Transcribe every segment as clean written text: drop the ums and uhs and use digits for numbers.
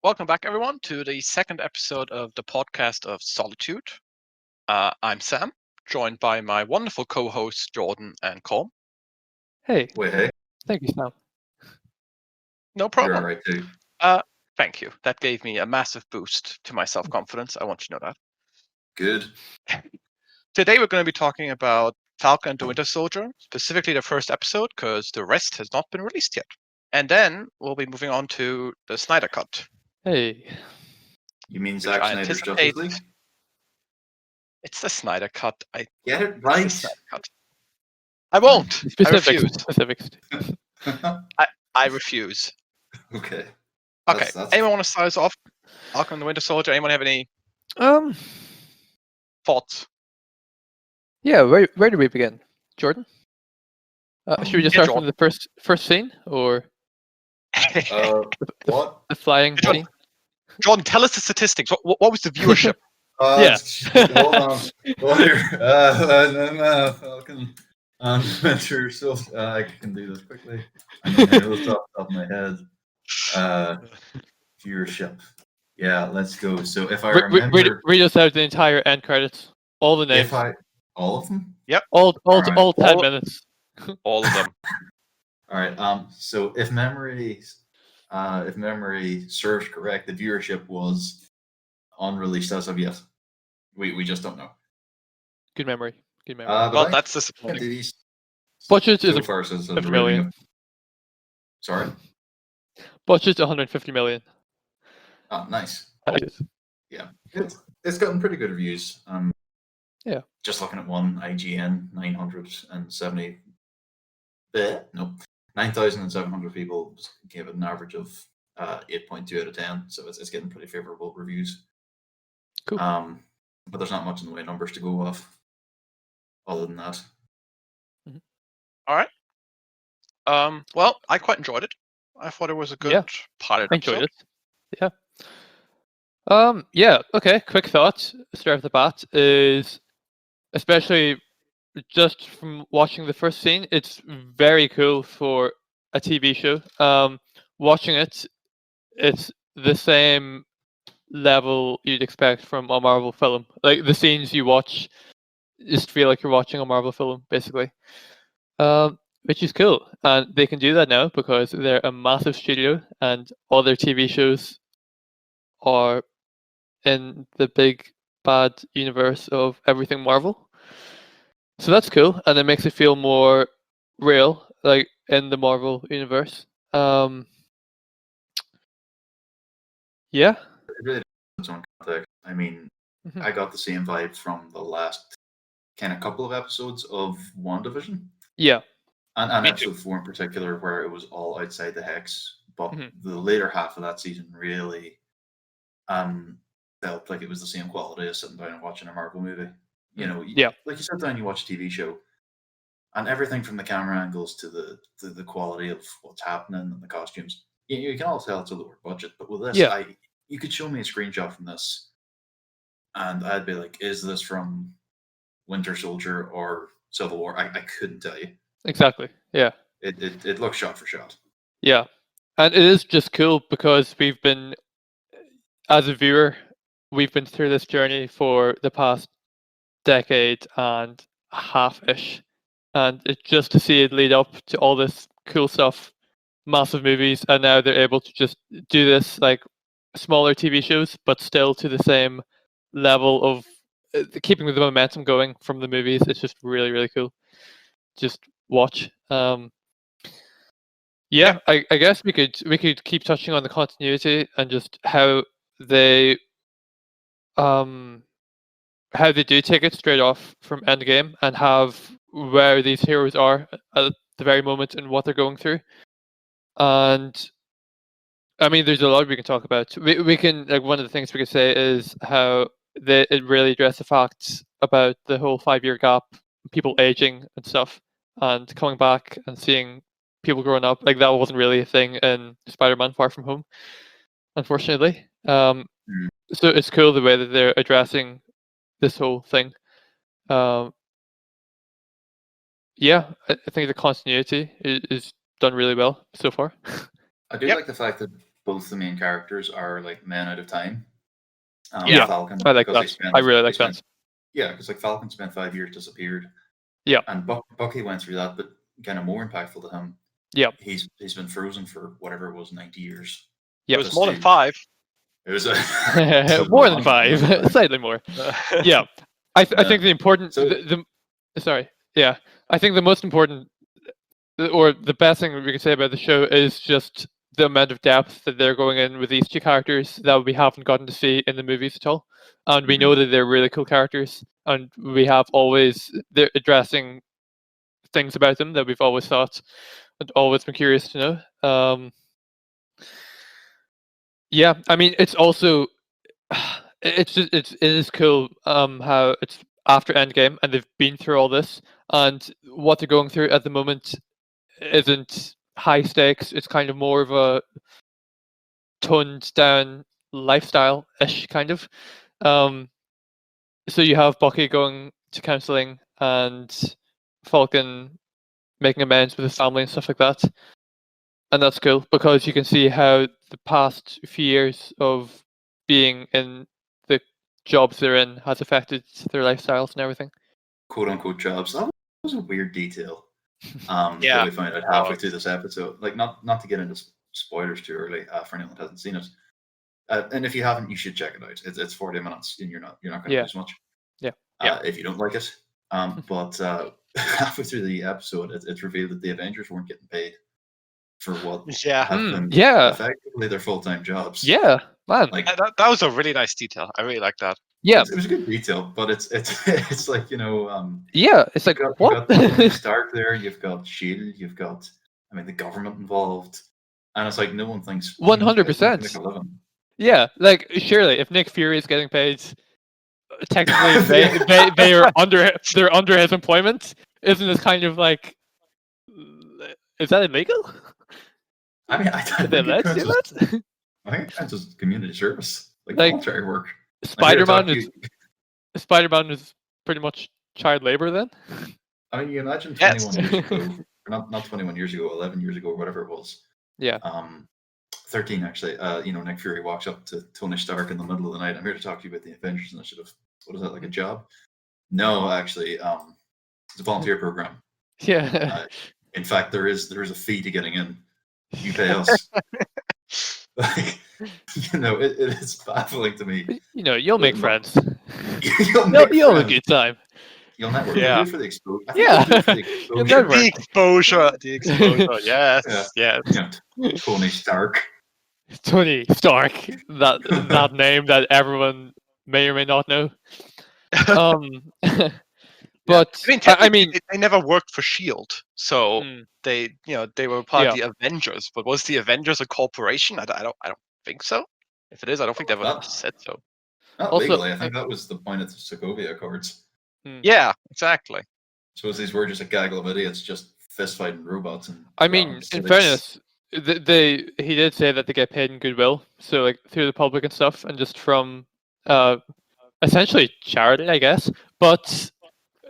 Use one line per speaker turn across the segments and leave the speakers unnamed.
Welcome back, everyone, to the second episode of the podcast of Solitude. I'm Sam, joined by my wonderful co-hosts Jordan and Colm.
Hey,
Wait, hey,
thank you, Sam.
No
you're
problem.
alright too.
Thank you. That gave me a massive boost to my self-confidence. I want you to know
Good.
that. Today we're going to be talking about Falcon and the Winter Soldier, specifically the first episode, because the rest has not been released yet. And then we'll be moving on to the Snydercut.
Hey,
You mean
Which
Zack
I
Snyder's
anticipate-
Justice League?
It's the Snydercut.
Get it
It's
right.
the Snyder Cut. I won't. I
specifics.
refuse.
Specifics.
I refuse.
Okay.
Okay.
That's-
Anyone want to start us off? Falcon and the Winter Soldier. Anyone have any
Um,
thoughts?
yeah. Where do we begin, Jordan? Should we just
Yeah,
start from the first scene or
What?
the flying
John-
scene?
John, tell us the statistics. What was the viewership?
Yeah.
Hold on. Hold here. Falcon and Winter Soldier. I can do this quickly. I know it's off the top of my head. Viewership. Yeah, let's go. So if I remember,
Read us out the entire end credits, all the names,
all of them.
all
Alright.
10
All-
minutes.
All of them.
All right. So if memory serves correct, the viewership was unreleased as of yet. We just don't know.
Good memory. Good memory.
But
Well,
I
that's
think
disappointing.
these
Budget is
so far since the
50
rating
million.
of- Sorry.
Budget 150 million.
Oh, nice. Yeah, it's gotten pretty good reviews.
Yeah.
Just looking at one IGN, 970. No, 9,700 people gave it an average of 8.2 out of 10. So it's getting pretty favorable reviews.
Cool.
But there's not much in the way of numbers to go off. Other than that,
All right. Well, I quite enjoyed it. I thought it was a good
Yeah.
pilot
I enjoyed
episode.
it. Yeah. Yeah. Okay. Quick thought. Straight off the bat is, especially just from watching the first scene, it's very cool for a TV show. Watching it, it's the same level you'd expect from a Marvel film. Like the scenes you watch, just feel like you're watching a Marvel film, basically. Which is cool, and they can do that now because they're a massive studio, and all their TV shows are in the big bad universe of everything Marvel. So that's cool, and it makes it feel more real, like in the Marvel universe. Yeah.
it really depends on context. I mean,
Mhm.
I got the same vibe from the last kind of couple of episodes of WandaVision.
Yeah.
And
Me too.
episode 4 in particular, where it was all outside the hex. But
Mhm.
the later half of that season really felt like it was the same quality as sitting down and watching a Marvel movie. You know,
Yeah.
like you sit down, you watch a TV show, and everything from the camera angles to the quality of what's happening and the costumes, you can all tell it's a lower budget. But with this,
Yeah.
you could show me a screenshot from this, and I'd be like, "Is this from Winter Soldier or Civil War?" I couldn't tell you.
Exactly. Yeah.
It looks shot for shot.
Yeah. And it is just cool because we've been, as a viewer, we've been through this journey for the past decade and a half-ish. And it's just to see it lead up to all this cool stuff, massive movies, and now they're able to just do this like smaller TV shows, but still to the same level of keeping the momentum going from the movies. It's just really, really cool. Just watch. Yeah, I guess we could keep touching on the continuity and just how they do take it straight off from Endgame and have where these heroes are at the very moment and what they're going through. And I mean, there's a lot we can talk about. We can, like, one of the things we could say is how it really addressed the facts about the whole 5-year gap, people aging and stuff, and coming back and seeing people growing up. Like, that wasn't really a thing in Spider-Man: Far From Home, unfortunately. So it's cool the way that they're addressing this whole thing. Yeah, I think the continuity is done really well so far.
I do
Yep.
like the fact that both the main characters are like men out of time.
Yeah.
Falcon,
I like
because
that.
spent,
I really like that.
Yeah, because like Falcon spent 5 years disappeared.
Yeah.
And Bucky went through that, but kind of more impactful to him.
Yeah.
He's been frozen for whatever it was, 90 years.
It was more than 5.
It was
more than 5, slightly more. Yeah, I think the important.
So-
Sorry. Yeah, I think the most important, or the best thing we can say about the show is just the amount of depth that they're going in with these two characters that we haven't gotten to see in the movies at all, and we know that they're really cool characters, and we have always they're addressing things about them that we've always thought and always been curious to know. Yeah, I mean, it's also it is cool how it's after Endgame and they've been through all this, and what they're going through at the moment isn't high stakes. It's kind of more of a toned down lifestyle ish kind of. So you have Bucky going to counseling and Falcon making amends with his family and stuff like that. And that's cool because you can see how the past few years of being in the jobs they're in has affected their lifestyles and everything.
Quote unquote jobs. That was a weird detail.
Yeah.
That we found out halfway through this episode. Like, not to get into spoilers too early for anyone that hasn't seen it. And if you haven't, you should check it out. It's 40 minutes, and you're not going to lose much.
Yeah.
If you don't like it. But halfway through the episode, it's revealed that the Avengers weren't getting paid for what have been effectively their full-time jobs.
Yeah, man.
Like
that was a really nice detail. I really like that.
Yeah,
it was a good detail, but it's like,
yeah, it's like
you've
what?
got Tony Stark there, you've got Shield, you've got the government involved, and it's like no one thinks
100%. Yeah, like surely if Nick Fury is getting paid, technically they are under his employment. Isn't this kind of like, is that illegal?
I mean, I think it counts as community service, like voluntary work.
Spider-Man is pretty much child labor then.
I mean, you imagine 21 years ago, or not 21 years ago, 11 years ago, or whatever it was.
Yeah.
13 actually. Nick Fury walks up to Tony Stark in the middle of the night. I'm here to talk to you about the Avengers Initiative. What is that, like a job? No, actually, it's a volunteer program.
Yeah.
In fact, there is a fee to getting in. You pay us. Like, it is baffling to me.
You'll make friends.
You'll
have a good time.
You'll network.
Yeah.
You'll do it for the exposure.
Yeah.
The exposure. Yes.
Yeah. Tony Stark.
Tony Stark. That name that everyone may or may not know. But I mean,
they never worked for Shield, so they were part of the Avengers. But was the Avengers a corporation? I don't think so. If it is, I don't think they ever said so.
Not legally. I think that was the point of the Sokovia Accords.
Yeah, exactly.
Suppose these were just a gaggle of idiots just fist fighting robots. And
I mean, in fairness, he did say that they get paid in goodwill, so like through the public and stuff, and just from essentially charity, I guess. But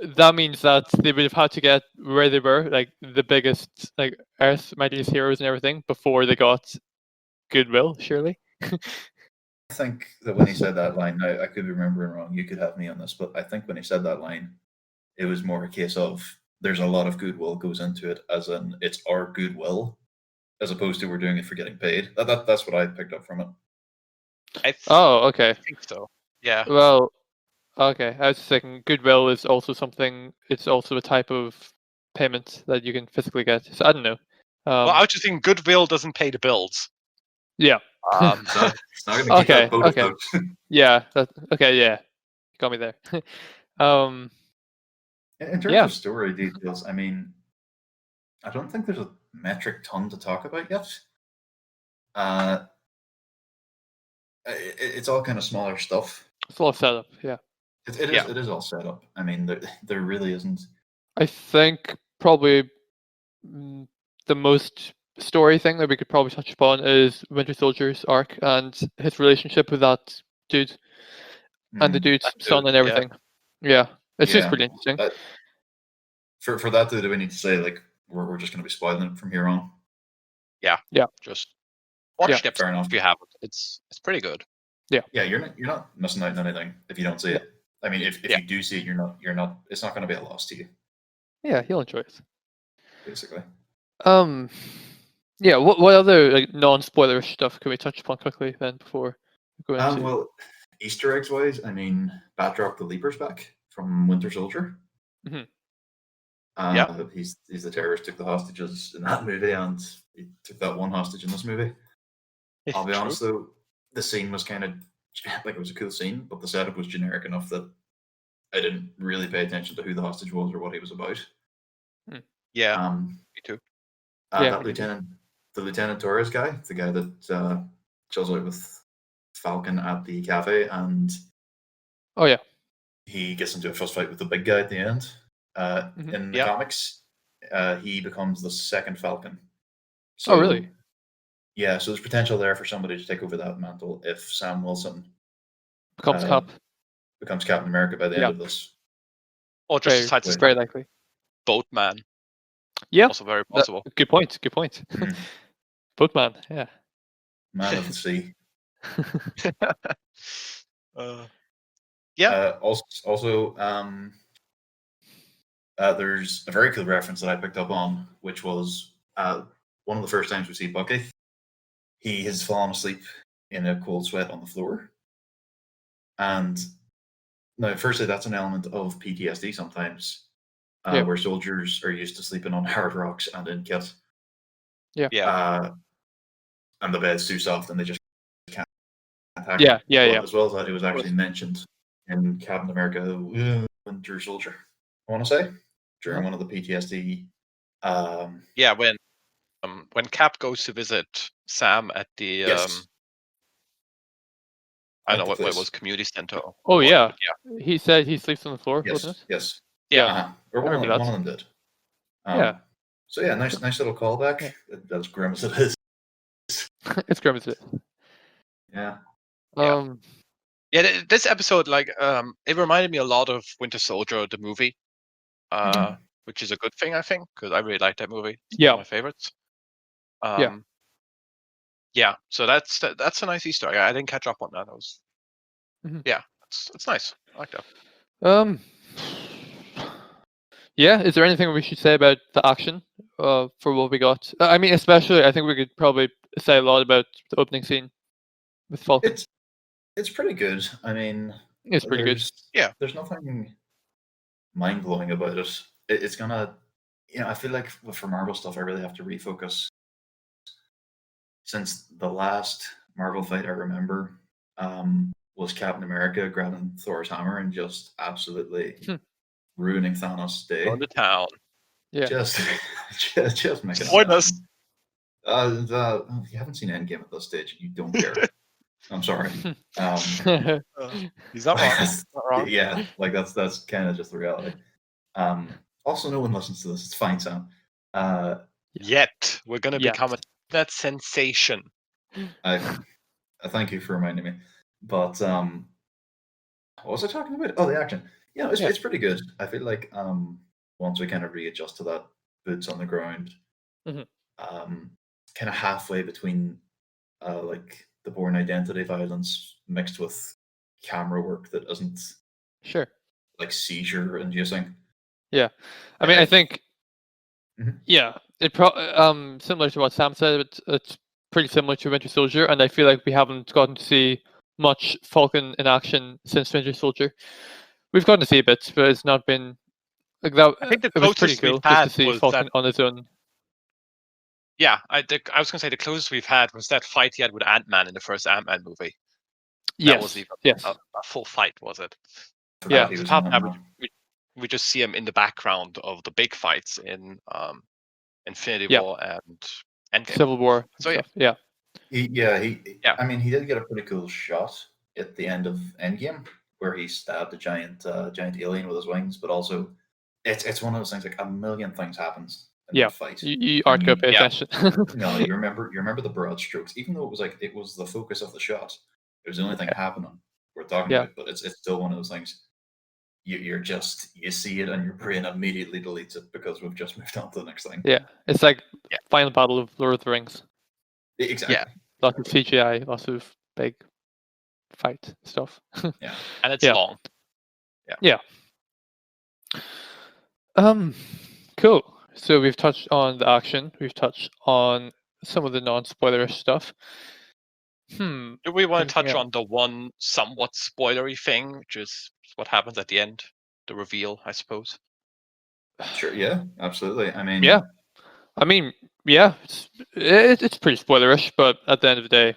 that means that they would have had to get where they were, like the biggest, like Earth's mightiest heroes and everything, before they got goodwill. Surely.
I think that when he said that line, I could be remembering wrong. You could have me on this, but I think when he said that line, it was more a case of there's a lot of goodwill goes into it, as in it's our goodwill, as opposed to we're doing it for getting paid. That's what I picked up from it.
Okay.
I think so. Yeah.
Well, okay. I was thinking goodwill is also something. It's also a type of payment that you can physically get. So I don't know.
Well, I was just thinking goodwill doesn't pay the bills.
Yeah.
It's not going to keep that boat afloat.
Yeah. Yeah. You got me there.
In terms of story details, I mean, I don't think there's a metric ton to talk about yet. It's all kind of smaller stuff.
It's all set up. Yeah.
It is all set up. I mean, there really isn't.
I think probably the most story thing that we could probably touch upon is Winter Soldier's arc and his relationship with that dude and the dude's son and everything. Yeah, it's just pretty interesting.
For that, do we need to say like we're just going to be spoiling it from here on?
Yeah.
Yeah.
Just Watch
Yeah,
the episode
fair enough.
if you haven't. It's pretty good.
Yeah, you're not missing out on anything if you don't see it. I mean, if
Yeah.
you do see it, you're not. It's not going to be a loss to you,
Yeah, you'll enjoy it.
basically.
Yeah. What other like non-spoiler stuff can we touch upon quickly then before we go into?
Well, Easter eggs wise, I mean, Batroc the Leaper's back from Winter Soldier.
Mhm.
He's the terrorist took the hostages in that movie, and he took that one hostage in this movie. I'll be
True.
honest though, the scene was kind of like it was a cool scene, but the setup was generic enough that I didn't really pay attention to who the hostage was or what he was about.
Yeah, me too.
Yeah,
That
me neither.
the Lieutenant Torres guy, the guy that chills out with Falcon at the cafe, and
Oh yeah.
he gets into a fist fight with the big guy at the end.
Mhm.
In the
Yeah.
comics, he becomes the second Falcon.
Oh, really?
Yeah, so there's potential there for somebody to take over that mantle if Sam Wilson
Becomes Cap.
becomes Captain America by the end
Yeah.
of this.
Or just
Very,
decides to
Wait.
very likely.
Boatman.
Yeah.
Also very
that-
possible.
Good point. Good point.
Mhm.
Boatman. Yeah.
Man of the Sea.
Yeah.
Also, there's a very cool reference that I picked up on, which was one of the first times we see Bucky. He has fallen asleep in a cold sweat on the floor. And now, firstly, that's an element of PTSD sometimes,
Yeah.
where soldiers are used to sleeping on hard rocks and in kit.
Yeah.
And the bed's too soft and they just can't attack.
Yeah.
But as well as that, it was actually mentioned in Captain America Winter Soldier, I want to say, during one of the PTSD.
Yeah, when Cap goes to visit Sam at the
Yes.
I don't know
At
what
the
it
place.
was, community center. or
Oh
what,
yeah.
but yeah.
He said he sleeps on the floor,
Yes.
wasn't it?
Yes.
Yeah.
Or
I
one
remember
of
that.
them did.
Yeah.
So yeah, nice little callback.
Yeah.
As grim as it is.
It's grim, isn't it?
Yeah.
Yeah. Yeah, this episode, like, it reminded me a lot of Winter Soldier, the movie, which is a good thing, I think, because I really like that movie. It's one of my favorites. Yeah. So that's a nice Easter egg. I didn't catch up on that. Yeah, it's nice. I like that.
Yeah. Is there anything we should say about the action for what we got? I mean, especially, I think we could probably say a lot about the opening scene with Falcon.
It's pretty good. I mean,
It's pretty good.
Yeah.
There's nothing mind blowing about it. It's gonna, I feel like for Marvel stuff, I really have to refocus. Since the last Marvel fight I remember was Captain America grabbing Thor's hammer and just absolutely ruining Thanos' day.
Going to town.
Yeah.
Just make it
Spoilers.
happen. You haven't seen Endgame at this stage. You don't care. I'm sorry.
He's not wrong.
Yeah, like that's kind of just the reality. Also, no one listens to this. It's fine, Sam.
Yet we're gonna become that sensation.
I thank you for reminding me. But what was I talking about? Oh, the action. Yeah, it's pretty good. I feel like once we kind of readjust to that boots on the ground, kind of halfway between like the Bourne Identity violence mixed with camera work that isn't like seizure inducing.
Yeah, I mean, I think it similar to what Sam said. It's pretty similar to Winter Soldier, and I feel like we haven't gotten to see much Falcon in action since Winter Soldier. We've gotten to see a bit, but it's not been like that.
I think the
it was pretty
closest
cool
we've
just
had
to see
was
Falcon
that.
on his own.
Yeah, I was gonna say the closest we've had was that fight he had with Ant-Man in the first Ant-Man movie. That was even a full fight, was it?
Yeah.
Apart from that, we just see him in the background of the big fights in Infinity War and Endgame.
Civil War.
So
yeah.
I mean, he did get a pretty cool shot at the end of Endgame where he stabbed a giant alien with his wings, but also it's one of those things like a million things happens in the fight.
You aren't going to pay attention.
No, you remember the broad strokes, even though it was the focus of the shot. It was the only thing happening we're talking about, but it's still one of those things. You see it and your brain immediately deletes it because we've just moved on to the next thing.
Yeah, it's like final battle of Lord of the Rings.
Exactly.
lots of CGI, lots of big fight stuff.
Yeah.
And it's
Yeah.
long.
Cool. So we've touched on the action. We've touched on some of the non-spoilerish stuff.
Do we want to
Anything
touch
else?
on the one somewhat spoilery thing, which is what happens at the end, the reveal, I suppose?
Sure. Yeah. Absolutely. I mean.
Yeah. I mean, yeah, it's pretty spoilerish, but at the end of the day,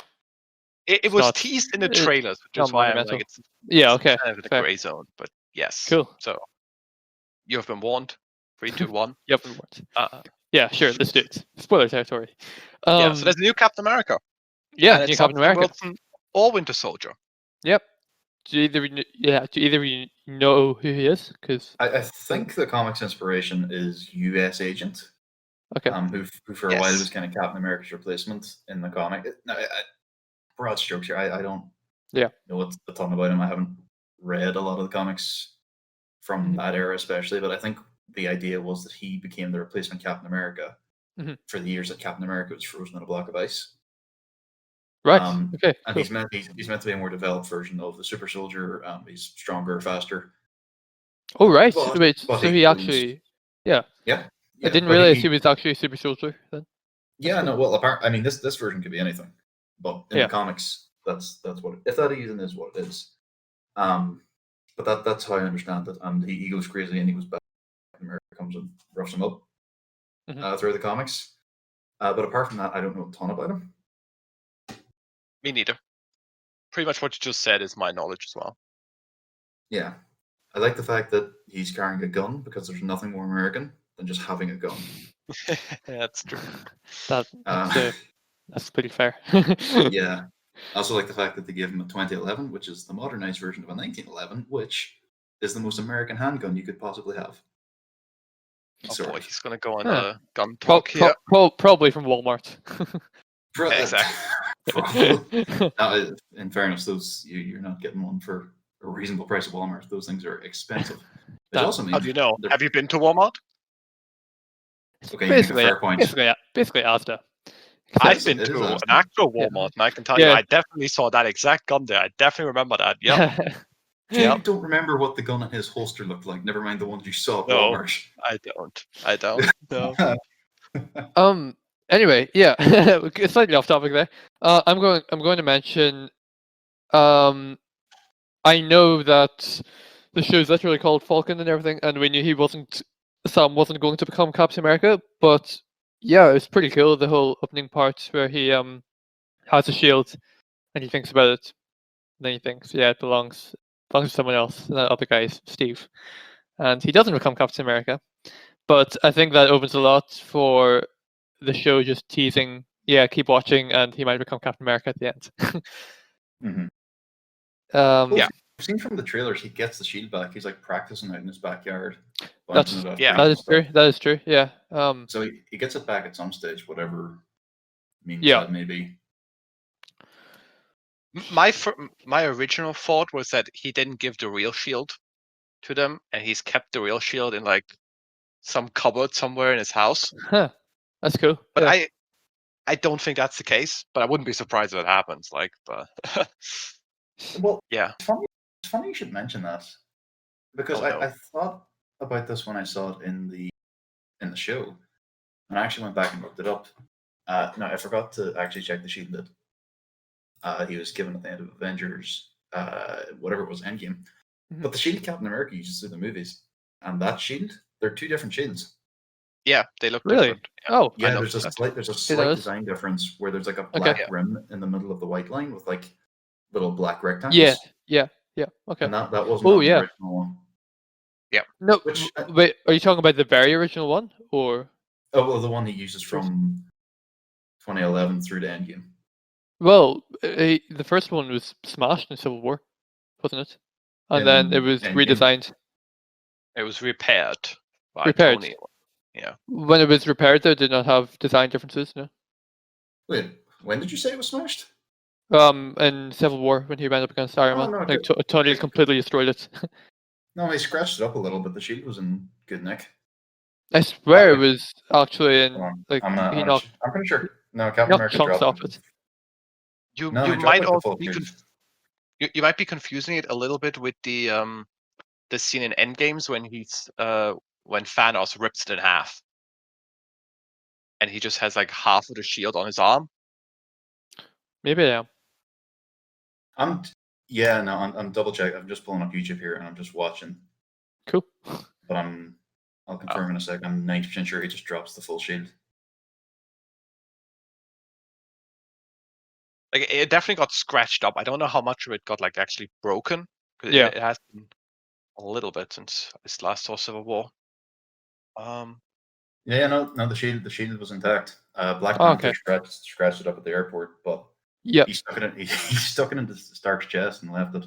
It
it's
was
not-
teased in the
it's
trailers, which
not
is why I'm
monumental.
like, it's
Yeah. Okay.
kind of in a
Fair.
gray zone. But yes.
Cool.
So you have been warned. 3, 2, 1.
Yep. Yeah. Sure. Let's do it. Spoiler territory.
Yeah. So there's a new Captain America.
Yeah.
And
New
it's not
Captain
Sam
America.
Wilson or Winter Soldier.
Yep. Do either of you know who he is? Because
I think the comics inspiration is U.S. Agent,
okay.
who for a while
Yes.
was kind of Captain America's replacement in the comic. Now, broad strokes here. I don't know a ton about him. I haven't read a lot of the comics from that era, especially. But I think the idea was that he became the replacement Captain America for the years that Captain America was frozen in a block of ice.
Right. Okay.
And
Cool.
he's meant to be a more developed version of the Super Soldier. He's stronger, faster.
Oh right.
But-
Wait.
but
So
he
he
goes-
actually. Yeah.
Yeah.
I didn't
but
realize he was actually a super soldier then.
Yeah,
cool.
no. Well, I mean, this version could be anything, but in
Yeah.
the comics, that's what. If that even is what it is. But that's how I understand it. And he goes crazy and he goes back. America comes and roughs him up through the comics. But apart from that, I don't know a ton about him.
Me neither. Pretty much what you just said is my knowledge as well.
Yeah, I like the fact that he's carrying a gun because there's nothing more American than just having a gun.
That's true.
That's pretty fair.
Yeah. I also like the fact that they gave him a 2011, which is the modernized version of a 1911, which is the most American handgun you could possibly have.
Oh boy, he's gonna go on
Huh.
a gun talk here.
Probably from Walmart.
Exactly.
Now, in fairness, those you're not getting one for a reasonable price at Walmart. Those things are expensive. Which also means
How do you know? Have you been to Walmart?
Okay, you make a fair point.
Basically Asda.
I've been
it is
to an
Asda.
actual Walmart, and I can tell you,
Yeah.
I definitely saw that exact gun there. I definitely remember that. Yeah,
You don't remember what the gun in his holster looked like. Never mind the ones you saw at
No.
Walmart.
I don't. No.
Anyway, yeah. Slightly off topic there. I'm going to mention. I know that the show's literally called Falcon and everything, and we knew Sam wasn't going to become Captain America, but yeah, it's pretty cool. The whole opening part where he has a shield and he thinks about it, and then he thinks, yeah, it belongs to someone else. And that other guy is Steve, and he doesn't become Captain America. But I think that opens a lot for the show just teasing, yeah, keep watching, and he might become Captain America at the end.
Yeah.
I've seen from the trailers he gets the shield back. He's like practicing out in his backyard.
That's
bouncing it off
yeah.
trees
that
and
is
stuff.
true. That is true. Yeah.
So he gets it back at some stage, whatever means
Yeah.
that may be.
My original thought was that he didn't give the real shield to them, and he's kept the real shield in like some cupboard somewhere in his house.
Huh. That's cool.
But
yeah.
I don't think that's the case. But I wouldn't be surprised if it happens. Like, but
Well,
yeah.
it's funny you should mention that because
Oh, no.
I thought about this when I saw it in the show, and I actually went back and looked it up. No, I forgot to actually check the shield that he was given at the end of Avengers, whatever it was, Endgame. But the shield Captain America uses through the movies, and that shield, they're two different shields.
Yeah, they look
Really?
different.
Oh.
Yeah,
I
there's a
noticed
slight
does?
design difference where there's like a
Okay.
black rim in the middle of the white line with like little black rectangles.
Yeah. Okay.
And that wasn't
Oh,
on the
yeah.
original one.
No.
Which-
Wait, are you talking about the very original one, or?
Oh, well, the one he uses from 2011 through to Endgame.
Well, the first one was smashed in Civil War, wasn't it? And then it
In
was
Endgame.
redesigned.
It was repaired by
Repaired?
Tony. Yeah.
When it was repaired, though, it did not have design differences. No.
Wait, when did you say it was smashed?
In Civil War when he went up against Iron
Oh,
Man,
no,
like
okay.
Tony completely destroyed it.
No, they scratched it up a little, but the shield was in good nick.
I swear it
Okay.
was actually in
Hold on.
like
I'm
he knocked
pretty sure. No, Captain
knocked
America
chunks
dropped
off
it.
it.
You
No,
you
he dropped
might
like the
also
full
be
shield.
you might be confusing it a little bit with the scene in Endgames when when Thanos rips it in half, and he just has like half of the shield on his arm.
Maybe I am.
I'm double check. I'm just pulling up YouTube here and I'm just watching,
Cool.
but I'll confirm in a sec. I'm 90% sure he just drops the full shield.
Like it definitely got scratched up. I don't know how much of it got like actually broken. 'Cause
Yeah.
it has been a little bit since I last saw Civil War.
No, the shield was intact. Black
Oh,
Panther
okay.
scratched it up at the airport, but
Yeah,
he stuck it into Stark's chest and left it.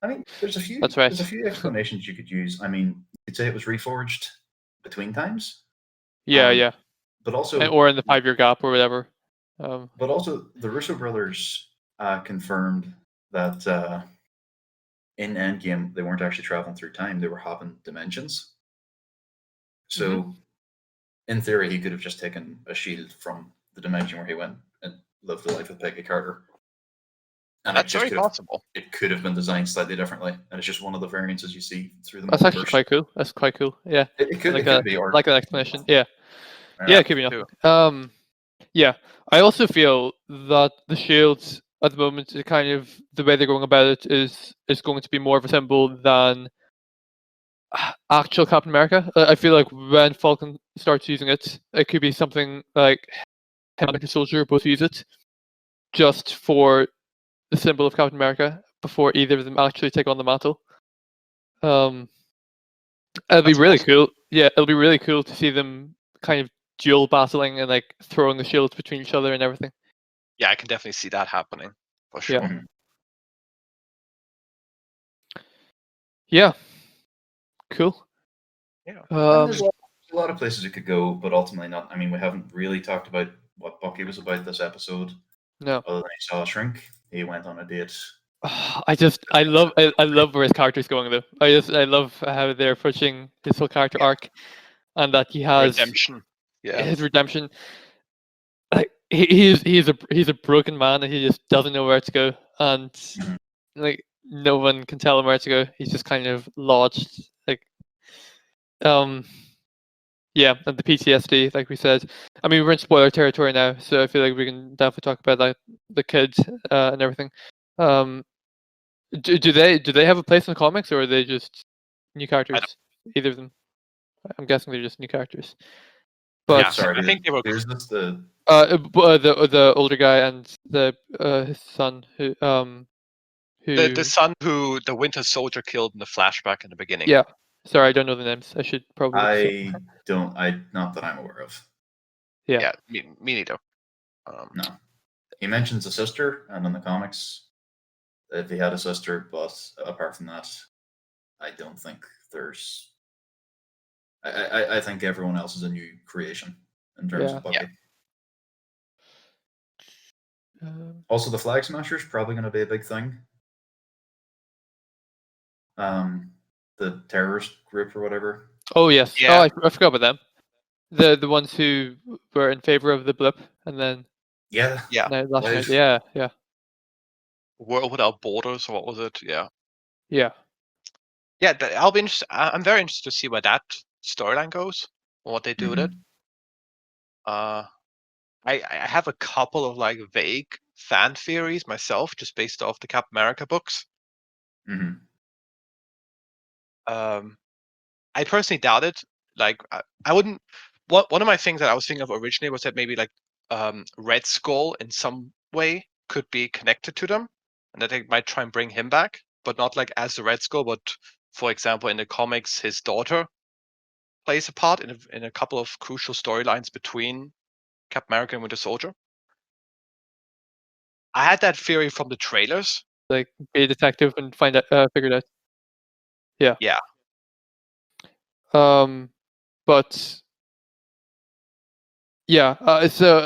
I mean,
that's right.
there's a few explanations you could use. I mean, you could say it was reforged between times.
Yeah, yeah.
But also,
Or in the 5-year gap or whatever.
but also, the Russo brothers confirmed that in Endgame they weren't actually traveling through time; they were hopping dimensions. So, in theory, he could have just taken a shield from the dimension where he went and lived the life with Peggy Carter. And
That's very possible.
It could have been designed slightly differently, and it's just one of the variances you see through the
That's
multiverse.
actually quite cool. That's quite cool. Yeah.
It could be, or
like an explanation. Yeah. Yeah, it could be nothing. Yeah. I also feel that the shields at the moment, kind of the way they're going about it is going to be more of a symbol than actual Captain America. I feel like when Falcon starts using it, it could be something like him and Winter Soldier both use it just for the symbol of Captain America before either of them actually take on the mantle. It'll be really cool. Yeah, it'll be really cool to see them kind of dual battling and like throwing the shields between each other and everything.
Yeah, I can definitely see that happening for sure.
Yeah. Yeah. Cool.
Yeah.
There's a lot of places it could go, but ultimately not. I mean, we haven't really talked about what Bucky was about this episode.
No.
Other than he saw a shrink, he went on a date.
I love where his character's going though. I love how they're approaching his whole character arc, and that he has
redemption. Yeah.
His redemption. Like he's a broken man, and he just doesn't know where to go, and like no one can tell him where to go. He's just kind of lodged, like yeah, and the PTSD, like we said. I mean, we're in spoiler territory now, so I feel like we can definitely talk about like the kids and everything. Do they have a place in the comics, or are they just new characters? Either of them. I'm guessing they're just new characters. But
yeah, sorry, I think they were.
There's this
the older guy and his son who
the son who the Winter Soldier killed in the flashback in the beginning.
Yeah, sorry, I don't know the names. I should probably.
Not that I'm aware of.
Yeah,
me neither.
No, he mentions a sister, and in the comics, if he had a sister, but apart from that, I don't think there's. I think everyone else is a new creation in terms of Bucky. Also, the Flag Smashers probably going to be a big thing. The terrorist group or whatever.
Oh yes.
Yeah.
Oh, I forgot about them. The ones who were in favor of the blip, and then
yeah.
Yeah.
World Without Borders, or what was it? Yeah.
Yeah.
I'll be interested. I'm very interested to see where that storyline goes, or what they do with it. I have a couple of like vague fan theories myself, just based off the Captain America books. I personally doubt it. Like I wouldn't. One of my things that I was thinking of originally was that maybe like Red Skull in some way could be connected to them, and that they might try and bring him back, but not like as the Red Skull, but for example in the comics, his daughter plays a part in a couple of crucial storylines between Captain America and Winter Soldier. I had that theory from the trailers.
Like be a detective and figure it out. Yeah.
Yeah.
But yeah, so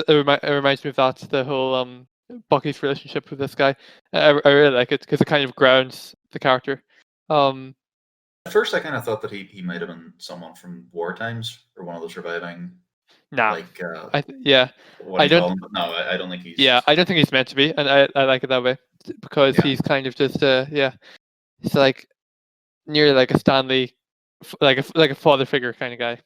it reminds me of that, the whole Bucky's relationship with this guy. I really like it because it kind of grounds the character.
At first, I kind of thought that he might have been someone from War Times or one of the surviving
Nah,
Like
yeah,
what do you call him? But no, I don't think he's.
yeah, I don't think he's meant to be, and I like it that way because
Yeah.
he's kind of just he's like nearly like a Stanley, like a father figure kind of guy.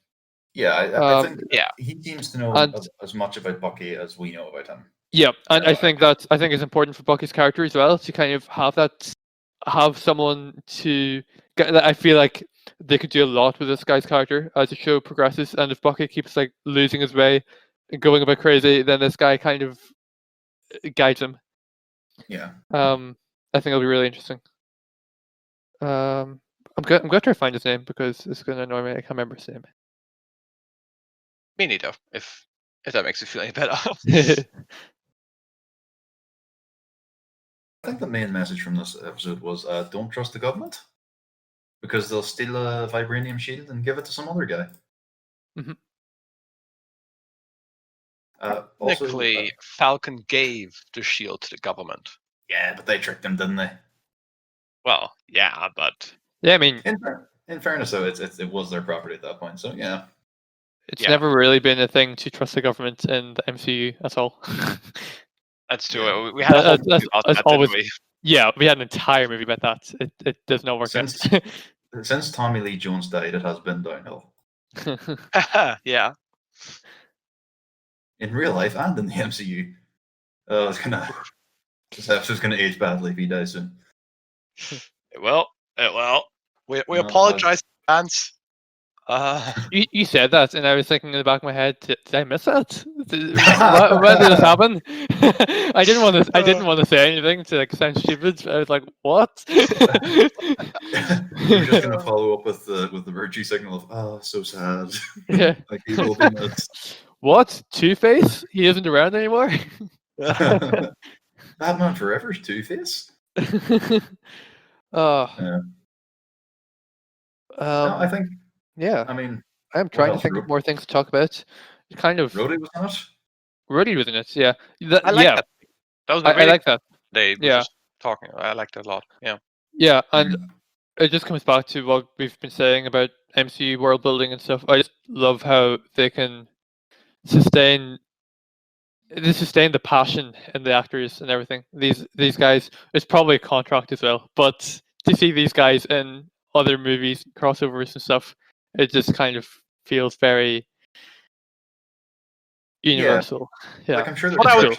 Yeah, I think
Yeah.
he seems to know
And
as much about Bucky as we know about him.
yeah, and I
Yeah.
think it's important for Bucky's character as well to kind of have someone to get. I feel like they could do a lot with this guy's character as the show progresses, and if Bucky keeps like losing his way and going a bit crazy, then this guy kind of guides him.
Yeah.
I think it'll be really interesting. I'm going to try to find his name because it's going to annoy me. I can't remember his name.
Me neither. If that makes you feel any better.
I think the main message from this episode was don't trust the government because they'll steal a vibranium shield and give it to some other guy.
Mhm.
Also,
Technically, Falcon gave the shield to the government.
yeah, but they tricked him, didn't they?
Well, yeah, but
Yeah, I mean,
In fairness, though, it was their property at that point, so yeah.
it's
Yeah.
never really been a thing to trust the government in the MCU at all.
that's true.
Yeah.
We had a whole
That's
movie about
that's
that,
always-
didn't we?
Yeah, we had an entire movie about that. It does not work out.
Since Tommy Lee Jones died, it has been downhill
Yeah.
in real life and in the MCU. This episode's gonna age badly if he dies soon.
Well, we
No,
apologize, fans.
You said that, and I was thinking in the back of my head, did I miss that? When did this happen? I didn't want to say anything to like sound stupid. I was like, what?
You're just gonna follow up with the virtue signal of so sad.
Yeah.
Like he will be missed.
What? Two-Face? He isn't around anymore?
Batman Forever's Two-Face?
Oh.
Yeah. No, I think.
Yeah.
I mean,
I'm trying to
else?
think of more things to talk about. Kind of.
Rhodey was in it.
Rhodey was in it, yeah.
I like that. That was a
I
really
like that.
they were
Yeah.
just talking. I liked it a lot. Yeah.
Yeah, and
Mm.
it just comes back to what we've been saying about MCU world building and stuff. I just love how they can sustain the passion in the actors and everything. These guys, it's probably a contract as well, but to see these guys in other movies, crossovers and stuff, it just kind of feels very universal. Yeah.
Like I'm sure
What I
there's
was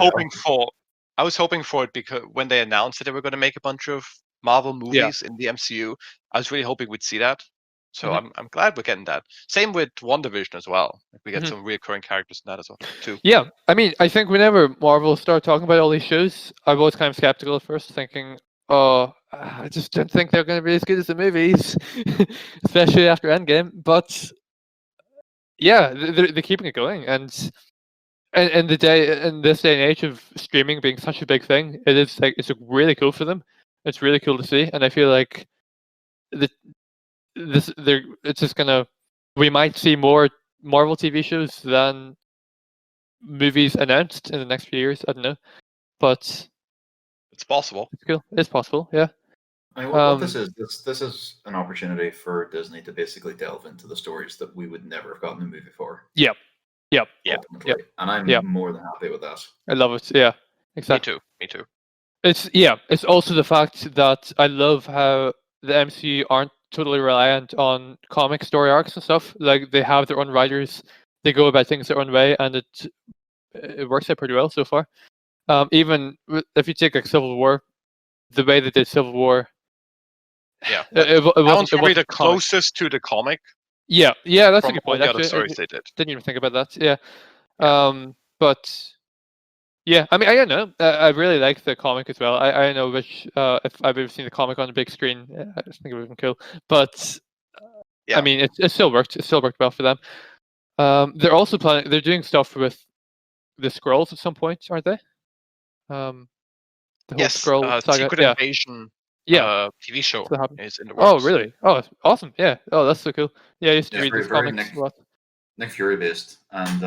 hoping for, it because when they announced that they were going to make a bunch of Marvel movies in the MCU, I was really hoping we'd see that. So I'm glad we're getting that. Same with WandaVision as well. Like we get some reoccurring characters in that as well too.
Yeah, I mean, I think whenever Marvel start talking about all these shows, I was kind of skeptical at first, thinking, "Oh, I just don't think they're going to be as good as the movies, especially after Endgame." But yeah, they're keeping it going, and in this day and age of streaming being such a big thing, it's really cool for them. It's really cool to see, and I feel like it's just gonna. We might see more Marvel TV shows than movies announced in the next few years. I don't know, but
It's possible.
it's cool. It's possible. Yeah.
I mean, what this is an opportunity for Disney to basically delve into the stories that we would never have gotten a movie for.
Yep.
Ultimately. And I'm more than happy with that.
I love it. Yeah. Exactly.
Me too.
It's also the fact that I love how the MCU aren't totally reliant on comic story arcs and stuff. Like they have their own writers, they go about things their own way, and it works out pretty well so far. Even if you take like Civil War, the way they did Civil War,
Yeah,
it
that one's
wasn't
probably the
comic.
closest to the comic.
Yeah, that's a
From
good
all
point.
the other
Actually,
stories they did.
didn't even think about that. Yeah. But yeah, I mean, I don't know. I really like the comic as well. I don't know which if I've ever seen the comic on the big screen. I just think it would have been cool. But
Yeah.
I mean, it still worked. It still worked well for them. They're also planning. They're doing stuff with the Skrulls at some point, aren't they? The whole Skrull saga.
Secret
Yeah.
Invasion.
Yeah.
TV show
So happen-
is in the works.
Oh, really? Oh, awesome. Yeah. Oh, that's so cool. Yeah, I used to
Yeah,
read
very-
these
very
comics
Nick-
a lot.
Nick Fury based and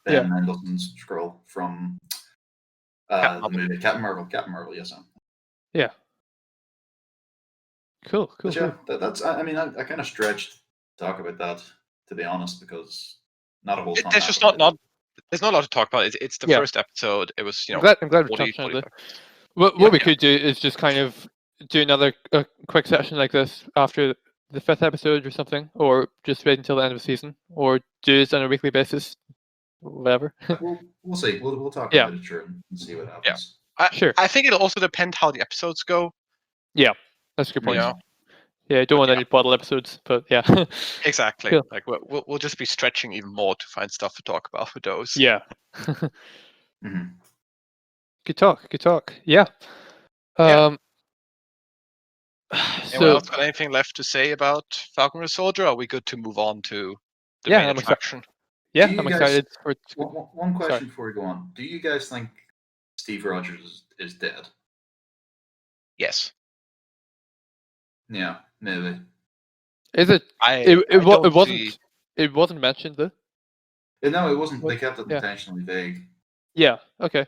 Ben Mendelsohn's Skrull from the movie Captain Marvel. Yes, Sam.
Yeah. Cool.
But yeah, that's. I mean, I kind of stretched to talk about that, to be honest, because not a whole ton.
There's just
happened.
not there's not a lot to talk about. It's the
Yeah.
first episode. It was
I'm glad we
40,
touched on
45.
it. What we
Yeah.
could do is just kind of do another quick session like this after the 5th episode or something, or just wait until the end of the season, or do it on a weekly basis, whatever.
We'll see. We'll talk
Yeah.
about it and see what happens.
Sure.
I think it'll also depend how the episodes go.
Yeah, that's a good point.
Yeah.
Yeah, I don't want
Yeah.
any bottle episodes, but yeah.
Exactly.
Cool.
Like we'll just be stretching even more to find stuff to talk about with those.
Yeah.
Mhm.
Good talk. Yeah.
Yeah. Anyone
So
else got anything left to say about Falcon and Soldier? Or are we good to move on to the
Yeah,
main
I'm
attraction?
yeah,
Do you
I'm
guys-
excited for it.
One question
Sorry.
before we go on. Do you guys think Steve Rogers is dead?
Yes.
Yeah, maybe.
Is it?
I
It
don't
wasn't.
see-
It wasn't mentioned though.
No, it wasn't.
What?
They kept it
Yeah.
intentionally vague.
Yeah. Okay.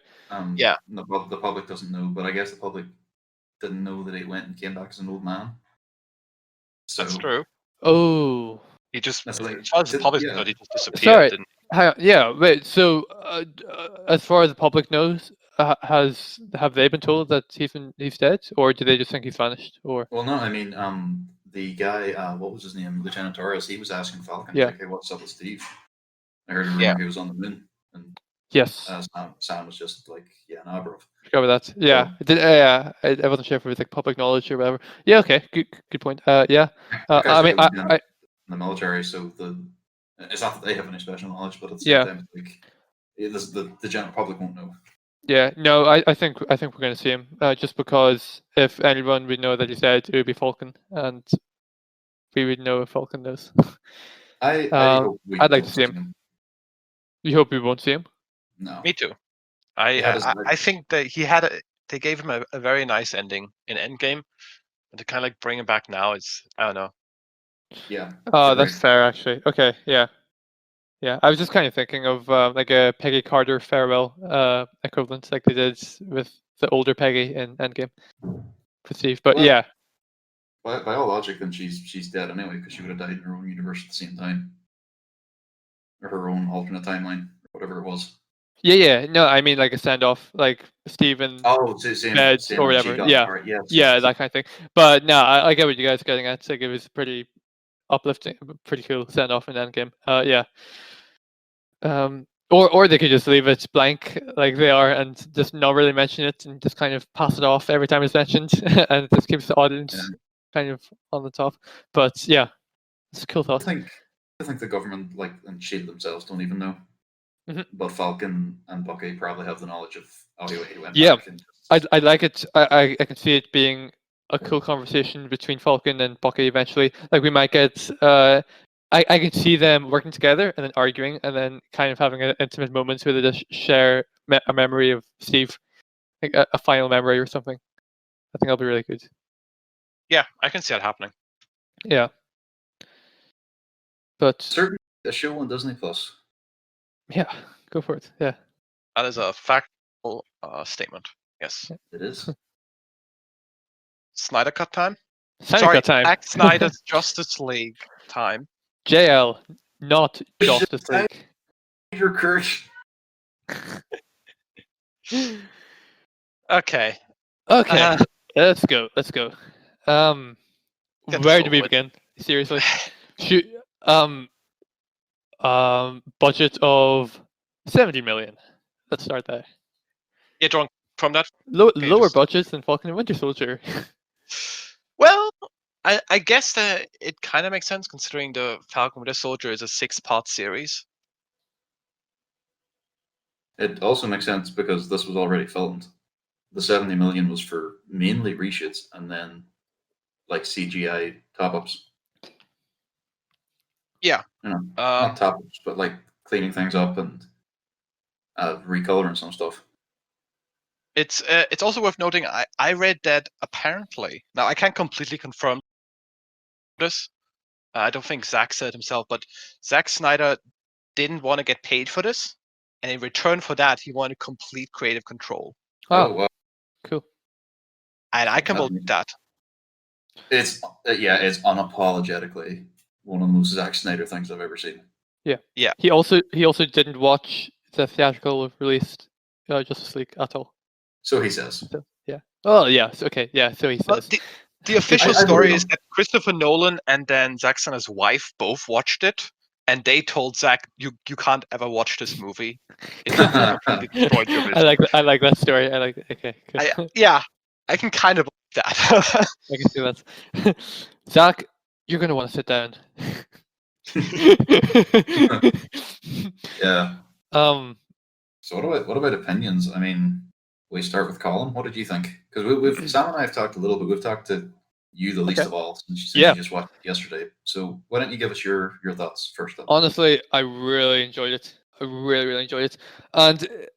Yeah.
The public doesn't know, but I guess the public didn't know that he went and came back as an old man. So
That's true.
Oh.
He just,
That's
as
like-
far as the public
yeah.
knows, he just disappeared.
Sorry.
Didn't
Yeah. Wait. So, as far as the public knows, have they been told that he's dead, or do they just think he's vanished? Or
Well, no, I mean, the guy, what was his name, Lieutenant Torres, he was asking Falcon,
Yeah.
like, "Hey, what's up with Steve?" I heard a rumor
Yeah.
he was on the moon, and
yes,
Sam was just like, "Yeah, nah, bro."
forgot about that. Yeah. Yeah. I wasn't sure if it was like public knowledge or whatever. Yeah. Okay. Good point. Yeah.
That guy's
I mean,
like a
I
in the military, so it's not that they have any special knowledge, but at the same
Yeah.
time, like, the general public won't know.
Yeah, no, I think we're going to see him. Just because if anyone would know that he's dead, it would be Falcon, and we would know if Falcon knows.
I hope we
I'd like
don't
to see him.
see him.
We hope we won't see him.
No.
Me too.
He had his
I think that they gave him a very nice ending in Endgame, and to kind of like bring him back now is, I don't know.
Yeah.
Oh,
Agreed.
that's fair, actually. Okay, yeah. I was just kind of thinking of like a Peggy Carter farewell equivalent, like they did with the older Peggy in Endgame for Steve. But
Well,
yeah,
By all logic, then she's dead anyway because she would have died in her own universe at the same time, or her own alternate timeline, or whatever it was.
yeah. No, I mean like a send off, like Steve and
Oh, same
Dead or
like she
whatever,
got
yeah.
part, yes,
yeah,
yes,
that kind of thing. But no, I get what you guys are getting at. Like it was pretty uplifting, pretty cool send off in Endgame. Yeah. Or they could just leave it blank like they are and just not really mention it and just kind of pass it off every time it's mentioned and it just keeps the audience
Yeah.
kind of on the top. But yeah, it's a cool
I
thought.
think the government and Shield themselves don't even know.
Mhm.
But Falcon and Bucky probably have the knowledge of he went
Yeah.
back. And
I like it. I can see it being a cool conversation between Falcon and Bucky eventually. Like we might get I can see them working together and then arguing and then kind of having an intimate moments where they just share a memory of Steve, like a final memory or something. I think that'll be really good.
Yeah, I can see that happening.
Yeah. But
certainly a show on Disney Plus.
yeah, go for it. Yeah.
That is a factual statement. Yes.
It is.
Snydercut time.
Snydercut time.
Zack Snyder's Justice League time.
JL, not Justice League.
Peter Kirsch.
Okay.
Okay, let's go.
Get this
Where
over
do we
with.
begin? Seriously, shoot. Budget of 70 million. Let's start there.
Yeah, John, from that.
Lower
just-
budgets than Falcon and Winter Soldier.
Well, I guess that it kind of makes sense considering the Falcon Winter Soldier is a 6-part series.
It also makes sense because this was already filmed. The 70 million was for mainly reshoots and then like CGI top-ups.
Yeah.
You know, not top-ups, but like cleaning things up and recoloring some stuff.
It's also worth noting. I read that apparently, now I can't completely confirm this. I don't think Zack said himself, but Zack Snyder didn't want to get paid for this, and in return for that, he wanted complete creative control.
Oh,
wow.
cool.
And I can believe that.
It's unapologetically one of the most Zack Snyder things I've ever seen.
Yeah.
Yeah.
He also didn't watch the theatrical released Justice League at all.
So he says.
So yeah. Oh yes. Okay. Yeah. So he
Well,
says.
the official
I
story
believe
is
him.
that Christopher Nolan and then Zack Snyder's wife both watched it, and they told Zack, "You can't ever watch this movie. It completely destroyed your vision."
I like that story. I like. Okay. Cool.
I can kind of believe that.
I can see that. Zach, you're gonna want to sit down.
Yeah.
um.
So what about opinions? I mean, we start with Colin. What did you think? Because we've Sam and I have talked a little bit. We've talked to you the least
Okay.
of all since
Yeah.
you just watched it yesterday. So why don't you give us your thoughts first? Then?
Honestly, I really enjoyed it. I really enjoyed it. And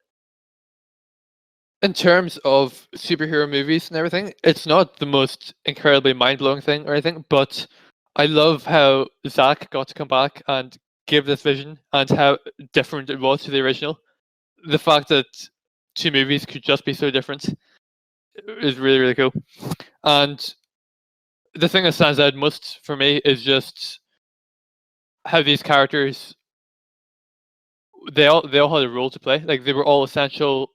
in terms of superhero movies and everything, it's not the most incredibly mind blowing thing or anything, but I love how Zach got to come back and give this vision and how different it was to the original. The fact that two movies could just be so different is really, really cool. And the thing that stands out most for me is just how these characters they all had a role to play. Like they were all essential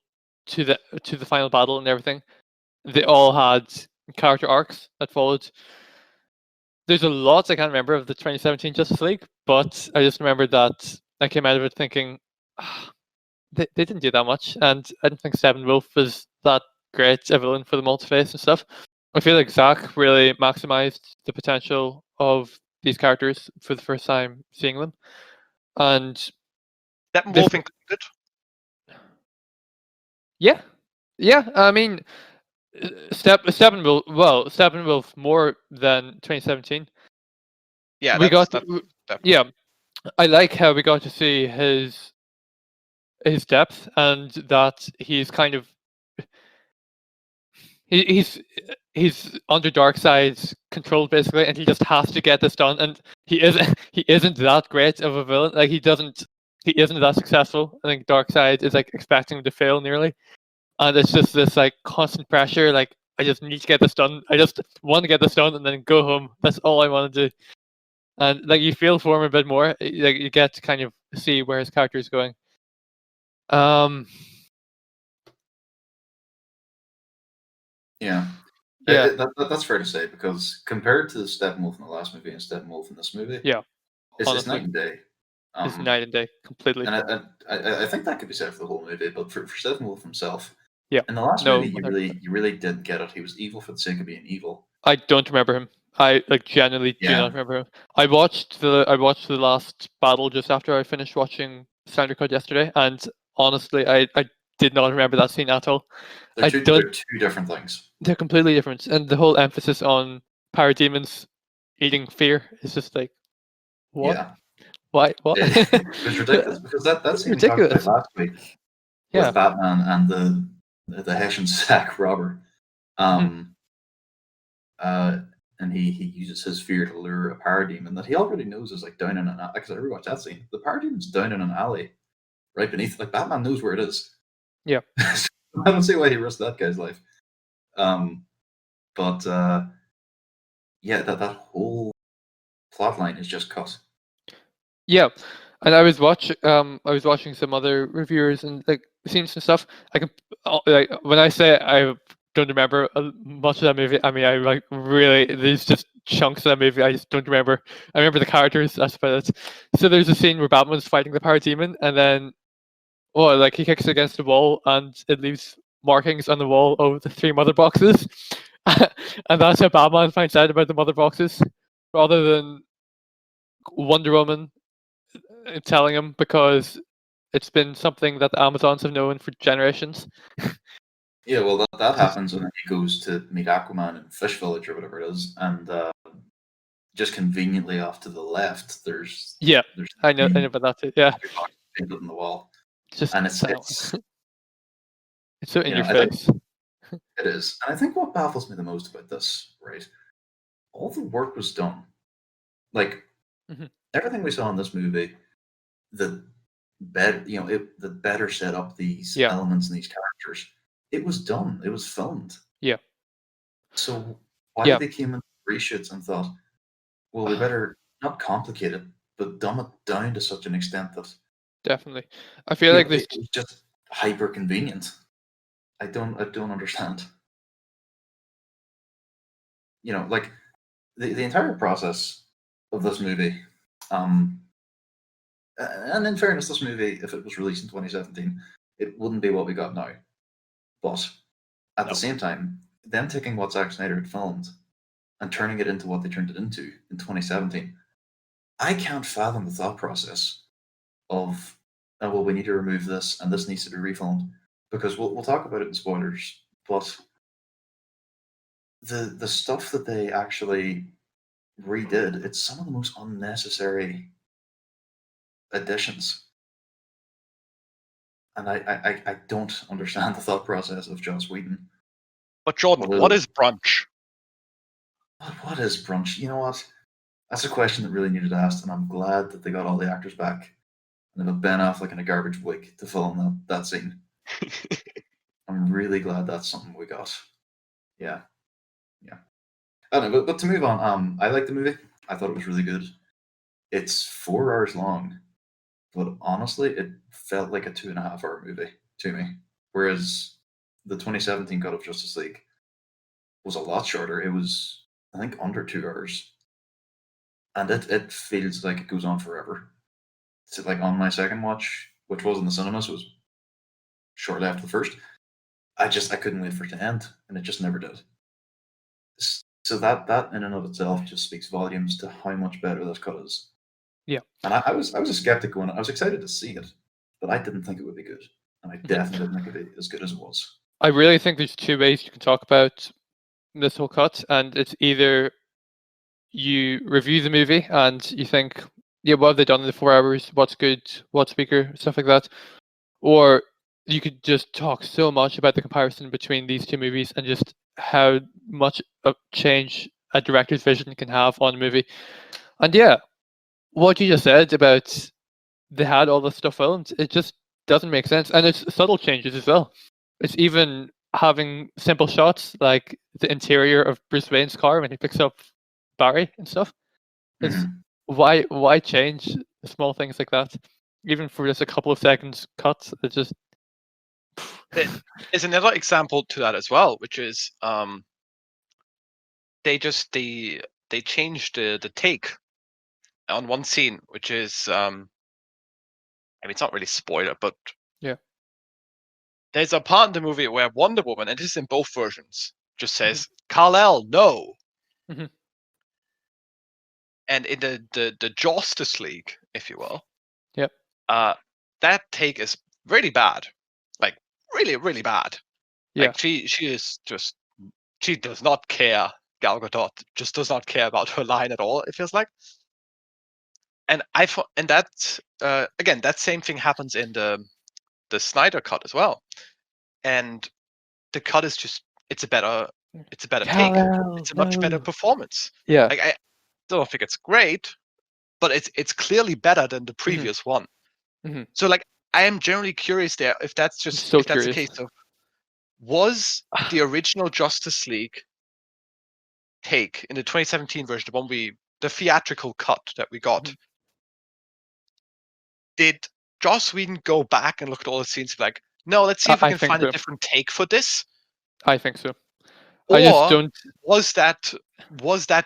to the final battle and everything. They all had character arcs that followed. There's a lot I can't remember of the 2017 Justice League, but I just remember that I came out of it thinking they didn't do that much, and I didn't think Steppenwolf was that great a villain for the multiface and stuff. I feel like Zack really maximized the potential of these characters for the first time seeing them, and
That
this,
Wolf included.
yeah, I mean, Steppenwolf more than 2017.
Yeah,
We got,
that's definitely.
yeah, I like how we got to see his depth and that he's kind of he's under Darkseid's control basically, and he just has to get this done. And he isn't that great of a villain. Like he isn't that successful. I think Darkseid is like expecting him to fail nearly, and it's just this like constant pressure. Like I just need to get this done. I just want to get this done and then go home. That's all I want to do. And like you feel for him a bit more. Like you get to kind of see where his character is going.
Yeah.
Yeah.
That's fair to say because compared to Steppenwolf in the last movie and Steppenwolf in this movie,
Yeah.
it's
Honestly,
night and day.
it's night and day completely.
And I think that could be said for the whole movie, but for Steppenwolf himself,
Yeah.
in the last
No,
movie,
100%.
you really didn't get it. He was evil for the sake of being evil.
I don't remember him. I like genuinely do
Yeah.
not remember him. I watched the last battle just after I finished watching Snydercut yesterday, and honestly, I did not remember that scene at all.
They're
They're
two different things.
They're completely different, and the whole emphasis on parademons eating fear is just like, what?
Yeah.
Why? What?
It was ridiculous because that scene we talked
Ridiculous.
about last week
Yeah.
with Batman and the Hessian sack robber. And he uses his fear to lure a parademon that he already knows is like down in an alley. Because I rewatched that scene. The parademon's down in an alley, right beneath. Like Batman knows where it is.
Yeah.
So I don't see why he risked that guy's life. But yeah, that whole plot line is just cut.
Yeah, and I was watching some other reviewers and like scenes and stuff. I can like when I say I don't remember much of that movie. I mean, I like really there's just chunks of that movie I just don't remember. I remember the characters. That's about it. So there's a scene where Batman's fighting the parademon, and then like he kicks against the wall, and it leaves markings on the wall of the 3 mother boxes, and that's how Batman finds out about the mother boxes, rather than Wonder Woman telling him, because it's been something that the Amazons have known for generations.
Yeah, well, that happens when he goes to meet Aquaman in Fish Village or whatever it is, and just conveniently off to the left, there's
I know about that too. Yeah,
painted on the wall,
just
and it's
it's so in your
I think
face.
it is, and I think what baffles me the most about this, right? All the work was done, like everything we saw in this movie, the better set up these elements and these characters. It was done. It was filmed.
Yeah.
So why they came in reshoots and thought, well, we better not complicate it. but dumb it down to such an extent that
Definitely. I feel like this.
it was just hyper convenient. I don't understand. Like the entire process of this movie, and in fairness, this movie, if it was released in 2017, it wouldn't be what we got now. But at the same time, them taking what Zack Snyder had filmed and turning it into what they turned it into in 2017, I can't fathom the thought process of, oh, well, we need to remove this and this needs to be refilmed, because we'll talk about it in spoilers, but the stuff that they actually redid, it's some of the most unnecessary additions. And I don't understand the thought process of Joss Whedon.
But Jordan, what is brunch?
What is brunch? You know what? That's a question that really needed asked, and I'm glad that they got all the actors back and they've got Ben Affleck in a garbage wig to film that scene. I'm really glad that's something we got. Yeah. I don't know, but to move on, I like the movie. I thought it was really good. It's 4 hours long, but honestly, it felt like a 2.5 hour movie to me. Whereas the 2017 cut of Justice League was a lot shorter. It was, I think, under 2 hours, and it feels like it goes on forever. So, like on my second watch, which was in the cinemas, was shortly after the first. I couldn't wait for it to end, and it just never did. So that in and of itself just speaks volumes to how much better this cut is.
Yeah.
And I was a skeptic when I was excited to see it, but I didn't think it would be good, and I definitely didn't think it'd be as good as it was.
I really think there's two ways you can talk about this whole cut, and it's either you review the movie and you think, yeah, what have they done in the 4 hours? What's good? What's weaker? Stuff like that. Or you could just talk so much about the comparison between these two movies and just how much of change a director's vision can have on a movie. And yeah, what you just said about they had all this stuff filmed, it just doesn't make sense. And it's subtle changes as well. It's even having simple shots like the interior of Bruce Wayne's car when he picks up Barry and stuff. It's why change small things like that? Even for just a couple of seconds cuts, it just
There's another example to that as well, which is they changed the take on one scene, which is I mean, it's not really spoiler, but
yeah.
There's a part in the movie where Wonder Woman, and this is in both versions, just says Kal-El, no.
Mhm.
And in the Justice League, if you will,
Yep.
That take is really bad, like really really bad.
Yeah.
Like she does not care. Gal Gadot just does not care about her line at all. It feels like. And that again, that same thing happens in the Snyder cut as well. And the cut is just it's a better take.
Kal-El,
It's a much better
no.
performance.
Yeah.
Like, I don't think it's great, but it's clearly better than the previous one.
Mhm.
So like I am generally curious there if that's just
so
if that's
curious.
the case of was the original Justice League take in the 2017 version, the theatrical cut that we got, did Joss Whedon go back and look at all the scenes and be like, no, let's see if we
I
can
think
find a
so.
different take for this?
I think so.
Or
I just don't.
was that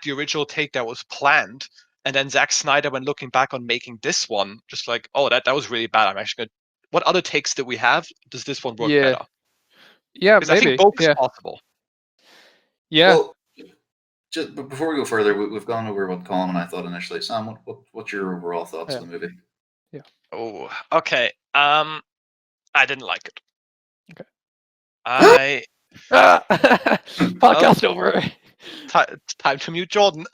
the original take that was planned, and then Zack Snyder, when looking back on making this one, just like, oh, that was really bad. I'm actually gonna. What other takes do we have? Does this one work
Yeah.
better?
Yeah,
Because I think
maybe.
both is
Yeah.
possible.
Yeah.
Well, just but before we go further, we've gone over what Colm and I thought initially. Sam, what's your overall thoughts
Yeah.
of the movie?
Oh, okay. I didn't like it.
Okay.
I
Podcast over.
time to mute Jordan.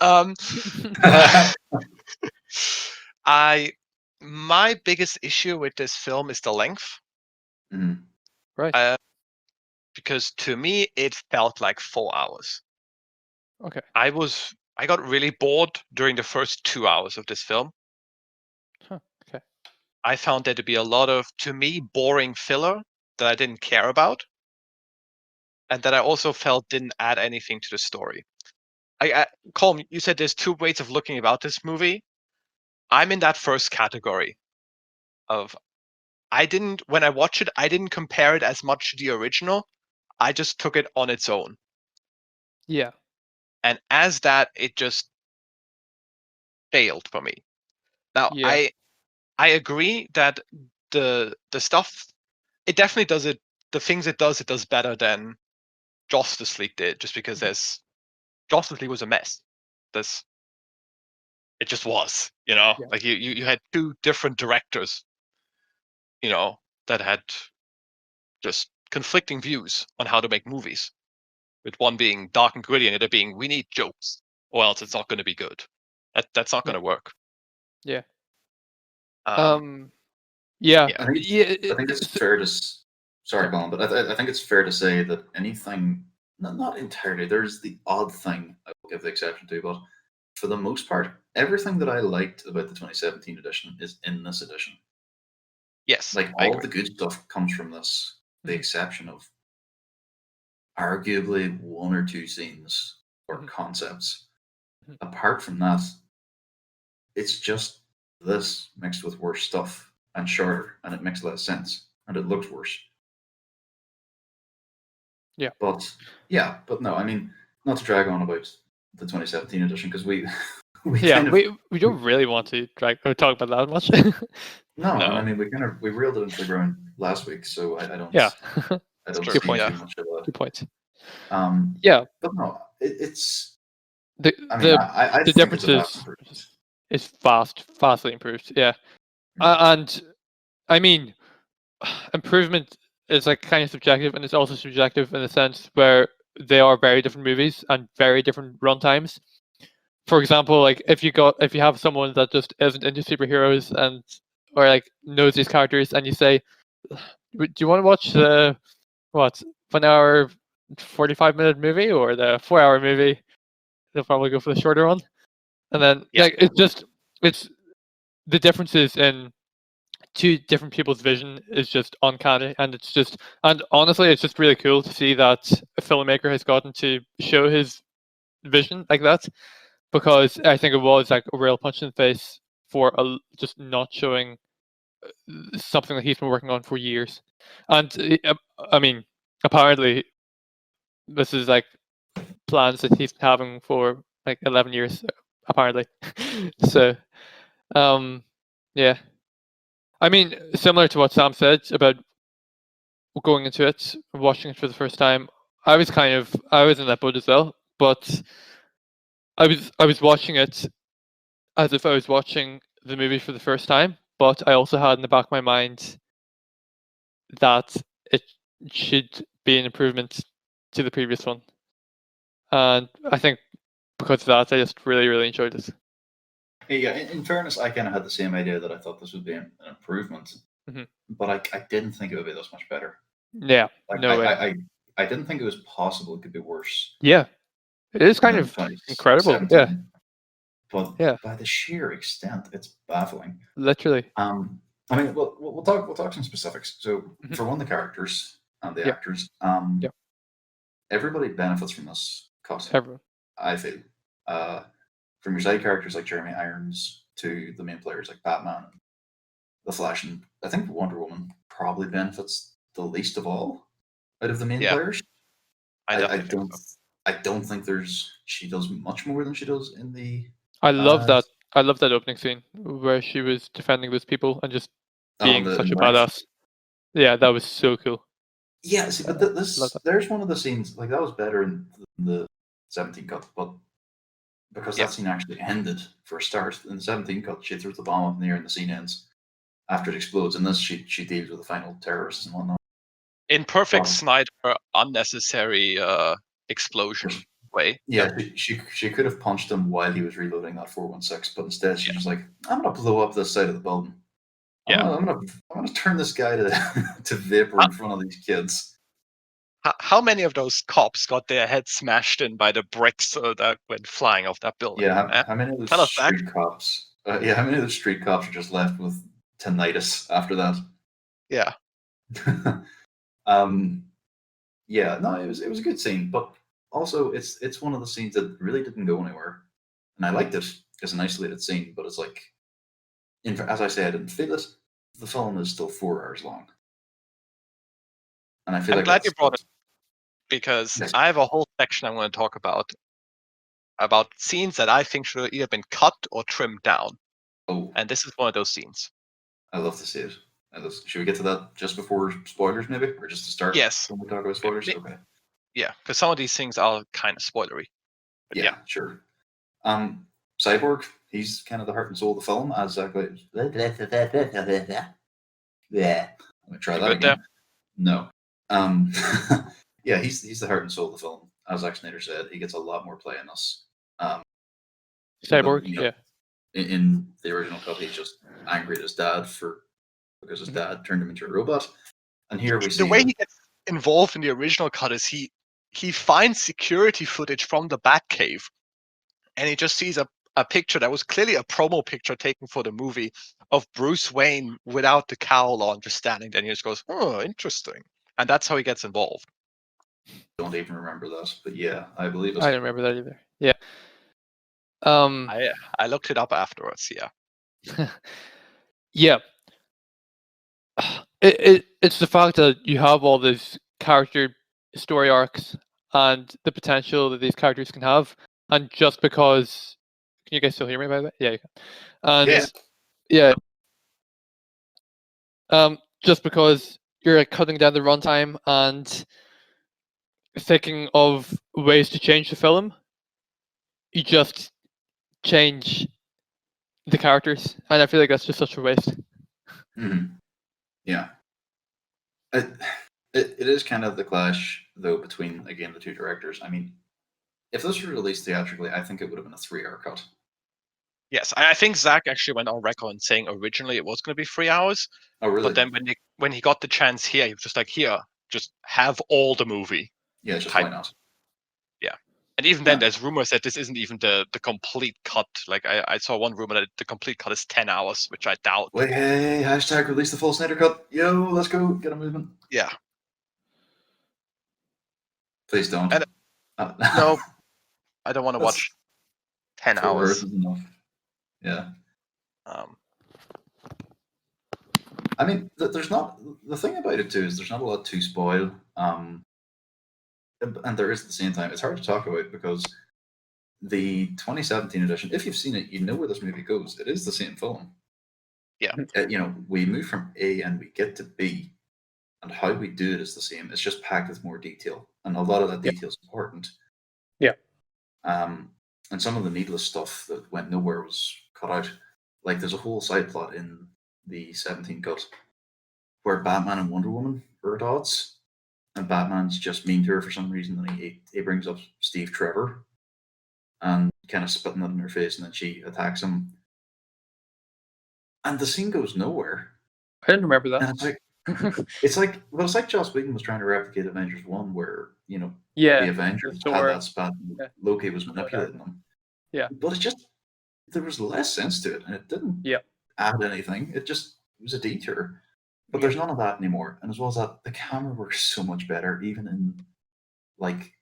My biggest issue with this film is the length.
Right.
Because to me it felt like 4 hours.
Okay.
I got really bored during the first 2 hours of this film.
Huh. Okay.
I found there to be a lot of, to me, boring filler that I didn't care about, and that I also felt didn't add anything to the story. Colm, you said there's two ways of looking about this movie. I'm in that first category of when I watched it, I didn't compare it as much to the original. I just took it on its own.
Yeah.
And as that, it just failed for me. Now,
Yeah.
I agree that the stuff, it definitely does it. The things it does better than Justice League did, just because Justice League was a mess. It just was,
Yeah.
like you had two different directors, that had just conflicting views on how to make movies, with one being dark and gritty and the other being we need jokes or else it's not going to be good. That's not going to work.
Yeah.
Um,
Yeah.
yeah.
I think it's fair to. Sorry, Colin, but I think it's fair to say that anything, not entirely, there's the odd thing I will give the exception to, but for the most part, everything that I liked about the 2017 edition is in this edition.
Yes,
Like
I
all of
agree.
the good stuff comes from this, the
Mhm.
exception of arguably one or two scenes or
Mhm.
concepts.
Mhm.
Apart from that, it's just this mixed with worse stuff and shorter, and it makes less sense, and it looks worse.
Yeah.
But no, I mean, not to drag on about the 2017 edition because we
Yeah.
kind of
We don't really want to talk about that much.
no, and I
No,
mean we reeled it into the ground last week, so I don't
Yeah.
I don't
true.
Good
see
point.
Yeah.
too much of a
Good point.
um.
Yeah.
But no, it's.
The
I mean, I
the
think it's
difference
a vast improvement.
is vastly improved. Yeah. And I mean, improvement is like kind of subjective, and it's also subjective in the sense where they are very different movies and very different runtimes. For example, like if you have someone that just isn't into superheroes or like knows these characters, and you say, do you want to watch the 1 hour 45-minute movie or the 4 hour movie? They'll probably go for the shorter one. And then
Yeah.
like it's the differences in two different people's vision is just uncanny, and honestly it's just really cool to see that a filmmaker has gotten to show his vision like that, because I think it was like a real punch in the face for just not showing something that he's been working on for years. And I mean, apparently this is like plans that he's been having for like 11 years apparently. So yeah, I mean, similar to what Sam said about going into it, watching it for the first time, I was in that boat as well, but I was watching it as if I was watching the movie for the first time, but I also had in the back of my mind that it should be an improvement to the previous one. And I think because of that, I just really, really enjoyed it.
Yeah, in fairness, I kind of had the same idea that I thought this would be an improvement,
Mhm.
but I didn't think it would be this much better.
Yeah,
Like
no way.
I didn't think it was possible it could be worse
Yeah, it is kind
than
of incredible. Yeah,
2017. But
yeah,
by the sheer extent, it's baffling.
literally.
I mean, we'll talk some specifics. So,
Mhm.
for one, the characters and the
Yeah,
actors,
yeah,
everybody benefits from this cut.
everyone.
I feel, uh, from your side characters like Jeremy Irons to the main players like Batman, the Flash, and I think Wonder Woman probably benefits the least of all out of the main
Yeah.
players.
I
I
definitely think
don't
so.
I don't think she does much more than she does in the
I love
uh
that. I love that opening scene where she was defending those people and just being
in
such
the
a
bank.
badass. Yeah, that was so cool.
Yeah, see, but
Love that.
there's one of the scenes like that was better in the 17 cut, but because
Yeah.
that scene actually ended for a start. In the 17 cut, she throws the bomb up in the air and the scene ends after it explodes. In this, she deals with the final terrorists and whatnot.
In perfect
But
Snyder unnecessary explosion way.
yeah, she could have punched him while he was reloading that 416, but instead she's just like, I'm gonna blow up this side of the building.
Yeah.
I'm gonna turn this guy to to vapor in front of these kids.
How many of those cops got their heads smashed in by the bricks that went flying off that building?
Yeah, how many of those
Tell us back.
street cops? Yeah, how many of those street cops are just left with tinnitus after that?
Yeah.
Yeah, no, it was a good scene, but also it's one of the scenes that really didn't go anywhere, and I liked it as an isolated scene, but it's like as I say, I didn't feel it. The film is still 4 hours long, and I feel
I'm
like
glad you
that's
brought it because
yes.
I have a whole section I'm going to talk about scenes that I think should have either been cut or trimmed down,
Oh,
and this is one of those scenes.
I love to see it. Should we get to that just before spoilers, maybe, or just to start
Yes.
when we talk about spoilers? Okay.
Yeah, because some of these things are kind of spoilery. But
Yeah, sure. Cyborg, he's kind of the heart and soul of the film, as yeah. Let me try
You
that
good there?
again. No. Yeah, he's the heart and soul of the film. As Zack Snyder said, he gets a lot more play in us.
Cyborg,
You know,
yeah.
in the original cut, he's just angry at his dad because his dad turned him into a robot. And here we
The
see
way
him.
he gets involved in the original cut is he finds security footage from the Batcave, and he just sees a picture that was clearly a promo picture taken for the movie of Bruce Wayne without the cowl on, just standing there, and he just goes, "Oh, interesting," and that's how he gets involved.
Don't even remember that, but yeah, I believe it.
I don't remember that either. Yeah.
I looked it up afterwards. Yeah.
Yeah. It's the fact that you have all these character story arcs and the potential that these characters can have, and just because, can you guys still hear me by the way? Yeah, you can. And
Yes.
yeah, just because you're cutting down the runtime and thinking of ways to change the film, you just change the characters, and I feel like that's just such a waste.
Mm-hmm. Yeah. It is kind of the clash, though, between, again, the two directors. I mean, if this were released theatrically, I think it would have been a 3-hour cut.
Yes, I think Zach actually went on record saying originally it was going to be 3 hours,
Oh, really?
but then when he got the chance here, he was just like, "Here, just have all the movie."
Yeah, just
Type.
why not?
Yeah, and even then,
Yeah.
there's rumors that this isn't even the complete cut. Like I saw one rumor that the complete cut is 10 hours, which I doubt.
Wait, hey, hashtag release the full Snyder cut. Yo, let's go. Get a movement.
Yeah.
Please don't.
And no, I don't want to watch 10
4 hours
hours.
is enough. Yeah.
Um,
I mean, there's not, the thing about it too is there's not a lot to spoil. And there is at the same time, it's hard to talk about because the 2017 edition, if you've seen it, you know where this movie goes. It is the same film.
Yeah.
We move from A and we get to B, and how we do it is the same. It's just packed with more detail, and a lot of that detail is important.
Yeah.
And some of the needless stuff that went nowhere was cut out. Like there's a whole side plot in the 17 cut where Batman and Wonder Woman are at odds, and Batman's just mean to her for some reason, and he brings up Steve Trevor and kind of spitting it in her face, and then she attacks him. And the scene goes nowhere.
I didn't remember that.
And it's like Joss Whedon was trying to replicate Avengers 1, where,
Yeah,
the Avengers had
Thor.
that spat, and
Yeah.
Loki was manipulating them.
Yeah.
But there was less sense to it, and it didn't add anything. It was a detour. But there's none of that anymore. And as well as that, the camera works so much better, even in like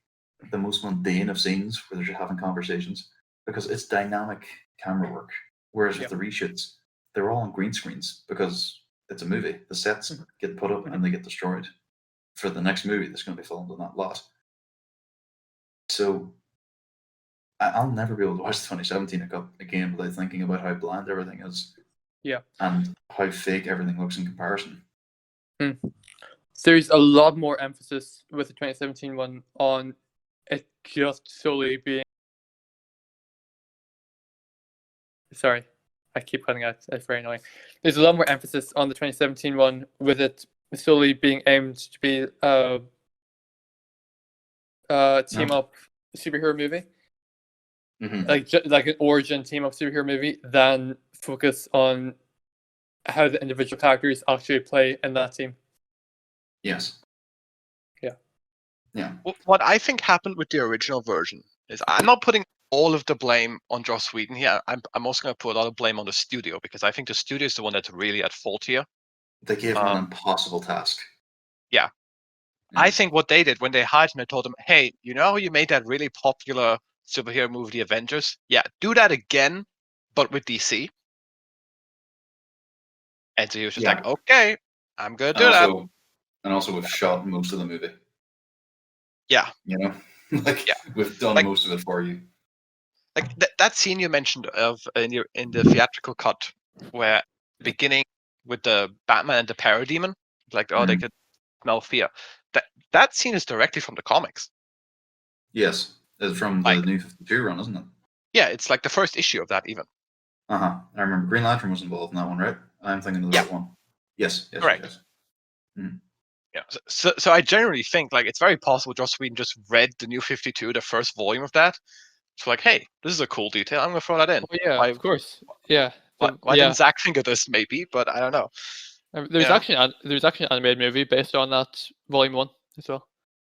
the most mundane of scenes where they're just having conversations, because it's dynamic camera work. Whereas with the reshoots, they're all on green screens because it's a movie. The sets get put up and they get destroyed for the next movie that's going to be filmed on that lot. So I'll never be able to watch the 2017 again without thinking about how bland everything is.
Yeah.
And how fake everything looks in comparison.
There's a lot more emphasis with the 2017 one on it just solely being. Sorry, I keep cutting out. It's very annoying. There's a lot more emphasis on the 2017 one with it solely being aimed to be a team up superhero movie.
Mm-hmm.
Like an origin team up superhero movie, than focus on how the individual characters actually play in that team.
Yes. Yeah.
What I think happened with the original version is I'm not putting all of the blame on Joss Whedon here. I'm also going to put a lot of blame on the studio, because I think the studio is the one that's really at fault here.
They gave him an impossible task.
Yeah. I think what they did when they hired him, they told him, "Hey, you know how you made that really popular superhero movie, The Avengers? Yeah, do that again, but with DC." And so he was just
Yeah.
like, okay, I'm gonna
And
do that.
also we've shot most of the movie.
Yeah.
You know, like
Yeah.
we've done
Like-
most of it for you.
Like that scene you mentioned in the theatrical cut, where beginning with the Batman and the parademon, like they could smell fear. That scene is directly from the comics.
Yes, it's from the
Like-
New 52 run, isn't it?
Yeah, it's like the first issue of that even.
I remember Green Lantern was involved in that one, right? I'm thinking of the
Yeah.
right one. Yes.
Correct.
Yes.
Yeah. So I generally think like it's very possible Joss Whedon just read the New 52, the first volume of that. So like, hey, this is a cool detail. I'm gonna throw that in.
Oh yeah,
Why-
of course. Yeah.
Why didn't Zach think of this? Maybe, but I don't know.
There's
Yeah.
actually an animated movie based on that volume 1 as well.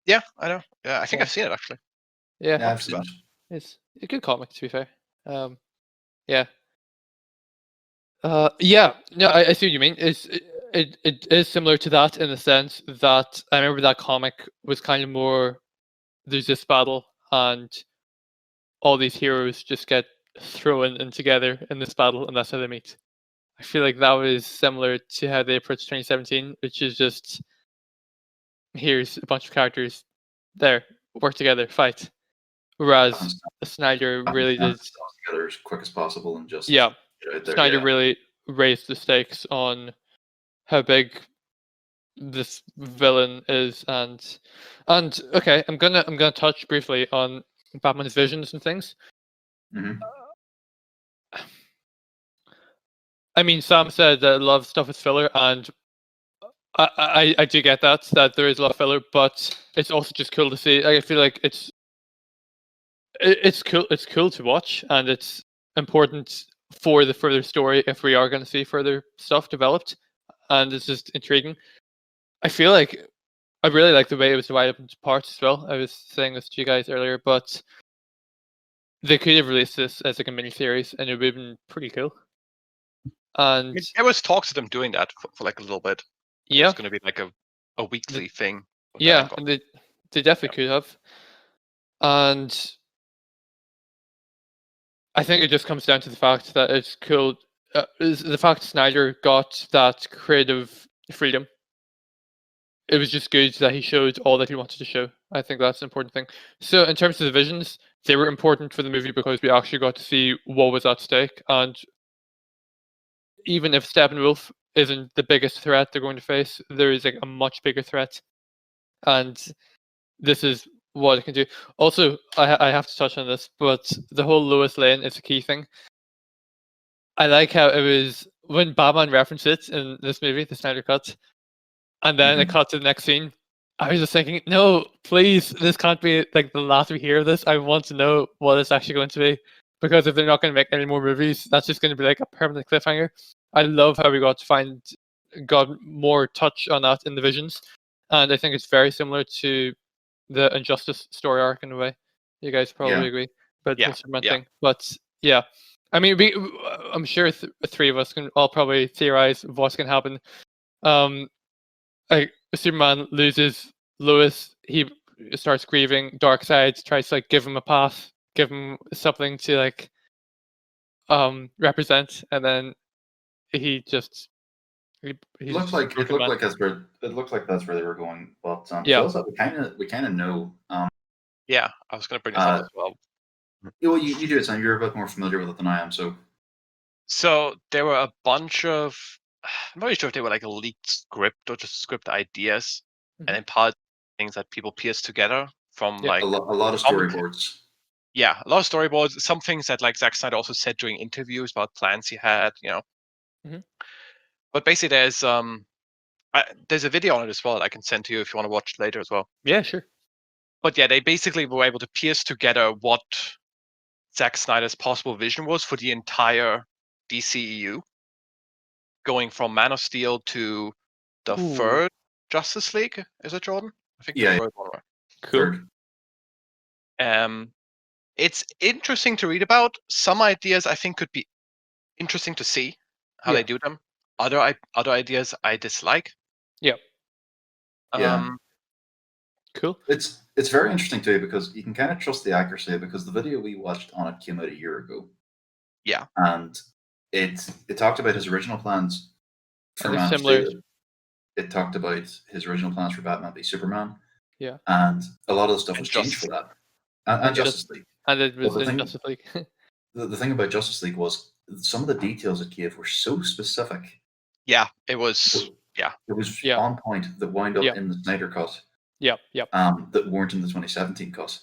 Yeah, I know. Yeah, I think
Yeah.
I've seen it actually.
Yeah,
Yeah, I've seen it.
it's a good comic to be fair. Yeah. Yeah. No, I see what you mean. It is similar to that in the sense that I remember that comic was kind of more. There's this battle and all these heroes just get thrown in together in this battle, and that's how they meet. I feel like that was similar to how they approached 2017, which is just here's a bunch of characters there, work together, fight. Whereas Snyder really did,
together as quick as possible and just
yeah,
get out there.
Snyder
Yeah.
really raised the stakes on how big this villain is, and okay, I'm gonna touch briefly on Batman's visions and things.
Mhm.
I mean, Sam said that a lot of stuff is filler, and I do get that there is a lot of filler, but it's also just cool to see. I feel like it's cool to watch, and it's important for the further story if we are going to see further stuff developed, and it's just intriguing. I feel like I really like the way it was divided up into parts as well. I was saying this to you guys earlier, but they could have released this as like a mini series, and it would have been pretty cool. And
There was talks of them doing that for like a little bit. It
yeah,
was going to be like a weekly thing. with that
yeah,
angle.
and they definitely could have. And I think it just comes down to the fact that it's cool. Is the fact Snyder got that creative freedom. It was just good that he showed all that he wanted to show. I think that's an important thing. So, in terms of the visions, they were important for the movie because we actually got to see what was at stake. And even if Steppenwolf isn't the biggest threat they're going to face, there is like a much bigger threat. And this is what it can do. Also, I have to touch on this, but the whole Lois Lane is a key thing. I like how it was when Batman referenced it in this movie, the Snyder Cut, and then it cut to the next scene. I was just thinking, no, please, this can't be like the last we hear of this. I want to know what it's actually going to be, because if they're not going to make any more movies, that's just going to be like a permanent cliffhanger. I love how we got more touch on that in the visions, and I think it's very similar to the Injustice story arc in a way. You guys probably agree, but
Yeah,
the Superman
yeah.
thing. But yeah, I mean, I'm sure three of us can all probably theorize what's going to happen. Like Superman loses Lois, he starts grieving. Darkseid tries to like give him a path, give him something to like represent, and then he just
It looked like that's where they were going. But
yeah.
also we kind of know.
Yeah, I was going to bring this up as well.
Well, you do it, Sam. You're a bit more familiar with it than I am, so.
So there were a bunch of, I'm not really sure if they were like a leaked script or just script ideas, and then part things that people pieced together from like
a lot of storyboards.
Yeah, a lot of storyboards. Some things that like Zack Snyder also said during interviews about plans he had, But basically, there's a video on it as well that I can send to you if you want to watch later as well.
Yeah, sure.
But yeah, they basically were able to piece together what Zack Snyder's possible vision was for the entire DCEU, going from Man of Steel to the third Justice League. Is it, Jordan? I think the third one.
Cool.
Third.
It's interesting to read about. Some ideas I think could be interesting to see how they do them. Other ideas I dislike.
Yeah. Cool.
It's very interesting too, because you can kind of trust the accuracy, because the video we watched on it came out a year ago.
Yeah.
And it talked about his original plans, for
And a
Man of
similar,
Steel, it talked about his original plans for Batman v Superman,
yeah,
and a lot of the stuff
And
was changed
Justice
for that, and
and
Justice League.
and it
But
was in Justice League.
the thing about Justice League was some of the details it gave were so specific.
Yeah, it was. Yeah,
It was
Yeah.
on point that wound up
Yeah.
in the Snyder cut,
Yep.
that weren't in the 2017 cut.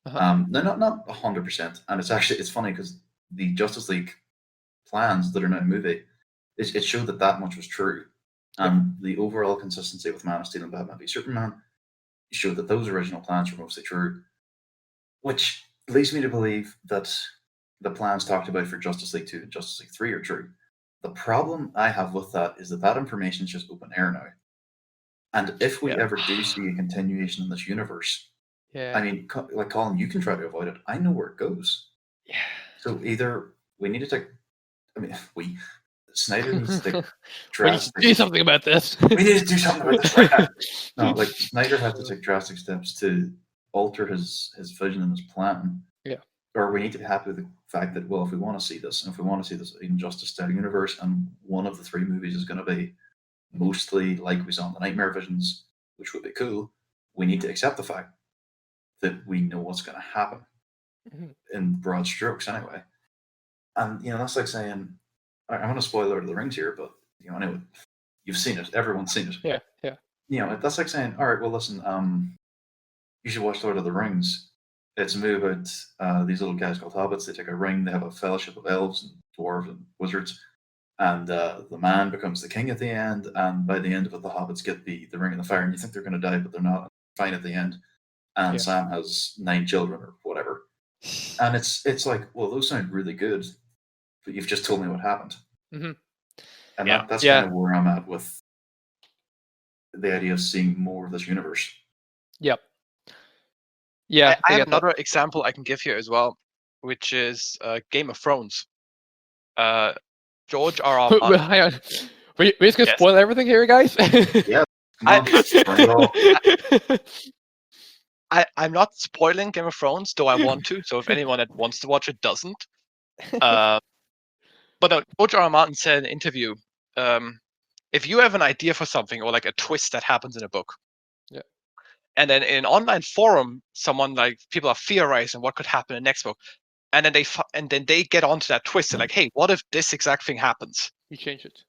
Uh-huh.
No, not 100%. And it's funny because the Justice League plans that are now a movie, it showed that much was true, and the overall consistency with Man of Steel and Batman v Superman showed that those original plans were mostly true, which leads me to believe that the plans talked about for Justice League 2 and Justice League 3 are true. The problem I have with that is that information is just open air now. And if we
Yeah.
ever do see a continuation in this universe,
Yeah.
I mean, like Colin, you can try to avoid it. I know where it goes.
Yeah.
So either we need to take, Snyder needs to take
We need to
drastic.
do something about this.
We need to do something about this right now. No, like Snyder had to take drastic steps to alter his vision and his plan.
Yeah.
Or we need to be happy with the fact that, well, if we want to see this, and if we want to see this Injustice style universe, and one of the 3 movies is going to be mostly like we saw in the Nightmare Visions, which would be cool, we need to accept the fact that we know what's going to happen in broad strokes anyway. And, that's like saying, I'm going to spoil Lord of the Rings here, but, anyway, you've seen it. Everyone's seen it.
Yeah.
That's like saying, all right, well, listen, you should watch Lord of the Rings. It's a movie about these little guys called hobbits. They take a ring. They have a fellowship of elves and dwarves and wizards. And the man becomes the king at the end. And by the end of it, the hobbits get the ring in the fire. And you think they're going to die, but they're not. Fine at the end. And Sam has 9 children or whatever. And it's like, well, those sound really good, but you've just told me what happened.
Mm-hmm.
And that's kind of where I'm at with the idea of seeing more of this universe.
Yep. Yeah.
I have another example I can give here as well, which is Game of Thrones. George R.R. Martin.
Hang on. We just gonna spoil everything here, guys?
Yeah.
I'm not spoiling Game of Thrones, though I want to. So if anyone that wants to watch it doesn't. But George R.R. Martin said in an interview, if you have an idea for something or like a twist that happens in a book, and then in an online forum, people are theorizing what could happen in the next book, and then they get onto that twist and like, hey, what if this exact thing happens?
You change it.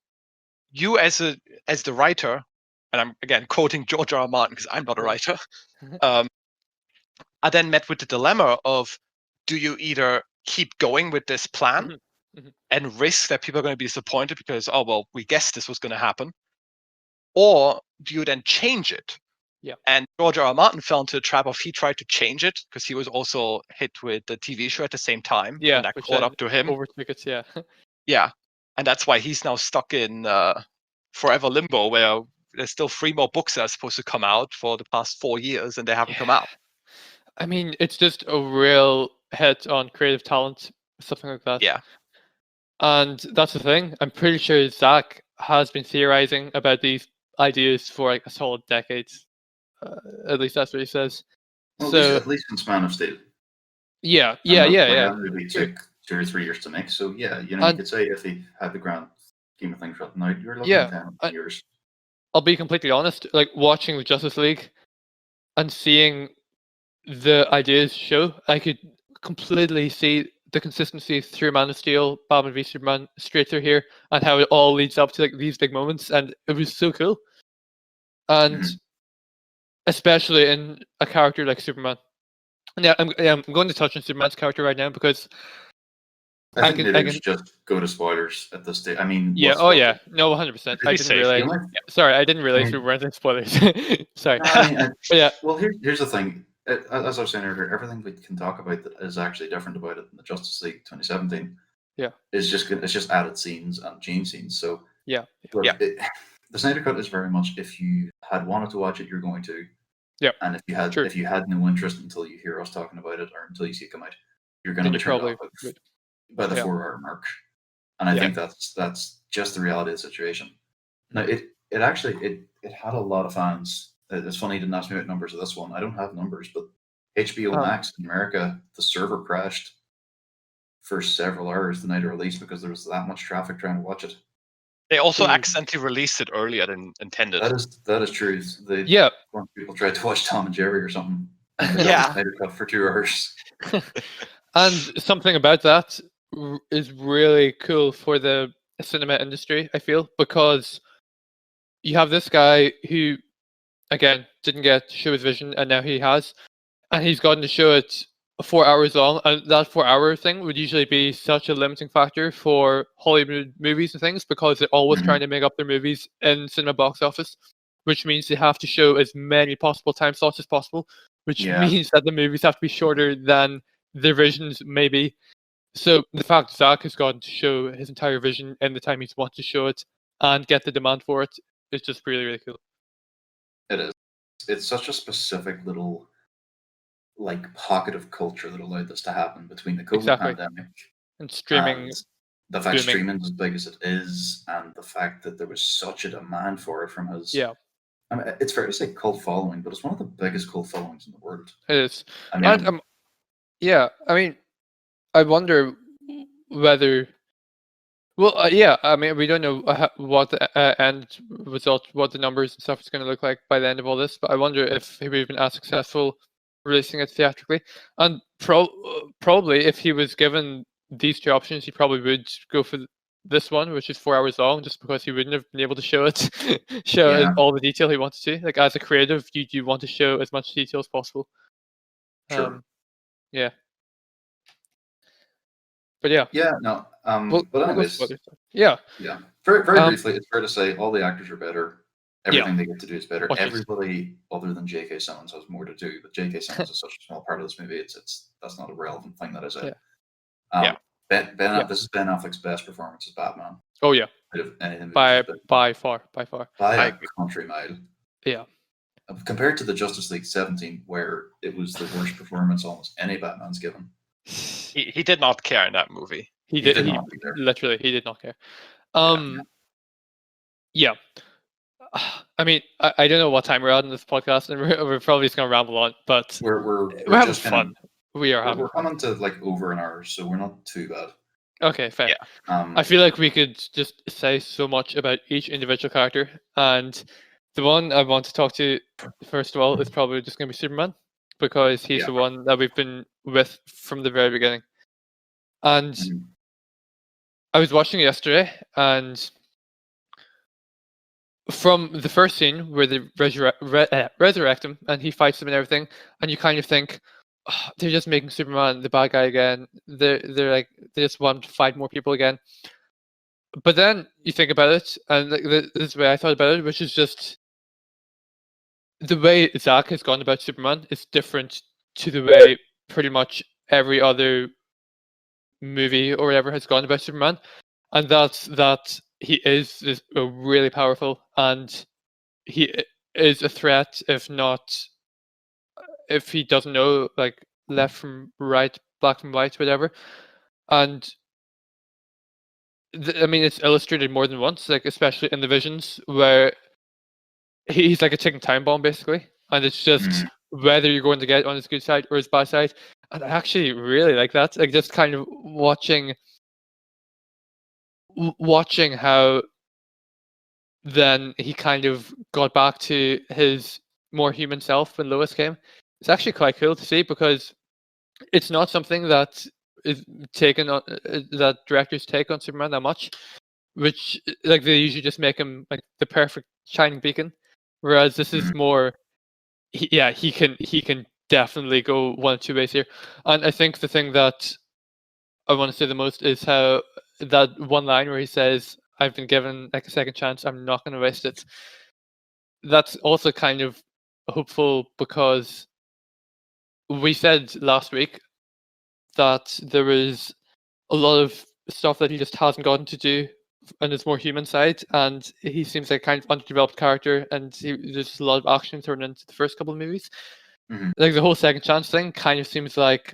You as the writer, and I'm again quoting George R.R. Martin because I'm not a writer, I then met with the dilemma of, do you either keep going with this plan and risk that people are going to be disappointed because, oh, well, we guessed this was going to happen, or do you then change it?
Yeah.
And George R.R. Martin fell into the trap of he tried to change it because he was also hit with the TV show at the same time.
Yeah,
and that caught up to him.
Over tickets, yeah.
Yeah, and that's why he's now stuck in forever limbo, where there's still 3 more books that are supposed to come out for the past 4 years, and they haven't come out.
I mean, it's just a real hit on creative talent, something like that.
Yeah.
And that's the thing. I'm pretty sure Zach has been theorizing about these ideas for like a solid decade. At least that's what he says.
Well,
so
at least in Man of Steel.
Yeah.
Maybe took 2 or 3 years to make. So yeah, you could say if he had the grand scheme of things written out, you're looking at 10 years.
I'll be completely honest. Like watching the Justice League and seeing the ideas show, I could completely see the consistency through Man of Steel, Batman v Superman, straight through here, and how it all leads up to like these big moments, and it was so cool. And especially in a character like Superman. And I'm going to touch on Superman's character right now because
I think maybe we should just go to spoilers at this stage. I mean,
no, 100%. I didn't realize. Sorry, I didn't realize we weren't in spoilers. Sorry.
Well, here's the thing. As I was saying earlier, everything we can talk about that is actually different about it in the Justice League 2017. It's just added scenes and change scenes. So the Snydercut is very much, if you had wanted to watch it, you're going to.
Yeah.
And if you had no interest until you hear us talking about it or until you see it come out, you're going to be turned off by the 4-hour mark. And I think that's just the reality of the situation. Now it actually had a lot of fans. It's funny you didn't ask me about numbers of this one. I don't have numbers, but HBO Max in America, the server crashed for several hours the night of release because there was that much traffic trying to watch it.
They also
Ooh.
accidentally released it earlier than intended.
That is true. They,
Yeah.
Once people tried to watch Tom and Jerry or something, and they
Yeah.
got the Snydercut for 2 hours.
And something about that is really cool for the cinema industry, I feel, because you have this guy who, again, didn't get to show his vision, and now he has, and he's gotten to show it 4 hours long, and that 4 hour thing would usually be such a limiting factor for Hollywood movies and things because they're always
Mhm.
trying to make up their movies in cinema box office, which means they have to show as many possible time slots as possible, which
Yeah.
means that the movies have to be shorter than their visions maybe. So the fact Zach has gotten to show his entire vision in the time he's wanted to show it and get the demand for it is just really, really cool.
It is. It's such a specific little like pocket of culture that allowed this to happen between the COVID
Exactly.
pandemic
And streaming,
and the fact
booming.
streaming's as big as it is, and the fact that there was such a demand for it from his.
yeah,
I mean, it's fair to say cult following, but it's one of the biggest cult followings in the world.
it is.
I mean,
And yeah, I mean, I wonder whether. Well, yeah, I mean, we don't know what the end result, what the numbers and stuff is going to look like by the end of all this, but I wonder if he would have been as successful releasing it theatrically. And probably, if he was given these two options, he probably would go for this one, which is 4 hours long, just because he wouldn't have been able to show it, show
Yeah.
all the detail he wanted to. Like as a creative, you want to show as much detail as possible.
Sure.
Yeah. But yeah.
Yeah, no.
Well,
But
we'll go
anyways,
for other stuff. Yeah.
yeah. Very, very
Um,
briefly, it's fair to say all the actors are better.
Yeah.
Everything they get to do is better.
Watch it.
Everybody other than J.K. Simmons has more to do, but J.K. Simmons is such a small part of this movie. It's that's not a relevant thing. That is it.
Yeah.
Yeah.
This is Ben Affleck's best performance as Batman.
Oh yeah.
Out of anything
By
by
far.
a
agree.
country mile.
Yeah.
Compared to the Justice League 17, where it was the worst performance almost any Batman's given.
He did not care in that movie.
He
did
did. He
not either.
literally he did not care. Yeah. I mean, I don't know what time we're at in this podcast, and we're probably just gonna ramble on, but
We're
having
just
fun. We are having
we're
fun.
coming to like over an hour, so we're not too bad.
Okay, fair.
Yeah.
I feel like we could just say so much about each individual character, and the one I want to talk to first of all is probably just gonna be Superman, because he's
Yeah.
the one that we've been with from the very beginning. And
Mhm.
I was watching it yesterday, and from the first scene where they resurrect him and he fights them and everything, and you kind of think, "Oh, they're just making Superman the bad guy again. They're like they just want to fight more people again." But then you think about it, and like, this is the way I thought about it, which is just the way Zack has gone about Superman is different to the way pretty much every other movie or whatever has gone about Superman, and that's that he is really powerful, and he is a threat if he doesn't know like left from right, black from white, whatever. And I mean, it's illustrated more than once, like especially in the visions where he's like a ticking time bomb basically, and it's just whether you're going to get on his good side or his bad side. And I actually really like that, like just kind of watching how then he kind of got back to his more human self when Lois came. It's actually quite cool to see because it's not something that is taken on that directors take on Superman that much, which like they usually just make him like the perfect shining beacon, whereas this is more. He can definitely go one of two ways here, and I think the thing that I want to say the most is how that one line where he says, "I've been given like a second chance. I'm not going to waste it." That's also kind of hopeful because we said last week that there is a lot of stuff that he just hasn't gotten to do on his more human side, and he seems like a kind of underdeveloped character, and there's just a lot of action thrown into the first couple of movies. Like the whole second chance thing kind of seems like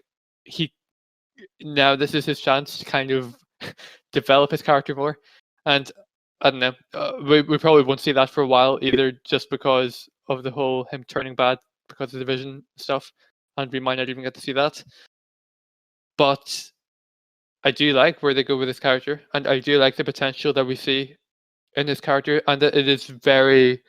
now this is his chance to kind of develop his character more, and I don't know, we probably won't see that for a while either, just because of the whole him turning bad because of the vision stuff, and we might not even get to see that. But I do like where they go with this character, and I do like the potential that we see in his character, and that it is very.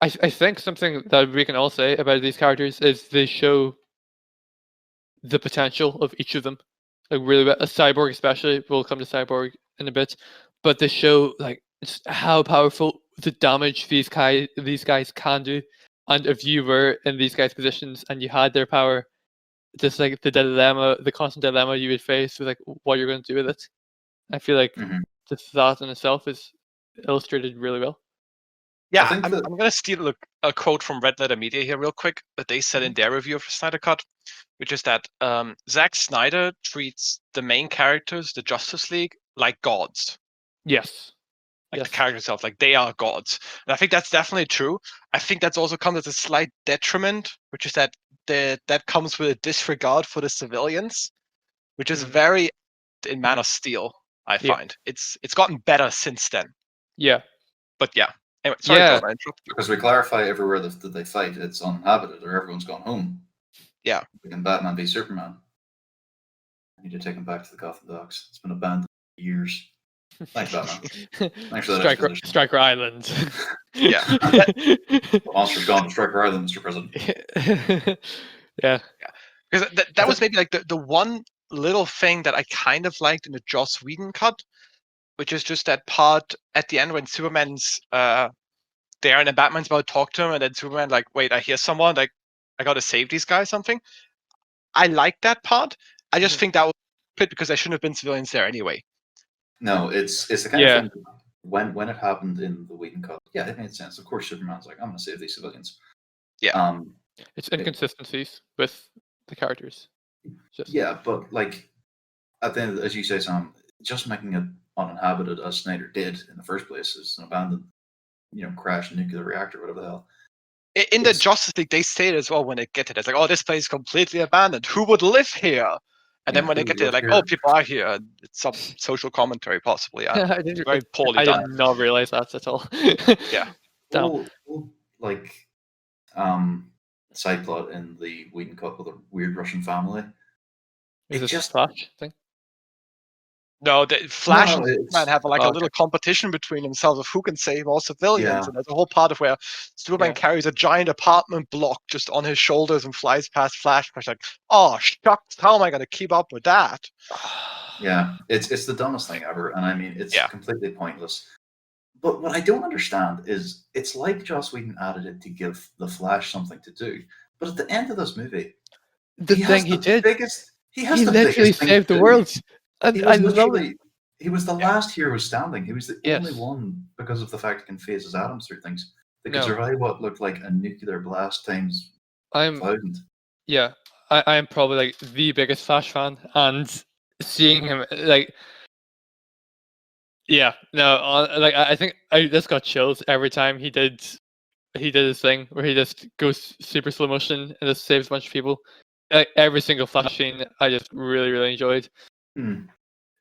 I think something that we can all say about these characters is they show the potential of each of them, like really well. A Cyborg especially, we'll come to Cyborg in a bit, but they show like just how powerful the damage these guys can do, and if you were in these guys' positions and you had their power, just like the constant dilemma you would face with like what you're going to do with it. I feel like just that in itself is illustrated really well.
Yeah,
think
I'm
that-
going to steal a quote from Red Letter Media here real quick that they said in their review of Snydercut, which is that Zack Snyder treats the main characters, the Justice League, like gods.
Yes.
Like
Yes.
the character itself, like they are gods. And I think that's definitely true. I think that's also comes as a slight detriment, which is that that comes with a disregard for the civilians, which is very in Man of Steel, I
Yeah.
find. It's gotten better since then.
Yeah.
But yeah. Anyway, sorry,
Yeah.
Jordan, I interrupted you.
Because we clarify everywhere that they fight, it's uninhabited or everyone's gone home.
Yeah.
Like in Batman v Superman. I need to take him back to the Gotham Docks. It's been abandoned for years. Thanks, Batman. Thanks for that exposition.
Striker Island.
Yeah.
The monster's gone to Striker Island, Mr. President.
Yeah.
Because that was maybe like the one little thing that I kind of liked in the Joss Whedon cut, which is just that part at the end when Superman's there and then Batman's about to talk to him, and then Superman like, wait, I hear someone, like I gotta save these guys, something. I like that part. I just think that was stupid because there shouldn't have been civilians there anyway.
No, it's the kind of thing that when it happened in the Whedon cut, yeah, it made sense. Of course, Superman's like, I'm gonna save these civilians.
Yeah.
It's inconsistencies with the characters.
Yeah, but like at the end, as you say, Sam, just making it uninhabited as Snyder did in the first place is an abandoned, crash nuclear reactor, whatever the hell.
In the Justice League, they say it as well when they get to it. It's like, oh, this place is completely abandoned. Who would live here? And then when they get to it, like, oh, people are here. It's some social commentary, possibly. It's very poorly done.
I did not realize that at all.
Yeah.
Well, like, side plot in the Whedon cut with a weird Russian family.
Is this just Flash thing?
No, the Flash and
it's-
Superman have like a little competition between themselves of who can save more civilians.
Yeah.
And there's a whole part of where Superman carries a giant apartment block just on his shoulders and flies past Flash. Flash's like, oh, shucks, how am I going to keep up with that?
Yeah, it's the dumbest thing ever, and I mean, it's
Yeah.
completely pointless. But what I don't understand is it's like Joss Whedon added it to give the Flash something to do, but at the end of this movie,
he literally saved the world. And I love it.
He was the last hero standing. He was the only one, because of the fact he can phase his atoms through things, that could survive what looked like a nuclear blast times 1,000.
Yeah, I am probably like the biggest Flash fan, and seeing him like, I think I just got chills every time he did his thing where he just goes super slow motion and just saves a bunch of people. Like, every single Flash scene, I just really, really enjoyed.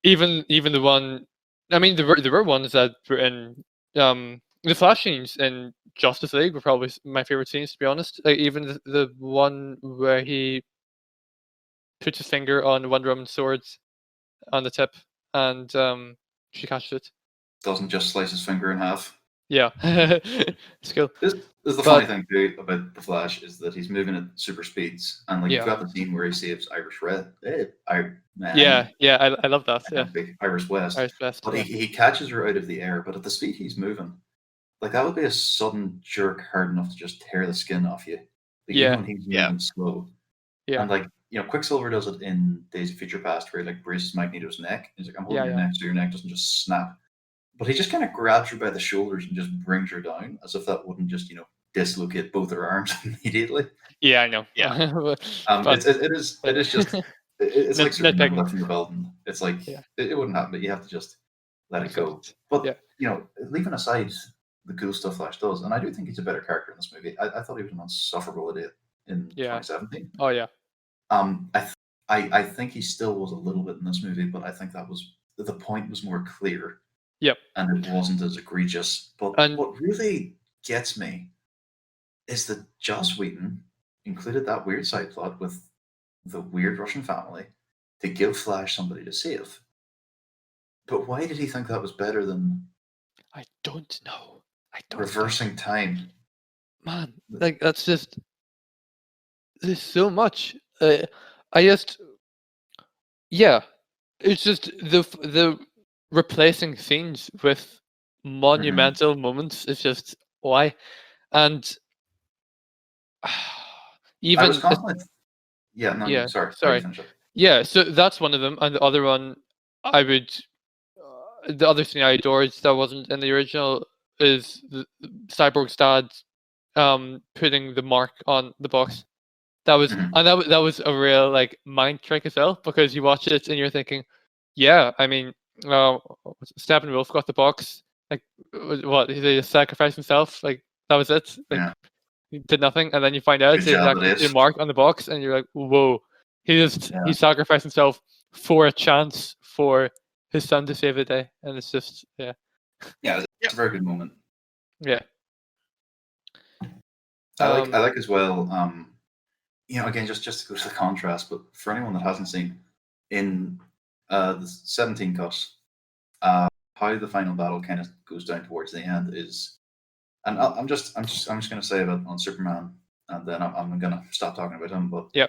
Even the one, I mean, there were ones that were in the Flash scenes in Justice League were probably my favorite scenes, to be honest. Like, even the one where he puts his finger on Wonder Woman's sword on the tip, and she catches it.
Doesn't just slice his finger in half.
Yeah, it's cool.
This is the funny thing too about the Flash is that he's moving at super speeds, and like you've got the scene where he saves Irish Red.
I love that. Yeah,
Iris West. But he catches her out of the air, but at the speed he's moving, like that would be a sudden jerk hard enough to just tear the skin off you. Like, even when he's moving slow. And like, Quicksilver does it in Days of Future Past, where he like braces Magneto's neck. He's like, I'm holding your neck so your neck doesn't just snap. But he just kind of grabs her by the shoulders and just brings her down, as if that wouldn't just, dislocate both her arms immediately.
Yeah, I know.
Yeah.
It is just it's like Superman lifting the building. It's like it wouldn't happen, but you have to just let it go. But leaving aside the cool stuff Flash does, and I do think he's a better character in this movie. I thought he was an insufferable idiot in 2017.
Oh yeah.
I think he still was a little bit in this movie, but I think that was the point was more clear.
Yep.
And it wasn't as egregious. But what really gets me is that Joss Whedon included that weird side plot with the weird Russian family to give Flash somebody to save. But why did he think that was better than
I don't know. I don't know.
reversing time?
Man, like that's just there's so much. I just it's just the replacing scenes with monumental moments is just why, and
I
even
was confident. Yeah, no,
yeah,
sorry.
sorry.
Finish it.
Yeah, so that's one of them, and the other one I would the other thing I adored that wasn't in the original is Cyborg's dad putting the mark on the box. That was
Mhm.
and that was a real like mind trick as well, because you watch it and you're thinking, yeah, I mean, Steppenwolf got the box, like what he just sacrificed himself, like that was it, like
Yeah.
he did nothing, and then you find out
Good
there's
job,
actually
it
a
is.
mark on the box, and you're like, whoa, he
Yeah.
sacrificed himself for a chance for his son to save the day, and it's just
Yeah, it's a very good moment.
yeah.
I like as well. Again, just to go to the contrast, but for anyone that hasn't seen in the 17 cut, how the final battle kind of goes down towards the end is, and I'm just going to say about on Superman, and then I'm going to stop talking about him. But
Yeah.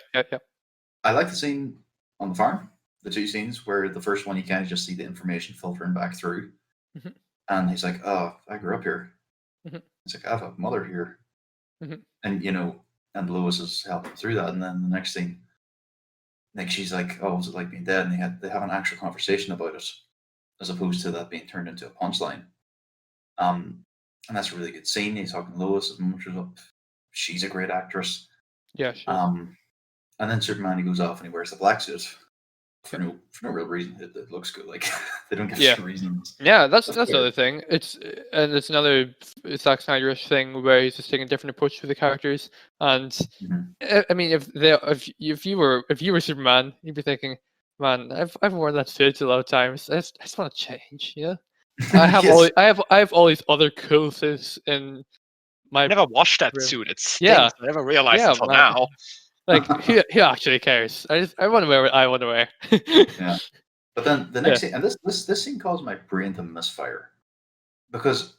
I like the scene on the farm, the two scenes where the first one you kind of just see the information filtering back through,
Mhm.
and he's like, "Oh, I grew up here."
Mhm.
It's like, "I have a mother here,"
Mhm.
and and Lois is helping through that, and then the next thing, like she's like, "Oh, what's it like being dead?" And they have an actual conversation about it, as opposed to that being turned into a punchline. And that's a really good scene. He's talking to Lois, his mum shows up. She's a great actress.
Yeah, sure.
And then Superman, he goes off and he wears the black suit for
Yeah.
no real reason. It looks good. Like they don't give
Yeah.
us a reason.
Yeah, that's
fair.
another thing. It's another Zack Snyderish thing where he's just taking a different approach to the characters. And
Mhm.
I mean, if you were Superman, you'd be thinking, man, I've worn that suit a lot of times. I just want to change. You know, I have
Yes.
I have all these other cool suits in my
I never washed that
room.
suit. It stinks.
Yeah.
I never realized
Yeah,
until
man.
now.
Like who actually cares? I want to wear what I want to wear.
Yeah. But then the next scene, and this scene caused my brain to misfire because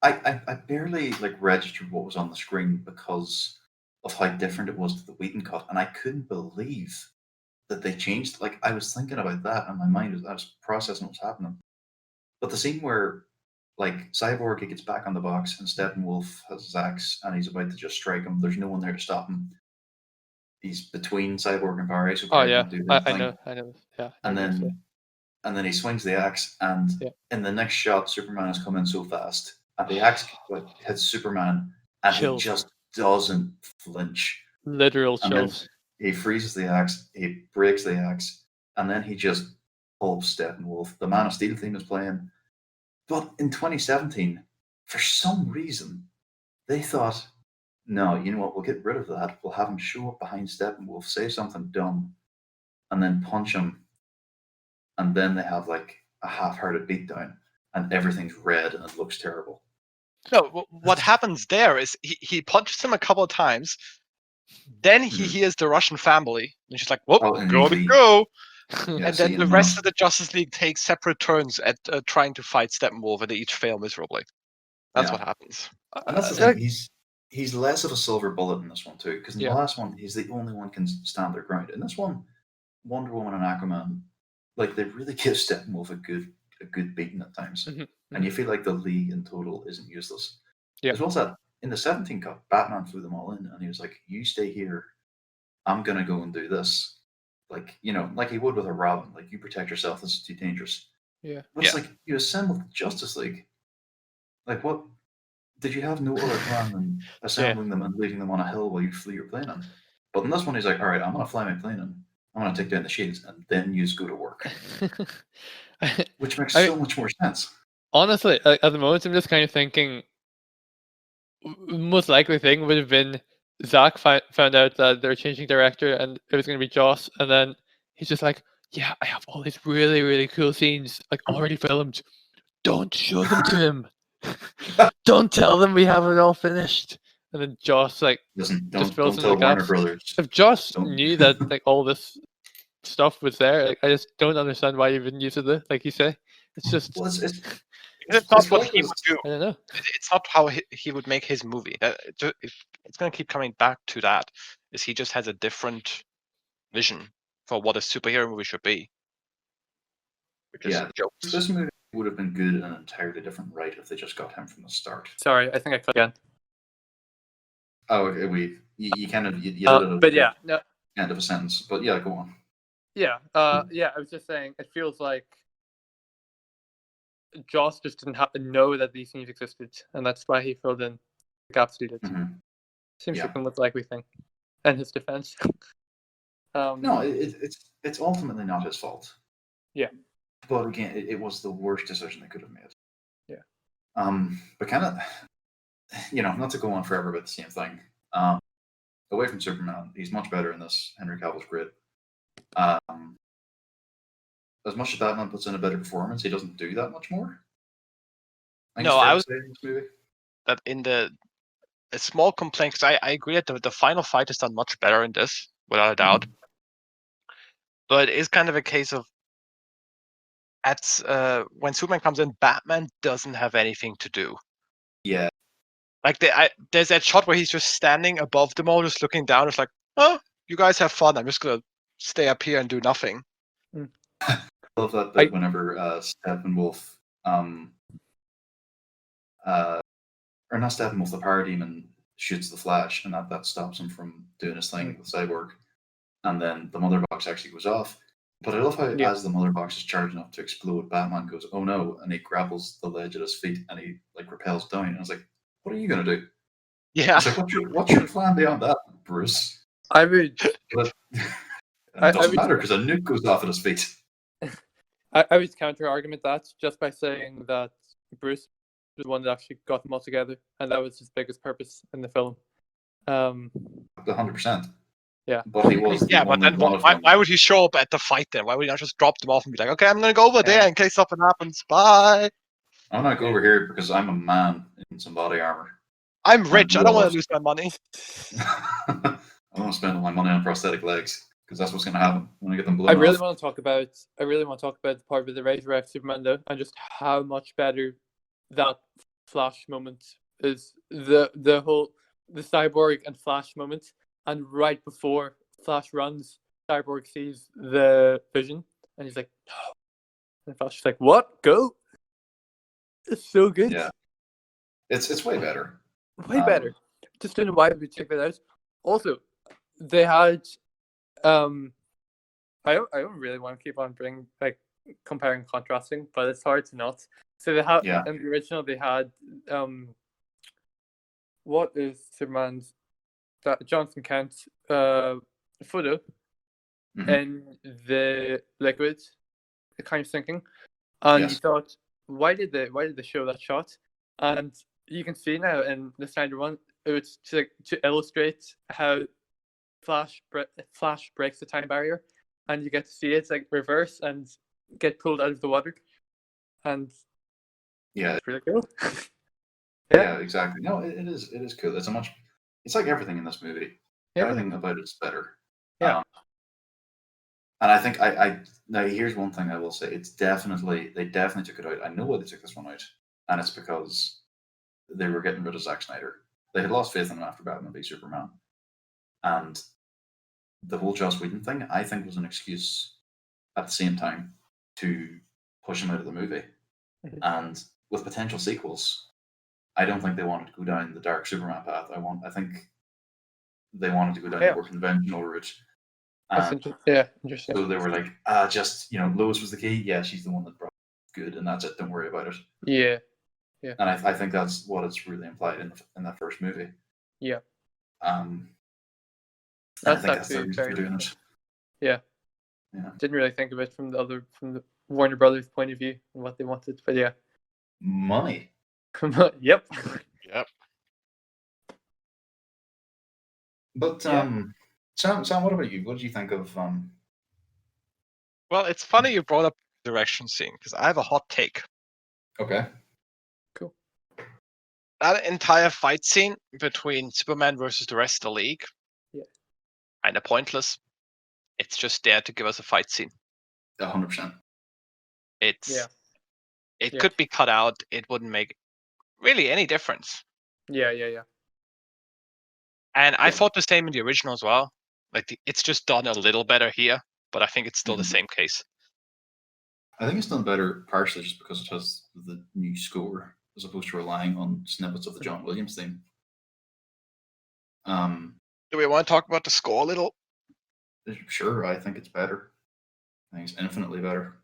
I barely like registered what was on the screen because of how different it was to the Whedon cut, and I couldn't believe that they changed. Like I was thinking about that, and my mind was I was processing what was happening. But the scene where like Cyborg he gets back on the box and Steppenwolf has his axe and he's about to just strike him. There's no one there to stop him. He's between Cyborg and Barry, so
Oh
Barry
yeah,
can't do his thing.
I know. Yeah,
And then he swings the axe, and
Yeah.
in the next shot, Superman has come in so fast, and the axe hits Superman, and
Chills.
he just doesn't flinch.
Literal
And then
chills.
he freezes the axe, he breaks the axe, and then he just pulps Steppenwolf. The Man of Steel theme is playing. But in 2017, for some reason, they thought, no, you know what, we'll get rid of that. We'll have him show up behind Steppenwolf, say something dumb, and then punch him. And then they have like a half-hearted beatdown, and everything's red and it looks terrible.
No, what happens there is he punches him a couple of times. Then he hears the Russian family, and she's like, "Whoop,
and
gotta
he-
go!"
Yeah,
And
see,
then the
and
rest of the Justice League takes separate turns at trying to fight Steppenwolf, and they each fail miserably. That's
yeah.
what happens.
And that's the thing. He's less of a silver bullet in this one too, because in
Yeah.
the last one he's the only one can stand their ground. In this one, Wonder Woman and Aquaman, like they really give Steppenwolf a good beating at times, and you feel like the League in total isn't useless.
Yeah.
As well as that, in the 17 cut, Batman flew them all in, and he was like, "You stay here. I'm gonna go and do this." Like like he would with a Robin. Like you protect yourself. This is too dangerous.
Yeah.
But it's like you assembled the Justice League. Like what? Did you have no other plan than assembling them and leaving them on a hill while you flew your plane in? But in this one, he's like, all right, I'm going to fly my plane in. I'm going to take down the shields, and then you go to work. Which makes so much more sense.
Honestly, at the moment, I'm just kind of thinking, most likely thing would have been Zach found out that they're changing director and it was going to be Joss, and then he's just like, yeah, I have all these really, really cool scenes, like already filmed. Don't show them to him. Don't tell them we have it all finished. And then Joss like
Listen,
just
don't
fills in
tell
the
Warner
gaps.
Brothers.
If Joss knew that like all this stuff was there. Like, I just don't understand why you wouldn't use it there, like you say. It's just
Well,
Because it's not what
felt
he
as-
would do.
I don't know.
It's not how he would make his movie. It's going to keep coming back to that. Is he just has a different vision for what a superhero movie should be, which is
Yeah,
jokes.
this movie would have been good in an entirely different right if they just got him from the start.
Sorry, I think I cut again.
Oh, okay, you kind of you did it
But yeah, no,
end of a sentence, but yeah, go on.
yeah, yeah. I was just saying, it feels like Joss just didn't know that these scenes existed, and that's why he filled in the gaps he did.
Mhm.
Seems
Yeah.
like a most likely thing. And his defense.
No, it's ultimately not his fault.
Yeah.
But again, it was the worst decision they could have made.
Yeah.
But kind of, not to go on forever about the same thing. Away from Superman, he's much better in this. Henry Cavill's great. As much as Batman puts in a better performance, he doesn't do that much more.
No, I was
say in this movie.
that in a small complaint, because I agree that the final fight is done much better in this, without a doubt. But it is kind of a case of when Superman comes in, Batman doesn't have anything to do.
Yeah.
Like there's that shot where he's just standing above them all, just looking down. It's like, oh, you guys have fun. I'm just gonna stay up here and do nothing.
I love that bit whenever Steppenwolf, or not Steppenwolf, the Parademon shoots the Flash, and that stops him from doing his thing with Cyborg. And then the Mother Box actually goes off. But I love how, as the Mother Box is charging up to explode, Batman goes, "Oh no!" and he grapples the ledge at his feet, and he rappels down. And I was like, "What are you gonna do?"
Yeah.
It's like, what's your plan beyond that, Bruce?
I would.
But it doesn't matter because a nuke goes off at his feet.
I would counter argument that just by saying that Bruce was the one that actually got them all together, and that was his biggest purpose in the film.
100%.
Yeah.
But he was.
Yeah, but then why would he show up at the fight then? Why would he not just drop them off and be like, okay, I'm gonna go over there in case something happens. Bye.
I'm not go over here because I'm a man in some body armor.
I'm rich. I don't want to lose my money.
I want to spend all my money on prosthetic legs because that's what's going to happen when I get them blown
I really
off.
want to talk about the part with the Razor Superman though, and just how much better that Flash moment is. The Cyborg and Flash moment, and right before Flash runs, Cyborg sees the Vision, and he's like, "No," and Flash is like, "What? Go!" It's so good.
Yeah, it's way better.
Way better. Just don't know why we check that out. Also, they had I don't really want to keep on comparing and contrasting, but it's hard to not. So they had in the original they had what is Superman's Jonathan Kent's photo in the liquid, kind of sinking, and you thought, why did they show that shot? And you can see now in the Snyder one, it's to illustrate how Flash breaks the time barrier, and you get to see it reverse and get pulled out of the water, and it's really cool.
Yeah, exactly. No, it is cool. It's like everything in this movie. Everything about it's better.
Yeah.
And I think now here's one thing I will say. They definitely took it out. I know why they took this one out, and it's because they were getting rid of Zack Snyder. They had lost faith in him after Batman v Superman, and the whole Joss Whedon thing, I think, was an excuse at the same time to push him out of the movie. And with potential sequels, I don't think they wanted to go down the dark Superman path. I think they wanted to go down the more conventional route.
That's interesting.
So they were like, Lois was the key. Yeah, she's the one that brought it good, and that's it. Don't worry about it.
Yeah.
And I think that's what it's really implied in that first movie.
Yeah.
That's the reason for doing it.
Yeah. Didn't really think of it from the Warner Brothers point of view and what they wanted, but yeah.
Money.
Yep.
But Sam, what about you? What did you think of?
Well, it's funny you brought up the direction scene because I have a hot take.
Okay.
Cool.
That entire fight scene between Superman versus the rest of the League, kind of pointless. It's just there to give us a fight scene.
100%.
It
Yeah.
could be cut out. It wouldn't make really any difference.
Yeah.
And I
Yeah.
thought the same in the original as well. Like it's just done a little better here, but I think it's still the
Mhm.
same case.
I think it's done better partially just because it has the new score as opposed to relying on snippets of the John Williams theme.
Do we want to talk about the score a little?
Sure, I think it's better. I think it's infinitely better.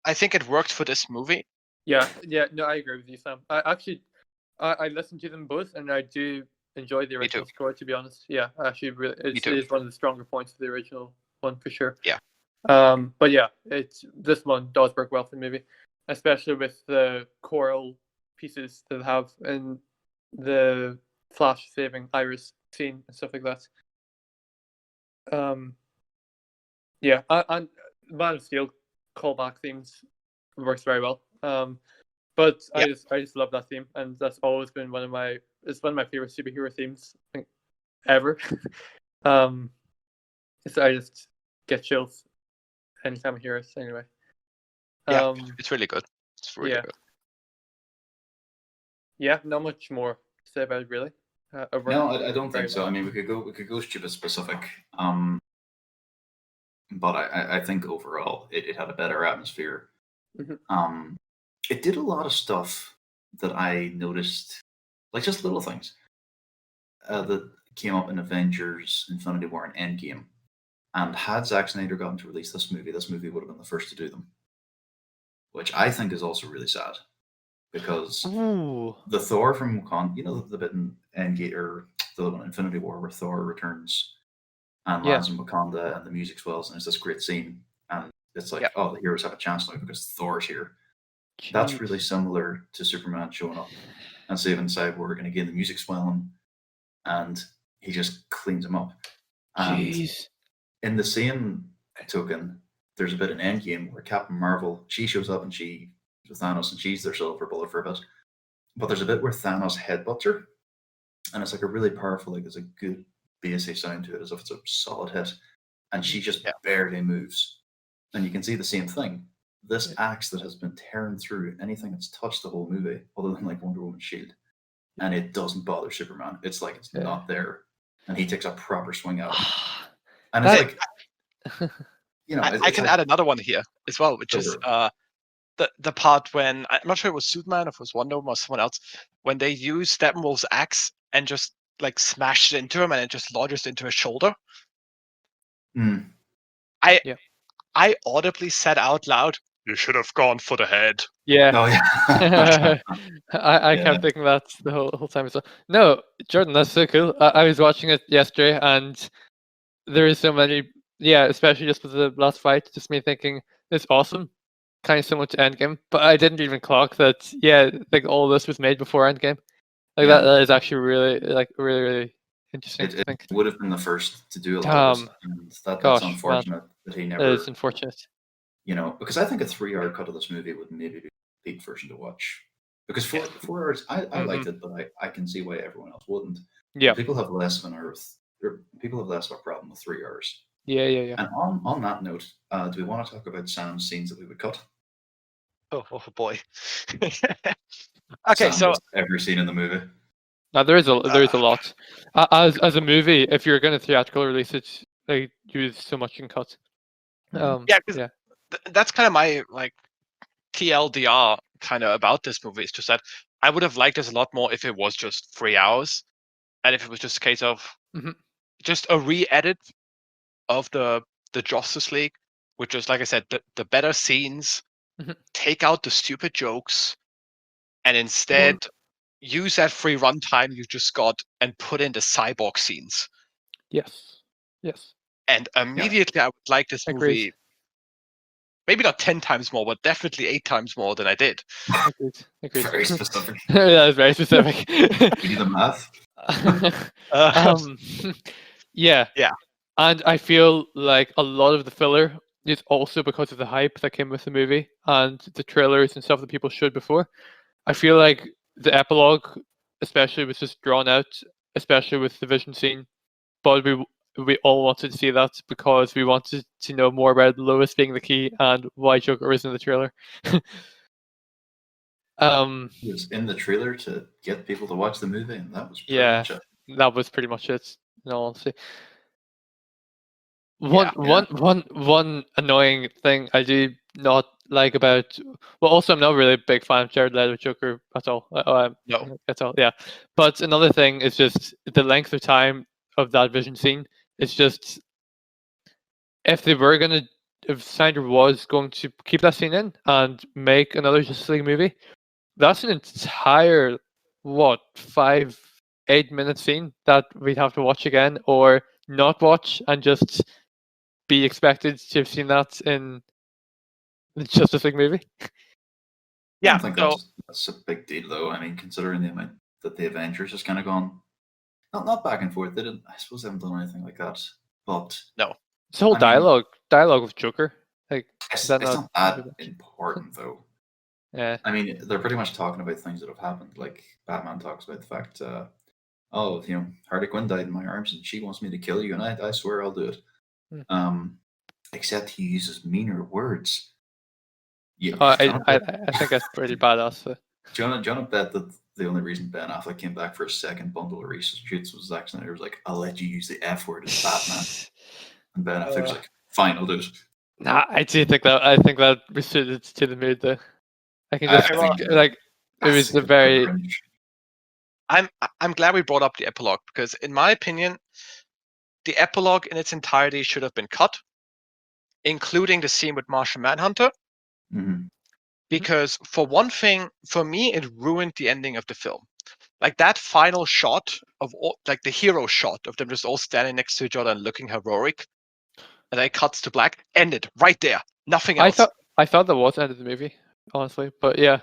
I think it worked for this movie.
Yeah. No, I agree with you, Sam. I listened to them both, and I do enjoy the original
too.
score. To be honest, yeah, actually, it
too.
is one of the stronger points of the original one for sure.
Yeah.
But yeah, this one does work well for the movie, especially with the choral pieces that have in the Flash saving Iris scene and stuff like that. Yeah, and Man of Steel callback themes works very well. But
Yeah.
I just love that theme, and that's always been one of my favorite superhero themes, I think, ever. So I just get chills anytime I hear it. Anyway.
Yeah, it's really good. It's really
yeah.
good.
Yeah, not much more to say about it, really.
No, I don't
very
think so.
well.
I mean, we could go stupid specific. But I think overall it had a better atmosphere.
Mhm.
It did a lot of stuff that I noticed, like just little things that came up in Avengers, Infinity War, and Endgame. And had Zack Snyder gotten to release this movie would have been the first to do them, which I think is also really sad because
Ooh.
the Thor from Wakanda, you know, the bit in Endgame or the one in Infinity War where Thor returns and
Yeah.
lands in Wakanda and the music swells and it's this great scene and it's like, oh, the heroes have a chance now because Thor's here. That's
Jeez.
really similar to Superman showing up and saving Cyborg, and again the music swelling and he just cleans him up. And
Jeez.
in the same token, there's a bit in Endgame where Captain Marvel, she shows up and she with Thanos and she's their silver bullet for a bit. But there's a bit where Thanos headbutts her, and it's like a really powerful, like there's a good bassy sound to it, as if it's a solid hit, and she just barely moves. And you can see the same thing. This axe that has been tearing through anything that's touched the whole movie, other than like Wonder Woman's shield, and it doesn't bother Superman. It's like it's not there, and he takes a proper swing at it. And it's like, you know,
I can add another one here as well, which is the part when I'm not sure it was Superman or if it was Wonder Woman or someone else, when they use Steppenwolf's axe and just like smashed it into him and it just lodges into his shoulder. I audibly said out loud, "You should have gone for the head."
Yeah.
Oh yeah.
I kept thinking that the whole time as well. No, Jordan, that's so cool. I was watching it yesterday, and there is so many. Yeah, especially just with the last fight, just me thinking it's awesome, kind of similar to Endgame. But I didn't even clock that. Yeah, like all this was made before Endgame. Like that is actually really interesting.
It
I think.
would have been the first to do a lot of this, and that's unfortunate that he never.
It is unfortunate.
You know, because I think a 3-hour cut of this movie would maybe be the peak version to watch. Because 4 hours, I liked it, but I can see why everyone else wouldn't.
Yeah.
People have less of people have less of a problem with 3 hours.
Yeah.
And on that note, do we want to talk about Sam's scenes that we would cut?
Oh boy. Okay,
Sam
so
every scene in the movie.
Now there is a lot. As a movie, if you're going to theatrical release it, like use so much you can cut.
That's kind of my like TLDR kind of about this movie. It's just that I would have liked this a lot more if it was just 3 hours, and if it was just a case of just a re-edit of the Justice League, which is, like I said, the better scenes, take out the stupid jokes, and instead use that free runtime you just got and put in the cyborg scenes.
Yes.
And immediately I would like this movie, maybe not 10 times more, but definitely 8 times more than I did.
Agreed.
Very specific.
That is very specific.
We do the math.
Yeah. And I feel like a lot of the filler is also because of the hype that came with the movie and the trailers and stuff that people showed before. I feel like the epilogue, especially, was just drawn out, especially with the vision scene. But we all wanted to see that because we wanted to know more about Lois being the key and why Joker was in the trailer.
He was in the trailer to get people to watch the movie, and that was pretty
Yeah.
much it.
That was pretty much it. In all honesty.
Yeah.
One annoying thing I do not like about. Well, also I'm not really a big fan of Jared Leto Joker at all.
No.
At all. Yeah. But another thing is just the length of time of that vision scene. It's just if Snyder was going to keep that scene in and make another Justice League movie, that's an entire 5-8 minute scene that we'd have to watch again or not watch and just be expected to have seen that in the Justice League movie.
I
Yeah.
don't think
So
that's a big deal, though. I mean, considering the amount that the Avengers has kind of gone, not back and forth. They didn't. I suppose they haven't done anything like that. But
no.
This whole
I mean-
dialogue with Joker, like
it's,
is that
it's
not?
not that important, though.
Yeah.
I mean, they're pretty much talking about things that have happened. Like Batman talks about the fact, Harley Quinn died in my arms, and she wants me to kill you, and I swear I'll do it. Except he uses meaner words. Yeah,
I think that's pretty badass. So.
Do you want to bet that the only reason Ben Affleck came back for a second bundle of reshoots was Zack Snyder was like, "I'll let you use the F word as Batman," and Ben Affleck was like, "Fine, I'll do it."
Nah, I think that suited to the mood though. I can just it was a very.
I'm glad we brought up the epilogue because, in my opinion, the epilogue in its entirety should have been cut, including the scene with Martian Manhunter.
Mm-hmm.
Because for one thing, for me, it ruined the ending of the film. Like that final shot of like the hero shot of them just all standing next to each other and looking heroic, and then it cuts to black, ended right there. Nothing else.
I thought that was the end of the movie, honestly, but yeah.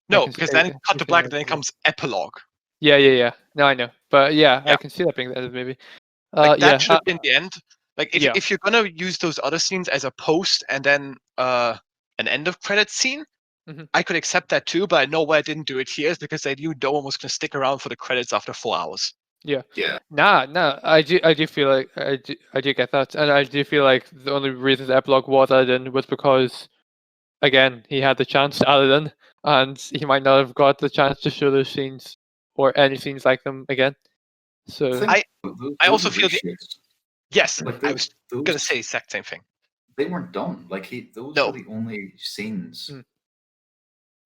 No, because then it cut to black, and then it comes epilogue.
Yeah. No, I know, but yeah,
Yeah.
I can see that being the end of the movie.
That should have been the end. Like if you're gonna use those other scenes as a post and then an end of credits scene, I could accept that too. But I know why I didn't do it here is because I knew no one was gonna stick around for the credits after 4 hours.
Yeah.
Yeah.
Nah. I do feel like I do get that, and I do feel like the only reason the epilogue was added in was because, again, he had the chance to add it in, and he might not have got the chance to show those scenes or any scenes like them again. So
I also feel yes,
like
I was gonna say the exact same thing.
They weren't done. Like those were the only scenes.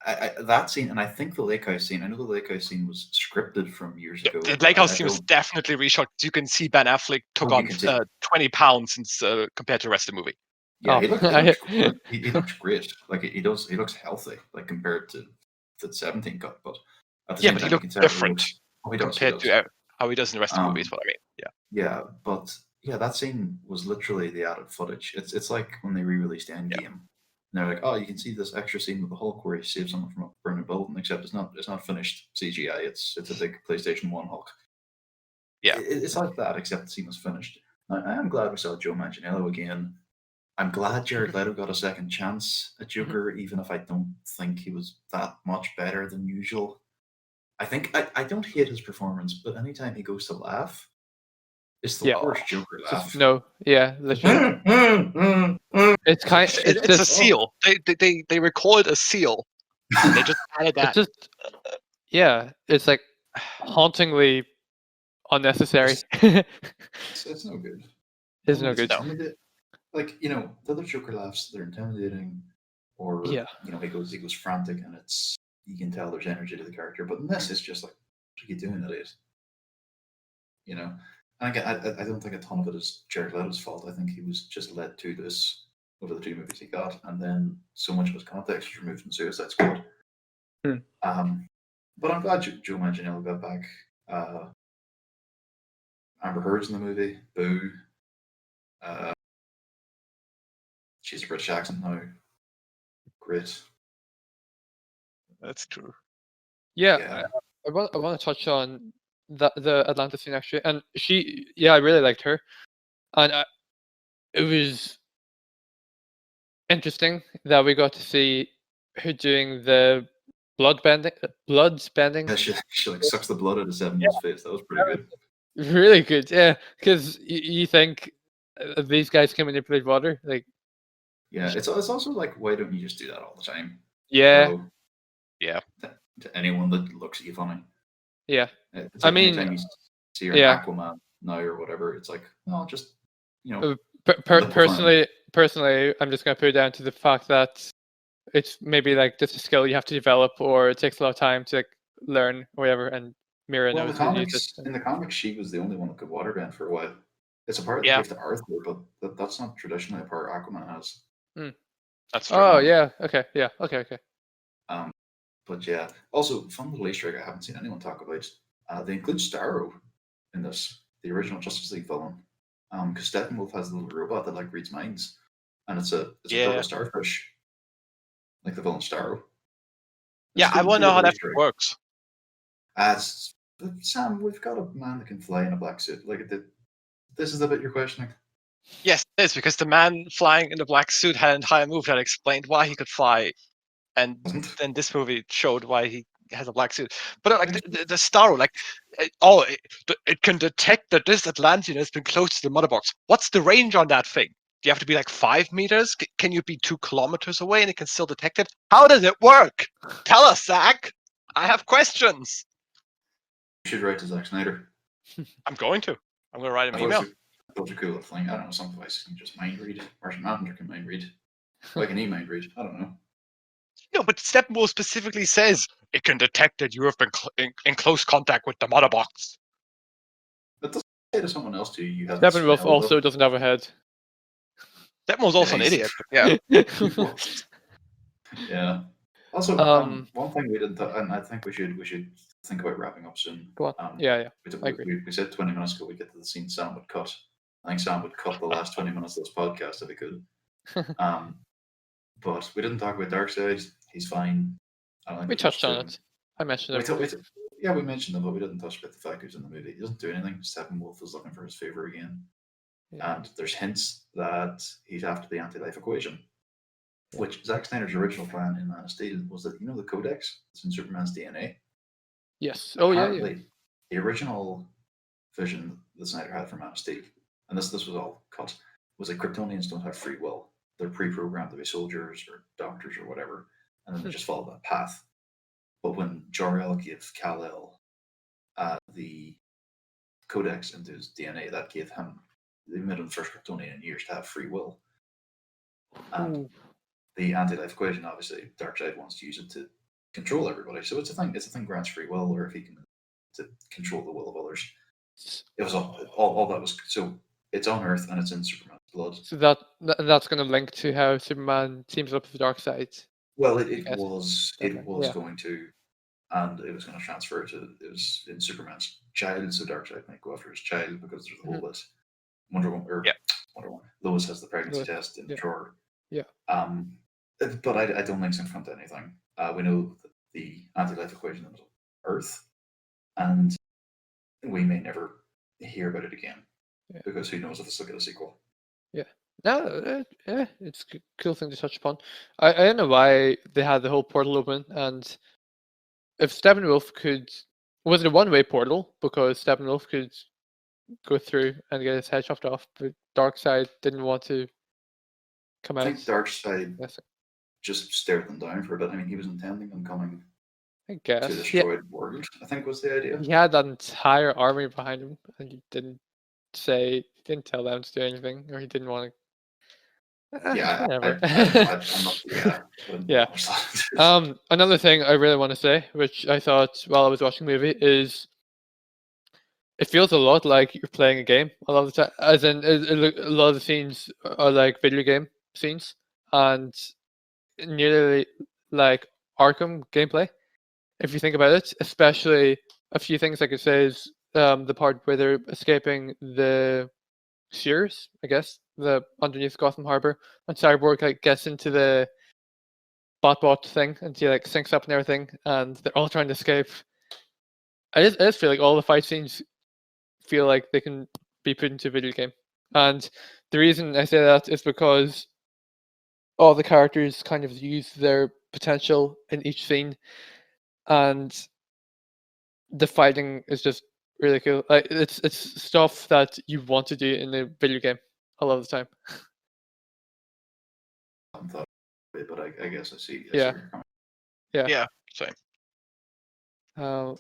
That scene, and I think the lake house scene. I know the lake house scene was scripted from years ago.
The lake house scene was definitely reshot. You can see Ben Affleck took on 20 pounds since compared to the rest of the movie.
Yeah, he looks great. Like he looks healthy, like compared to the 17 cut. But at the same time,
he looks different compared to how he does in the rest of the movie. Is what I mean.
Yeah, but that scene was literally the added footage. It's like when they re-released Endgame. And they're like, oh, you can see this extra scene with the Hulk where he saves someone from a burning building, except it's not finished CGI. It's a big PlayStation 1 Hulk.
Yeah.
It's like that, except the scene was finished. I am glad we saw Joe Manganiello again. I'm glad Jared Leto got a second chance at Joker, even if I don't think he was that much better than usual. I don't hate his performance, but anytime he goes to laugh, it's the worst Joker laugh.
Literally. It's
a seal. They recorded a seal. And they just added that.
It's
like hauntingly unnecessary.
It's no good.
It's no good.
I mean, the other Joker laughs, they're intimidating, or he goes frantic, and you can tell there's energy to the character. But in this, it's just like, what are you doing, idiot? And again, I don't think a ton of it is Jared Leto's fault. I think he was just led to this over the 2 movies he got, and then so much of his context was removed from Suicide Squad. But I'm glad Joe Manganiello got back. Amber Heard's in the movie. Boo. She's a British accent now. Great.
That's true.
Yeah. I want to touch on the Atlanta scene actually, and I really liked her, and it was interesting that we got to see her doing the blood spending.
Yeah, she like sucks the blood out of 7 years' face. That was pretty good.
Really good, yeah. Because you think these guys can manipulate water, like
Yeah, it's also like, why don't you just do that all the time,
yeah,
bro?
Yeah.
To anyone that looks at you funny.
yeah.
It's
I
like
mean,
anytime you see an
yeah.
Aquaman now or whatever, it's like, well, just look
Personally, I'm just gonna put it down to the fact that it's maybe like just a skill you have to develop, or it takes a lot of time to like learn or whatever. And Mira
Well,
knows how to use it.
in the comics, she was the only one who could waterbend for a while. It's a part that
Yeah.
gave to Arthur, but that's not traditionally a part Aquaman has.
That's true.
Oh yeah, okay, yeah, okay.
But yeah, also fun little Easter egg I haven't seen anyone talk about. They include Starro in this, the original Justice League villain, because Steppenwolf has a little robot that like reads minds, and it's a
Yeah.
purple starfish, like the villain Starro.
Yeah, I want to know how that works.
Sam, we've got a man that can fly in a black suit. Like, this is the bit you're questioning.
Yes, it is, because the man flying in the black suit had an entire movie that explained why he could fly, and then this movie showed why he has a black suit. But like the Starro, like, it can detect that this Atlantean has been close to the mother box. What's the range on that thing? Do you have to be like 5 meters? Can you be 2 kilometers away and it can still detect it? How does it work? Tell us, Zach. I have questions.
You should write to Zack Snyder.
I'm going to write him an email.
Those are cool thing. I don't know, some devices can just mind read. Martian Manhunter can mind read. Why can he mind read? I don't know.
No, but Steppenwolf specifically says it can detect that you have been in close contact with the mother box.
That doesn't say to someone else too. You have
Steppenwolf also doesn't have a head.
Steppenwolf's also an idiot. Yeah.
Yeah. Also, one thing we didn't, and I think we should think about wrapping up soon.
Go on. Yeah. I agree.
We said 20 minutes ago we get to the scene Sam would cut. I think Sam would cut the last 20 minutes of this podcast if he could. But we didn't talk about Darkseid. He's fine. I don't think
We touched on it. I mentioned it.
Yeah, we mentioned him, but we didn't touch about the fact he was in the movie. He doesn't do anything. Steppenwolf is looking for his favor again. Yeah. And there's hints that he's after the anti-life equation, which Zack Snyder's original plan in Man of Steel was that, the codex that's in Superman's DNA?
Yes.
Apparently,
yeah.
The original vision that Snyder had for Man of Steel, and this was all cut, was that Kryptonians don't have free will. They're pre-programmed to be soldiers or doctors or whatever, and then they just follow that path. But when Jor-El gave Kal-El the codex into his DNA, that gave him, they made him the first Kryptonian in years to have free will. And the anti-life equation, obviously, Darkseid wants to use it to control everybody. So it's a thing grants free will, or if he can to control the will of others. It was all that was. So it's on Earth and it's in Superman's blood.
So that's going to link to how Superman teams up with Darkseid.
Well, it was
yeah.
going to, and it was going to transfer it was in Superman's child, so Darkseid might go after his child because there's the whole bit. Wonder Woman, Lois has the pregnancy test in the drawer.
Yeah.
But I don't think it's in front of anything. We know that the anti-life equation is on Earth, and we may never hear about it again because who knows if it's will get a sequel.
Yeah. No, it's a cool thing to touch upon. I don't know why they had the whole portal open, and if Steppenwolf was it a one-way portal because Steppenwolf could go through and get his head chopped off, but Darkseid didn't want to come out.
I think Darkseid just stared them down for a bit. I mean, he was intending on coming
I guess
to destroy the world, I think was the idea.
He had that entire army behind him, and he didn't tell them to do anything, or he didn't want to. Whatever. Yeah. Another thing I really want to say, which I thought while I was watching the movie, is it feels a lot like you're playing a game a lot of the time. As in, a lot of the scenes are like video game scenes, and nearly like Arkham gameplay. If you think about it, especially a few things like it says, the part where they're escaping the sewers, I guess, the underneath Gotham Harbor, and Cyborg like gets into the bot thing and he like syncs up and everything, and they're all trying to escape. I just feel like all the fight scenes feel like they can be put into a video game, and the reason I say that is because all the characters kind of use their potential in each scene, and the fighting is just really cool. Like it's stuff that you want to do in a video game a lot of the time.
I haven't thought of it, but I guess I see.
Yeah.
where you're coming.
Yeah, same.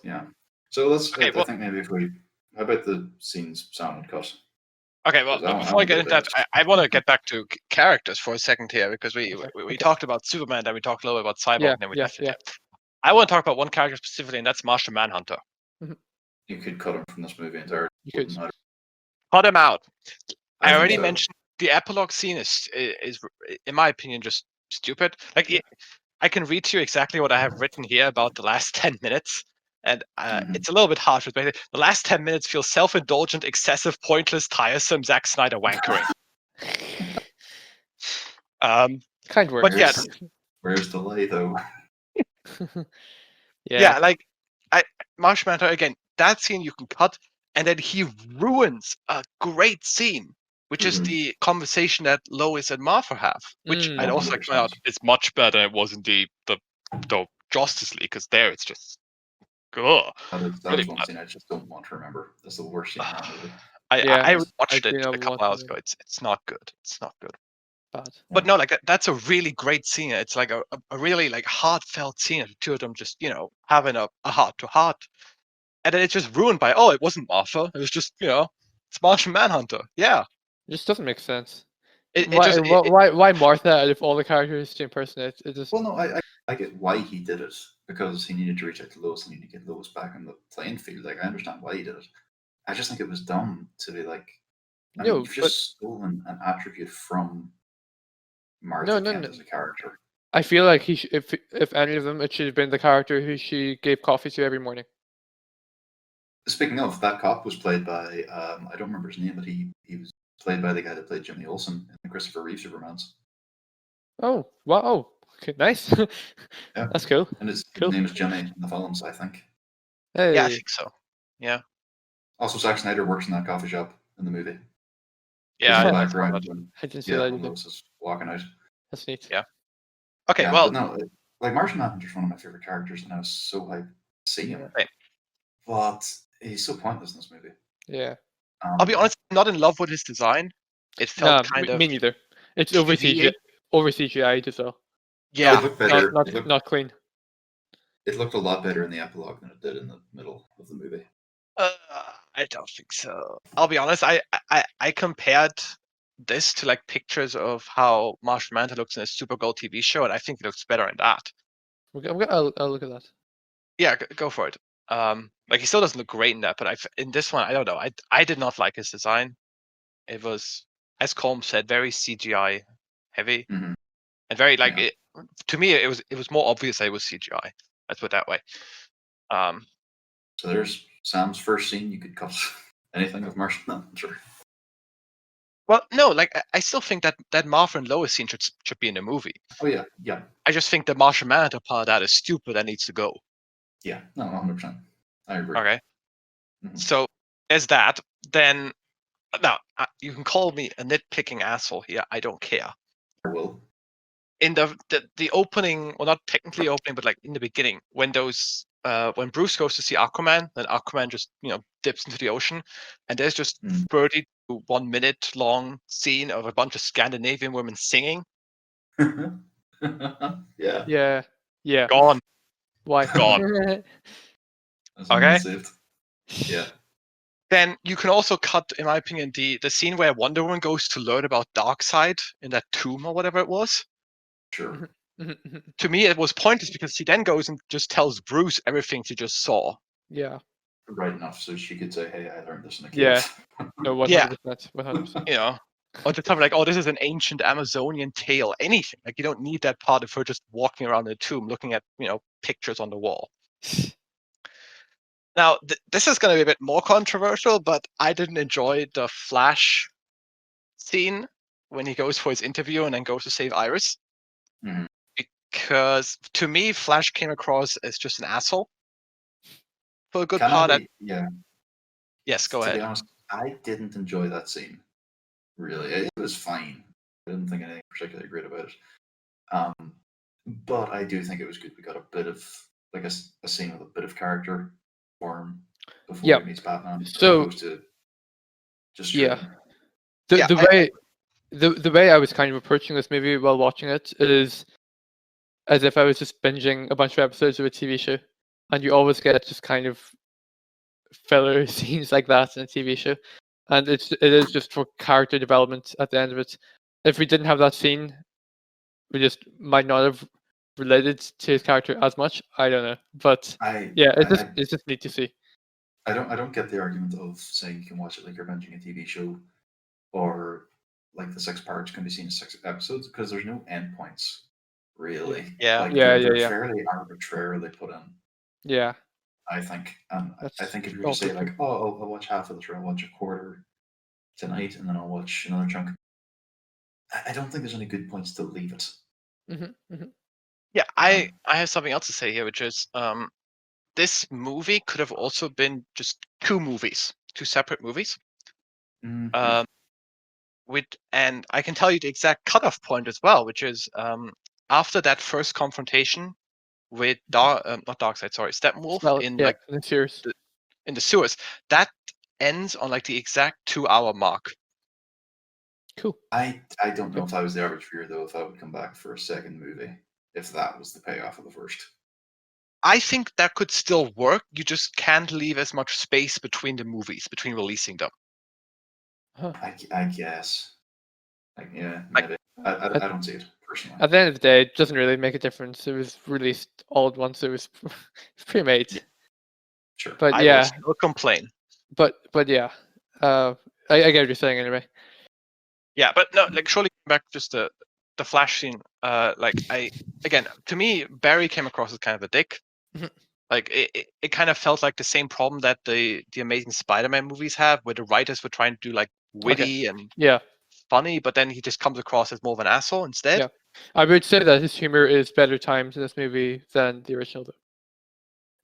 Yeah. So let's.
Okay,
I
well-
think maybe if we. How about the scenes Sam would cut?
Okay, well,
'Cause I
before I
want
get
to
into
get
that, I want to get back to characters for a second here because we
Okay.
talked about Superman, then we talked a little bit about Cyborg,
Yeah,
and then we
yeah,
left it
yeah.
there. I want to talk about one character specifically, and that's Martian Manhunter.
You could cut him from this movie entirely.
You could.
Wouldn't matter.
Cut him out. I
think
already
so.
mentioned the epilogue scene is, in my opinion, just stupid. Like, I can read to you exactly what I have written here about the last 10 minutes. And
Mhm.
it's a little bit harsh, but basically, the last 10 minutes feel self-indulgent, excessive, pointless, tiresome, Zack Snyder wankering.
Kind work.
But yeah,
Where's the lay though?
yeah, like Martian Manhunter again. That scene you can cut, and then he ruins a great scene, which is
Mhm.
the conversation that Lois and Martha have, which I'd also like to point out
100%.
is much better. It wasn't the Justice League, because there it's just, ugh.
That
Really
is one scene I just don't want to remember. That's the worst scene in that movie.
Yeah,
I
I
watched
do
it
not
a couple
want
hours
to
ago. It's not good. It's not good.
bad.
But no, like that's a really great scene. It's like a really like heartfelt scene. The two of them just having a heart to heart, and then it's just ruined by it wasn't Martha. It was just it's Martian Manhunter. Yeah,
It just doesn't make sense.
it
Why
just
why Martha out of all the characters to impersonate? It just
Well, no, I get why he did it because he needed to reach out to Lois and he needed to get Lois back on the playing field. Like I understand why he did it. I just think it was dumb to be like, I mean,
no,
you've
but
just stolen an attribute from Martha
no,
Kent
no.
as a character.
I feel like if any of them, it should have been the character who she gave coffee to every morning.
Speaking of, that cop was played by I don't remember his name, but he was played by the guy that played Jimmy Olsen in the Christopher Reeve Supermans.
Oh wow! Oh, okay, nice.
Yeah.
That's cool.
And his
Cool.
name is Jimmy in the films, I think.
Hey,
yeah, I think so. Yeah,
Also, Zack Snyder works in that coffee shop in the movie.
yeah.
He's in the
I saw
background
that.
when,
I didn't see
yeah,
that
when
either.
Lois is walking out.
That's neat.
Yeah. Okay,
Yeah,
well,
but no, like Martian Manhunter's one of my favorite characters, and I was so hyped to see him.
Right.
But he's so pointless in this movie.
Yeah.
I'll be honest, I'm not in love with his design. It felt
Nah,
kind of
me neither. It's over
TV-y.
CGI. Over CGI as well.
Yeah,
It looked better.
Not clean.
It looked a lot better in the epilogue than it did in the middle of the movie.
I don't think so. I'll be honest. I compared this to like pictures of how Martian Manhunter looks in a Supergirl TV show, and I think it looks better in that.
I'll look at that.
Yeah, go for it. Like he still doesn't look great in that, but in this one, I don't know. I did not like his design. It was, as Colm said, very CGI heavy
Mhm.
and very like
Yeah.
to me it was more obvious that it was CGI. Let's put it that way.
So there's Sam's first scene. You could cut anything with Martian Manhunter.
Well, no, like I still think that Martha and Lois scene should be in the movie.
Oh yeah, yeah,
I just think the Martian Manhunter part of that is stupid and needs to go.
yeah. No, 100%. I agree.
Okay.
Mhm.
So as that, then now you can call me a nitpicking asshole here. I don't care.
I will.
In the opening, well, not technically opening, but like in the beginning, when when Bruce goes to see Aquaman, then Aquaman just dips into the ocean, and there's just 30 to 1 minute long scene of a bunch of Scandinavian women singing.
Yeah.
Yeah. Yeah.
Gone.
Why?
Gone.
That's
Okay.
saved. Yeah.
Then you can also cut, in my opinion, the scene where Wonder Woman goes to learn about Darkseid in that tomb or whatever it was.
Sure.
To me, it was pointless because she then goes and just tells Bruce everything she just saw.
Yeah.
Right enough, so she could say, "Hey, I learned this in a cave."
Yeah. No, 100%.
Yeah.
100%.
Or just have like, oh, this is an ancient Amazonian tale. Anything. Like you don't need that part of her just walking around the tomb, looking at pictures on the wall. Now, this is going to be a bit more controversial, but I didn't enjoy the Flash scene when he goes for his interview and then goes to save Iris.
Mhm.
Because to me, Flash came across as just an asshole for a good
Can
part.
I be, yeah.
Yes, go
To
ahead.
be honest, I didn't enjoy that scene. Really, it was fine. I didn't think anything particularly great about it. But I do think it was good. We got a bit of like a scene with a bit of character for him. before
Yeah.
he meets Batman, as
So
opposed to just straight
yeah,
in.
the
Yeah,
the way the way I was kind of approaching this movie while watching it is as if I was just binging a bunch of episodes of a TV show, and you always get just kind of filler scenes like that in a TV show, and it is just for character development at the end of it. If we didn't have that scene, we just might not have related to his character as much. I don't know, but
I
yeah,
I,
it's just neat to see.
I don't get the argument of saying you can watch it like you're binging a TV show, or like the 6 parts can be seen as 6 episodes, because there's no endpoints, really.
Yeah.
Like
Yeah,
they're
yeah.
fairly arbitrarily put in,
Yeah,
I think. And I
that's
think if you were to
also
say
true.
like, oh, I'll watch half of this, or I'll watch a quarter tonight, and then I'll watch another chunk, I don't think there's any good points to leave it.
Yeah, I have something else to say here, which is this movie could have also been just 2 separate movies.
Yeah.
And I can tell you the exact cutoff point as well, which is after that first confrontation with not Darkseid, sorry, Steppenwolf
Well,
in
yeah,
like
in the series.
in the sewers, that ends on like the exact 2-hour mark.
Cool.
I don't know if I was the average viewer though, if I would come back for a second movie, if that was the payoff of the first.
I think that could still work. You just can't leave as much space between the movies, between releasing them.
Huh.
I guess. Like, yeah,
Like-
maybe. I don't see it personally.
At the end of the day, it doesn't really make a difference. It was released all at once. It was pre-made.
Sure.
But
I will
yeah,
still complain.
but yeah, I get what you're saying anyway.
Yeah, but no, like surely back just the Flash scene. Like to me, Barry came across as kind of a dick.
Mhm.
Like it kind of felt like the same problem that the Amazing Spider-Man movies have, where the writers were trying to do like witty and
Yeah,
funny, but then he just comes across as more of an asshole instead.
Yeah. I would say that his humor is better timed in this movie than the original, though.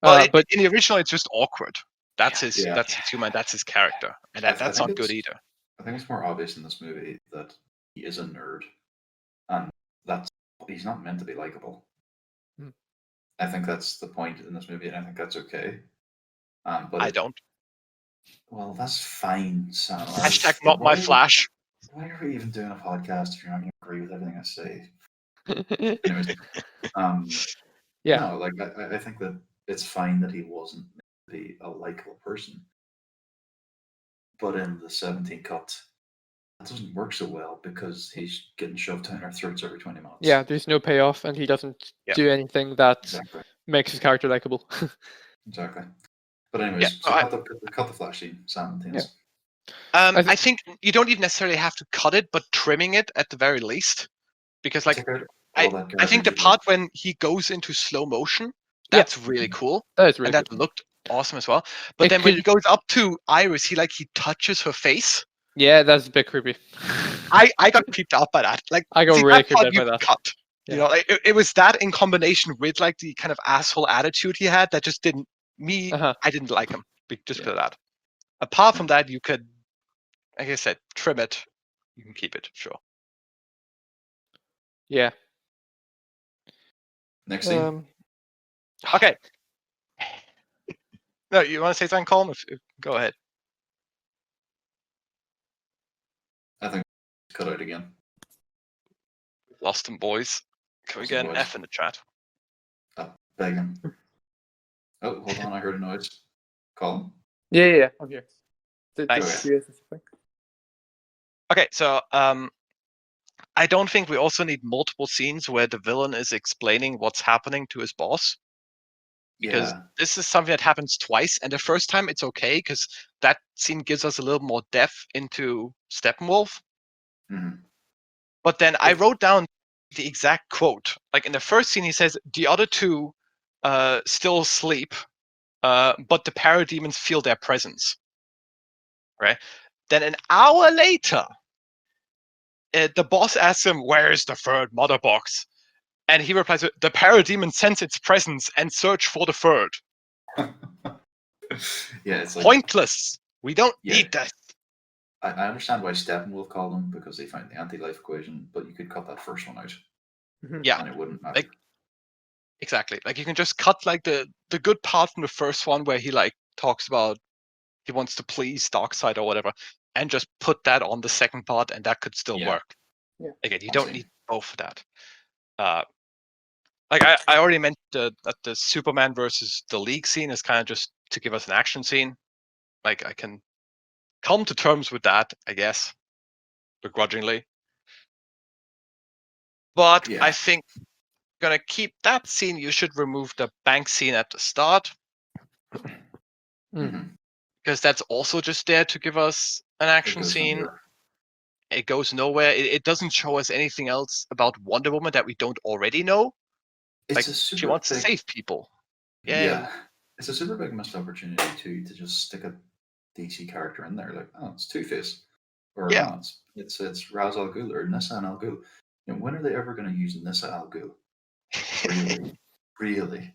Well,
But
in the original, it's just awkward. That's his.
Yeah.
That's his humor. That's his character, and
I
that's
think
not good
it's-
either.
I think it's more obvious in this movie that he is a nerd, and he's not meant to be likable.
Hmm.
I think that's the point in this movie, and I think that's okay. But
I don't.
Well, that's fine, Sam.
Hashtag not my Flash.
Why are we even doing a podcast if you're not going to agree with everything I say? Anyways,
yeah,
no, like I think that it's fine that he wasn't meant to be a likable person, but in the 17 cut, that doesn't work so well because he's getting shoved down our throats every 20 minutes.
yeah. There's no payoff, and he doesn't
Yeah.
do anything that
Exactly.
makes his character likable.
Exactly. But anyways,
Yeah,
so
no,
cut the Flash scene, Sam and Tins.
I think you don't even necessarily have to cut it, but trimming it at the very least, because like
Take out all that
I think the
garbage,
part when he goes into slow motion, that's really cool,
That is really
and that
cool.
looked awesome as well. But
It
then when he
could-
goes up to Iris, he touches her face.
Yeah, that's a bit creepy.
I got creeped out by that. Like
I got
see,
really
that part
creeped out
you
by
could
that.
cut.
Yeah.
You know, like, it was that in combination with like the kind of asshole attitude he had that just didn't
Uh-huh.
I didn't like him just
Yeah.
because of that. Apart from that, you could, like I said, trim it. You can keep it, sure.
Yeah.
Next scene.
Okay. No, you want to say something, Colm? Go ahead.
I think cut out again.
Lost them, boys. Can we
Lost
get
'em,
an
boys.
F in the chat?
Begging. Oh, hold on, I heard a noise. Colm.
Yeah. I'm here.
Nice.
Yes,
Okay, so I don't think we also need multiple scenes where the villain is explaining what's happening to his boss. Because this is something that happens twice, and the first time it's okay because that scene gives us a little more depth into Steppenwolf.
Mhm.
But then I wrote down the exact quote. Like in the first scene, he says, "The other two still sleep, but the parademons feel their presence." Right? Then an hour later, the boss asks him, "Where's the third mother box?" And he replies, "The parademon sense its presence and search for the third."
Yeah, it's like
Pointless. We don't
Yeah.
need that.
I understand why Steppenwolf called them because they found the anti-life equation, but you could cut that first one out.
Yeah.
And it wouldn't matter.
Exactly. Like you can just cut like the good part from the first one where he like talks about he wants to please Darkseid or whatever, and just put that on the second part, and that could still
Yeah.
work.
Yeah.
Again, you
I've
don't
seen.
need both for that. Like I already mentioned that the Superman versus the League scene is kind of just to give us an action scene. Like I can come to terms with that, I guess, begrudgingly. But
Yeah.
I think gonna keep that scene. You should remove the bank scene at the start
Mhm.
because that's also just there to give us an
It
action
goes
scene.
nowhere.
It goes nowhere. It doesn't show us anything else about Wonder Woman that we don't already know.
It's
Like
a
she
super
wants to
big.
save people. Yay.
Yeah. It's a super big missed opportunity too to just stick a DC character in there. Like, oh, it's Two-Face, or
Yeah.
oh, it's Ra's al Ghul or Nissa al Ghul. You know, when are they ever going to use Nissa al Ghul? Really, really.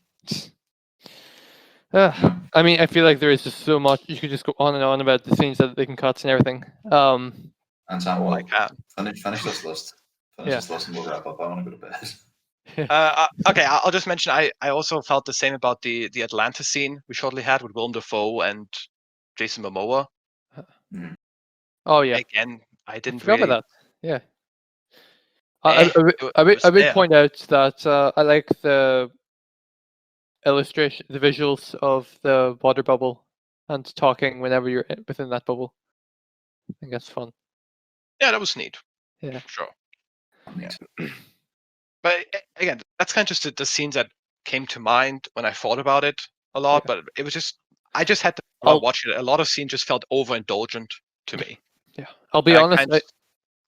No.
I mean, I feel like there is just so much. You could just go on and on about the scenes that they can cut and everything.
And Sam,
Oh, I
will
can.
finish this list. Finish
Yeah.
this list and we'll wrap up. I want to go to bed.
Okay, I'll just mention I also felt the same about the Atlanta scene we shortly had with Willem Dafoe and Jason Momoa.
Oh yeah.
Again, I
I
didn't
forgot
really.
about that. Yeah. I
was
would
there.
point out that I like the illustration, the visuals of the water bubble and talking whenever you're within that bubble. I think that's fun.
Yeah, that was neat.
Yeah.
Sure.
Neat.
But again, that's kind of just the scenes that came to mind when I thought about it a lot.
Yeah.
But it was just I just had to
I'll-
watch it. A lot of scenes just felt overindulgent to me.
Yeah. I'll be honest.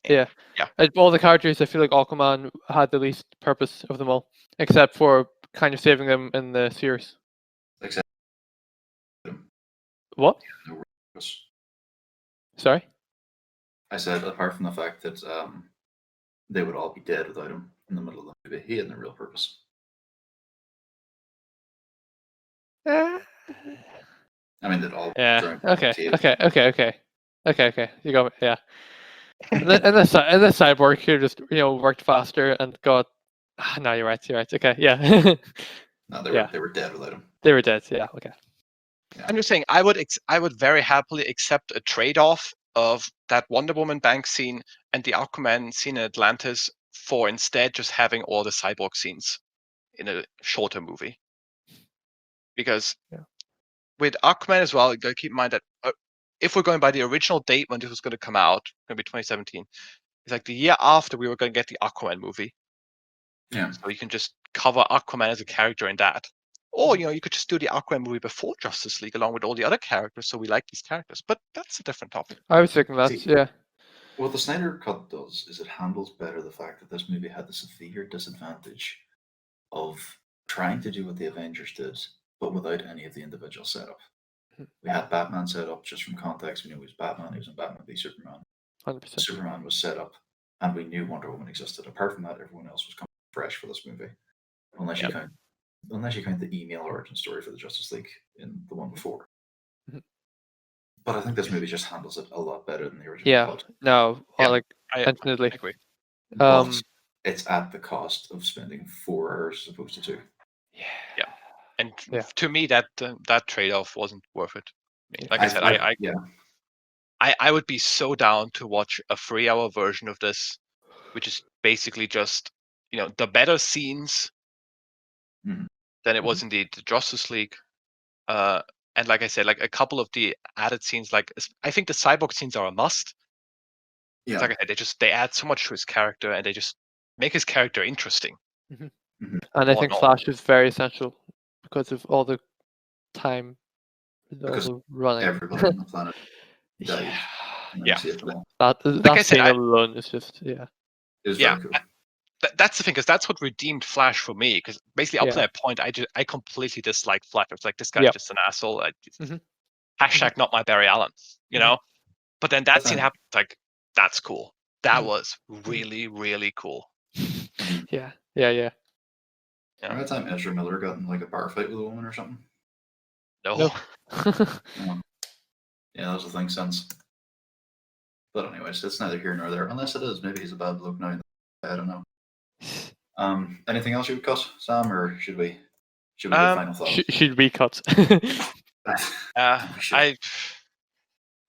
Yeah.
Yeah.
Out of all the characters, I feel like Aquaman had the least purpose of them all, except for kind of saving them in the series.
Except
What?
no purpose.
Sorry.
I said, apart from the fact that they would all be dead without him in the middle of the movie, he had no real purpose. I mean, they'd all
Yeah.
drown.
Okay. You got it. Yeah. and the cyborg here just worked faster and got. No, you're right. Okay. Yeah.
No, they were dead without him.
They were dead. Yeah. Okay.
Yeah.
I'm just saying I would very happily accept a trade-off of that Wonder Woman bank scene and the Aquaman scene in Atlantis for instead just having all the cyborg scenes in a shorter movie. Because with Aquaman as well, you gotta keep in mind that if we're going by the original date when this was going to come out, going to be 2017, it's like the year after we were going to get the Aquaman movie.
Yeah.
So you can just cover Aquaman as a character in that. Or, you could just do the Aquaman movie before Justice League along with all the other characters, so we like these characters. But that's a different topic.
I was thinking that.
See,
Yeah.
What the Snyder Cut does is it handles better the fact that this movie had the severe disadvantage of trying to do what the Avengers did, but without any of the individual setup. We had Batman set up just from context. We knew he was Batman. He was in Batman v Superman.
100%.
Superman was set up, and we knew Wonder Woman existed. Apart from that, everyone else was coming fresh for this movie, unless you count the email origin story for the Justice League in the one before.
Mhm.
But I think this movie just handles it a lot better than the original
Yeah.
cut.
No.
Yeah, I
Infinitely.
agree.
But it's at the cost of spending 4 hours as opposed to 2.
Yeah. And
Yeah.
to me, that trade-off wasn't worth it. I mean, like I said, I would be so down to watch a 3-hour version of this, which is basically just the better scenes
Mhm.
than it was in the Justice League. And like I said, like a couple of the added scenes, like I think the cyborg scenes are a must.
Yeah.
Like I said, they add so much to his character, and they just make his character interesting.
Mhm.
Mhm.
And I
Or
think
not.
Flash is very essential because of all the time, all
Because
the running.
everybody on the planet died.
Yeah.
And then
Yeah.
you see it them all.
That
I said,
scene alone is just
It was
Yeah,
very cool.
That's the thing, because that's what redeemed Flash for me. Because basically, up to
Yeah.
that point, I completely disliked Flash. It's like this guy's
Yep.
just an asshole.
Mhm.
Hashtag not my Barry Allen. But then that
That's
scene
fine.
happened. Like that's cool. That
Mhm.
was really really cool.
Yeah.
Yeah.
Remember that time Ezra Miller got in like a bar fight with a woman or something?
No.
No.
No. Yeah, that was a thing since. But anyways, it's neither here nor there. Unless it is. Maybe he's a bad bloke now. I don't know. Anything else you would cut, Sam, or should we get final thoughts?
Should we cut?
We should.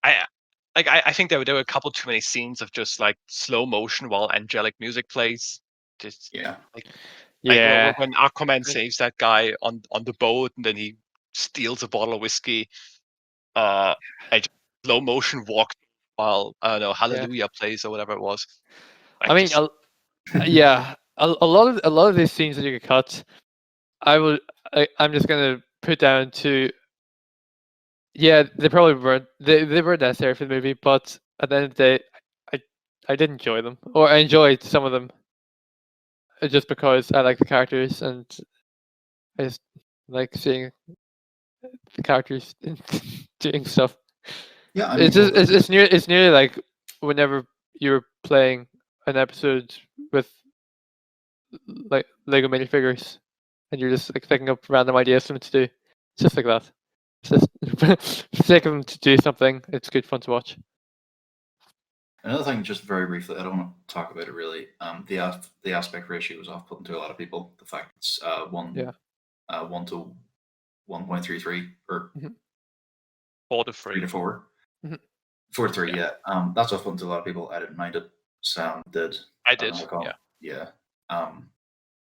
I think there were a couple too many scenes of just like slow motion while angelic music plays. Just
Yeah.
like
Yeah.
when Aquaman saves that guy on the boat and then he steals a bottle of whiskey. And just slow motion walk while I don't know Hallelujah plays or whatever it was. Like
I mean,
just
yeah, a lot of these scenes that you could cut, I'm just gonna put down to, yeah, they probably weren't they were necessary for the movie, but at the end of the day, I I did enjoy them, or I enjoyed some of them, just because I like the characters and I just like seeing the characters doing stuff.
Yeah, I mean, well,
It's nearly like whenever you're playing an episode with like Lego minifigures, and you're just like picking up random ideas for them to do. It's just like that. It's just for the sake of them to do something. It's good fun to watch.
another thing, just very briefly, I don't want to talk about it really. The aspect ratio was off-putting to a lot of people. The fact it's
Yeah.
1 to 1.33 or
Mhm.
4 to
3
3.
to 4.
Mhm.
4 to 3,
Yeah.
That's off-putting to a lot of people. I didn't mind it. Sam did.
I
don't
did.
know how come.
Yeah.
Yeah.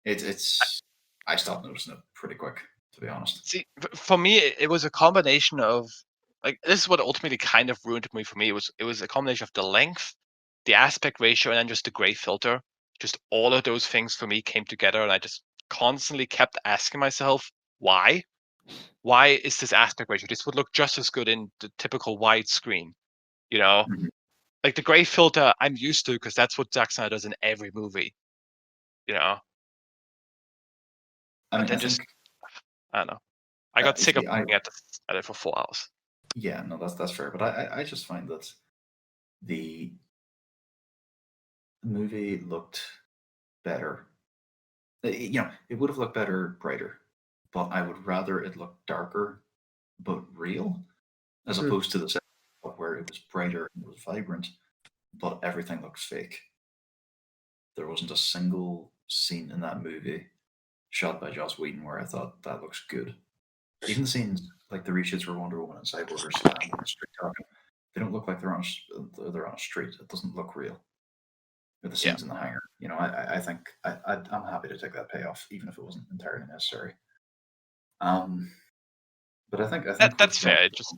It's I stopped noticing it pretty quick, to be honest.
See, for me, it was a combination of like this is what ultimately kind of ruined me for me. It was a combination of the length, the aspect ratio, and then just the gray filter. Just all of those things for me came together, and I just constantly kept asking myself, why? Why is this aspect ratio? This would look just as good in the typical widescreen, you know?
Mhm.
Like the gray filter, I'm used to because that's what Zack Snyder does in every movie, you know?
I
But
mean, I
then just,
think
I don't know. I got sick of
see,
looking at it for 4 hours.
yeah, no, that's fair. But I just find that the movie looked better. It would have looked better, brighter, but I would rather it look darker but real, as
True.
opposed to the second one where it was brighter and it was vibrant, but everything looks fake. There wasn't a single scene in that movie shot by Joss Whedon where I thought that looks good. Even the scenes like the reshoots where Wonder Woman and Cyborg are standing on the street talking, they don't look like they're on a street. It doesn't look real. Or the
Yeah.
scenes in the hangar. I think I'm happy to take that payoff, even if it wasn't entirely necessary. But I think
That's
with
fair. It just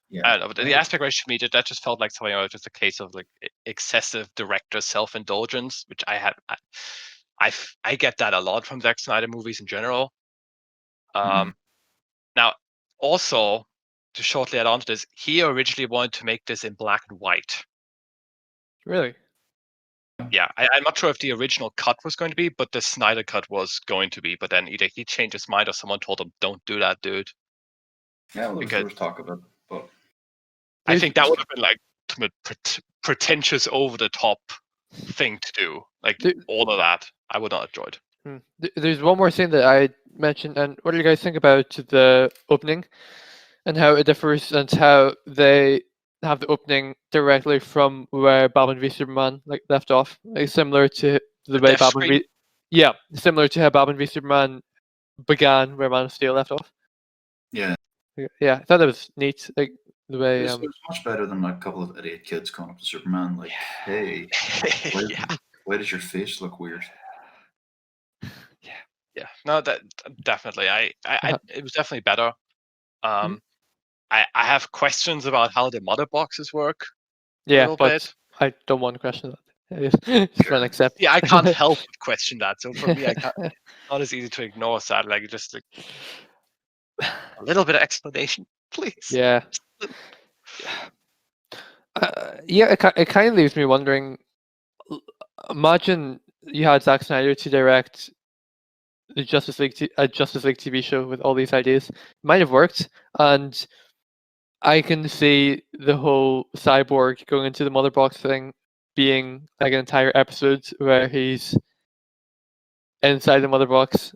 yeah,
I don't know, but the aspect ratio to me that just felt like something was just a case of like excessive director self-indulgence, which I get that a lot from Zack Snyder movies in general.
Mhm.
Now, also to shortly add on to this, he originally wanted to make this in black and white.
Really?
Yeah, I'm not sure if the original cut was going to be, but the Snyder cut was going to be. But then either he changed his mind or someone told him, "Don't do that, dude,"
Yeah, well,
because
there was talk of it, but
I
There's
think that would have been like ultimate pretentious, over the top thing to do. Like
there,
all of that, I would not have enjoyed.
there's one more thing that I mentioned, and what do you guys think about the opening and how it differs and how they have the opening directly from where Batman v Superman like left off, like similar to the
The
way
death screen.
Similar to how Batman v Superman began where Man of Steel left off.
yeah,
Yeah, I thought that was neat, like the
it
way
was, it was much better than a couple of idiot kids going up to Superman like, "Hey, why,
Yeah,
why does your face look weird?"
yeah. No, that definitely.
Uh-huh.
It was definitely better.
Mhm.
I have questions about how the mother boxes work a
Yeah,
little
but
bit.
I don't want to question that. Just
Sure.
run accept.
Yeah, I can't help but question that. So for me, I can't. Not as easy to ignore. Sad, like just like a little bit of explanation, please.
Yeah. Yeah, it kind of leaves me wondering. l- Imagine you had Zack Snyder to direct the Justice League TV show with all these ideas. It might have worked, and I can see the whole cyborg going into the mother box thing being like an entire episode where he's inside the mother box,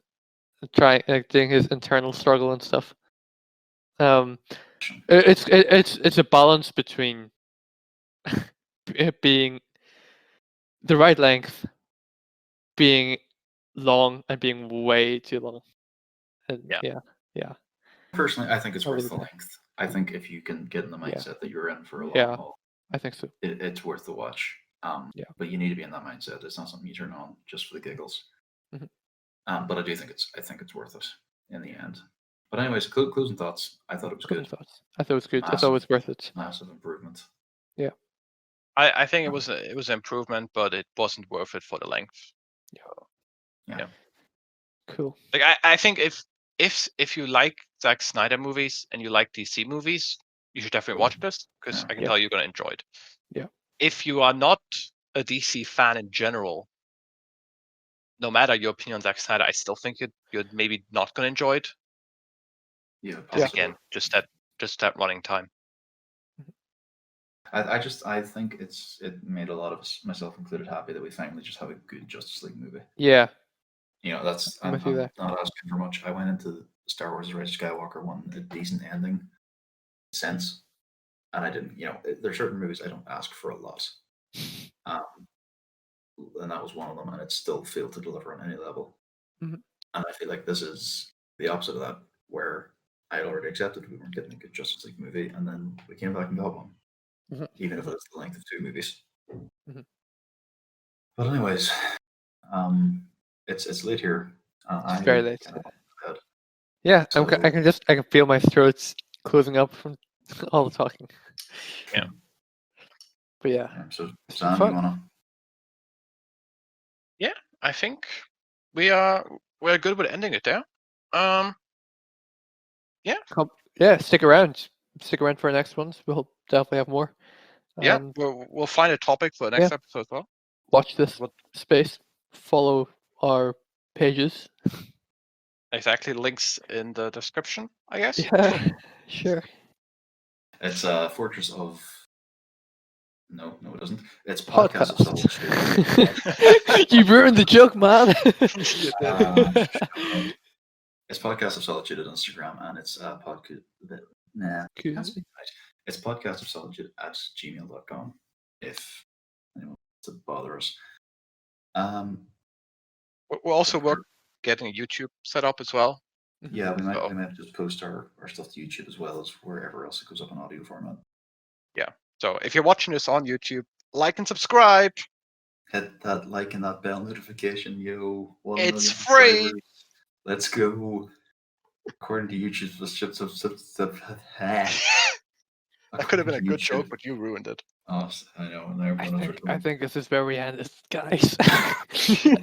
trying like doing his internal struggle and stuff. Um, it's a balance between it being the right length, being long, and being way too long. And
Yeah.
yeah.
Personally, I think it's
I
worth
really
the
do.
length. I think if you can get in the
Yeah.
mindset that you're in for a long
Yeah.
haul,
I think so.
it's worth the watch.
Yeah.
But you need to be in that mindset. It's not something you turn on just for the giggles.
Mhm.
But I think it's worth it in the end. But anyways, closing thoughts. I thought it was
Closing
good.
thoughts. I thought it was good. I thought it was worth it.
Massive improvement.
I think it was an improvement, but it wasn't worth it for the length.
Yeah.
Cool.
Like I think if you like Zack Snyder movies and you like DC movies, you should definitely watch this because I can
Yeah.
tell you're gonna enjoy it.
Yeah.
If you are not a DC fan in general, no matter your opinion on Zack Snyder, I still think you're maybe not gonna enjoy it.
Yeah.
Because
Possibly.
again, just that running time.
I think it made a lot of us, myself included, happy that we finally just have a good Justice League movie.
Yeah.
You know, that's
I'm
I'm,
with you
I'm
there.
not asking for much. I went into Star Wars: The Rise of Skywalker one a decent ending sense, and I didn't. You know, there are certain movies I don't ask for a lot, and that was one of them, and it still failed to deliver on any level.
Mhm.
And I feel like this is the opposite of that, where I had already accepted we weren't getting a good Justice League movie, and then we came back and got one,
Mhm.
even if it's the length of 2 movies.
Mhm.
But anyways, it's late here.
It's very late.
Kinda want to bed.
Yeah.
So-
I can feel my throats closing up from all the talking.
Yeah.
But yeah.
So
It's been
Sam,
fun.
you wanna?
I think we're good with ending it there.
Yeah. Stick around. Stick around for our next ones. We'll definitely have more.
Yeah,
And
we'll find a topic for the next episode as well.
watch this
What
space. Follow our pages.
exactly links in the description, I guess.
Yeah. Sure.
It's Fortress of. No, it doesn't. It's Podcast of Solitude.
You ruined the joke, man.
It's Podcast of Solitude on Instagram, and it's podcast. Nah,
Cool.
can't speak tonight. It's Podcast of Solitude at gmail.com. If anyone wants to bother us.
We'll also work getting a YouTube set up as well.
Yeah, we
So-
might just post our stuff to YouTube as well as wherever else it goes up in audio format.
So if you're watching this on YouTube, like and subscribe.
Hit that like and that bell notification, yo. 1
It's
million
free.
subscribers. Let's go. According to YouTube,
That could have been a good joke, but you ruined it.
Oh, I know. And they're
I think this is where we end this, guys. I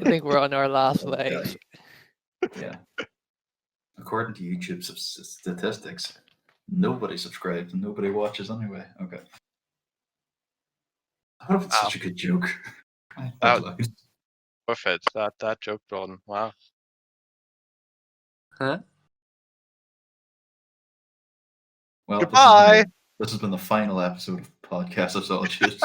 think we're on our last legs.
Yeah. According to YouTube statistics, nobody subscribes and nobody watches anyway. Okay. What if it's such a good joke?
Perfect. That joke, Jordan. Wow.
Huh?
Well,
Goodbye.
This has been the final episode of Podcast of Solitude.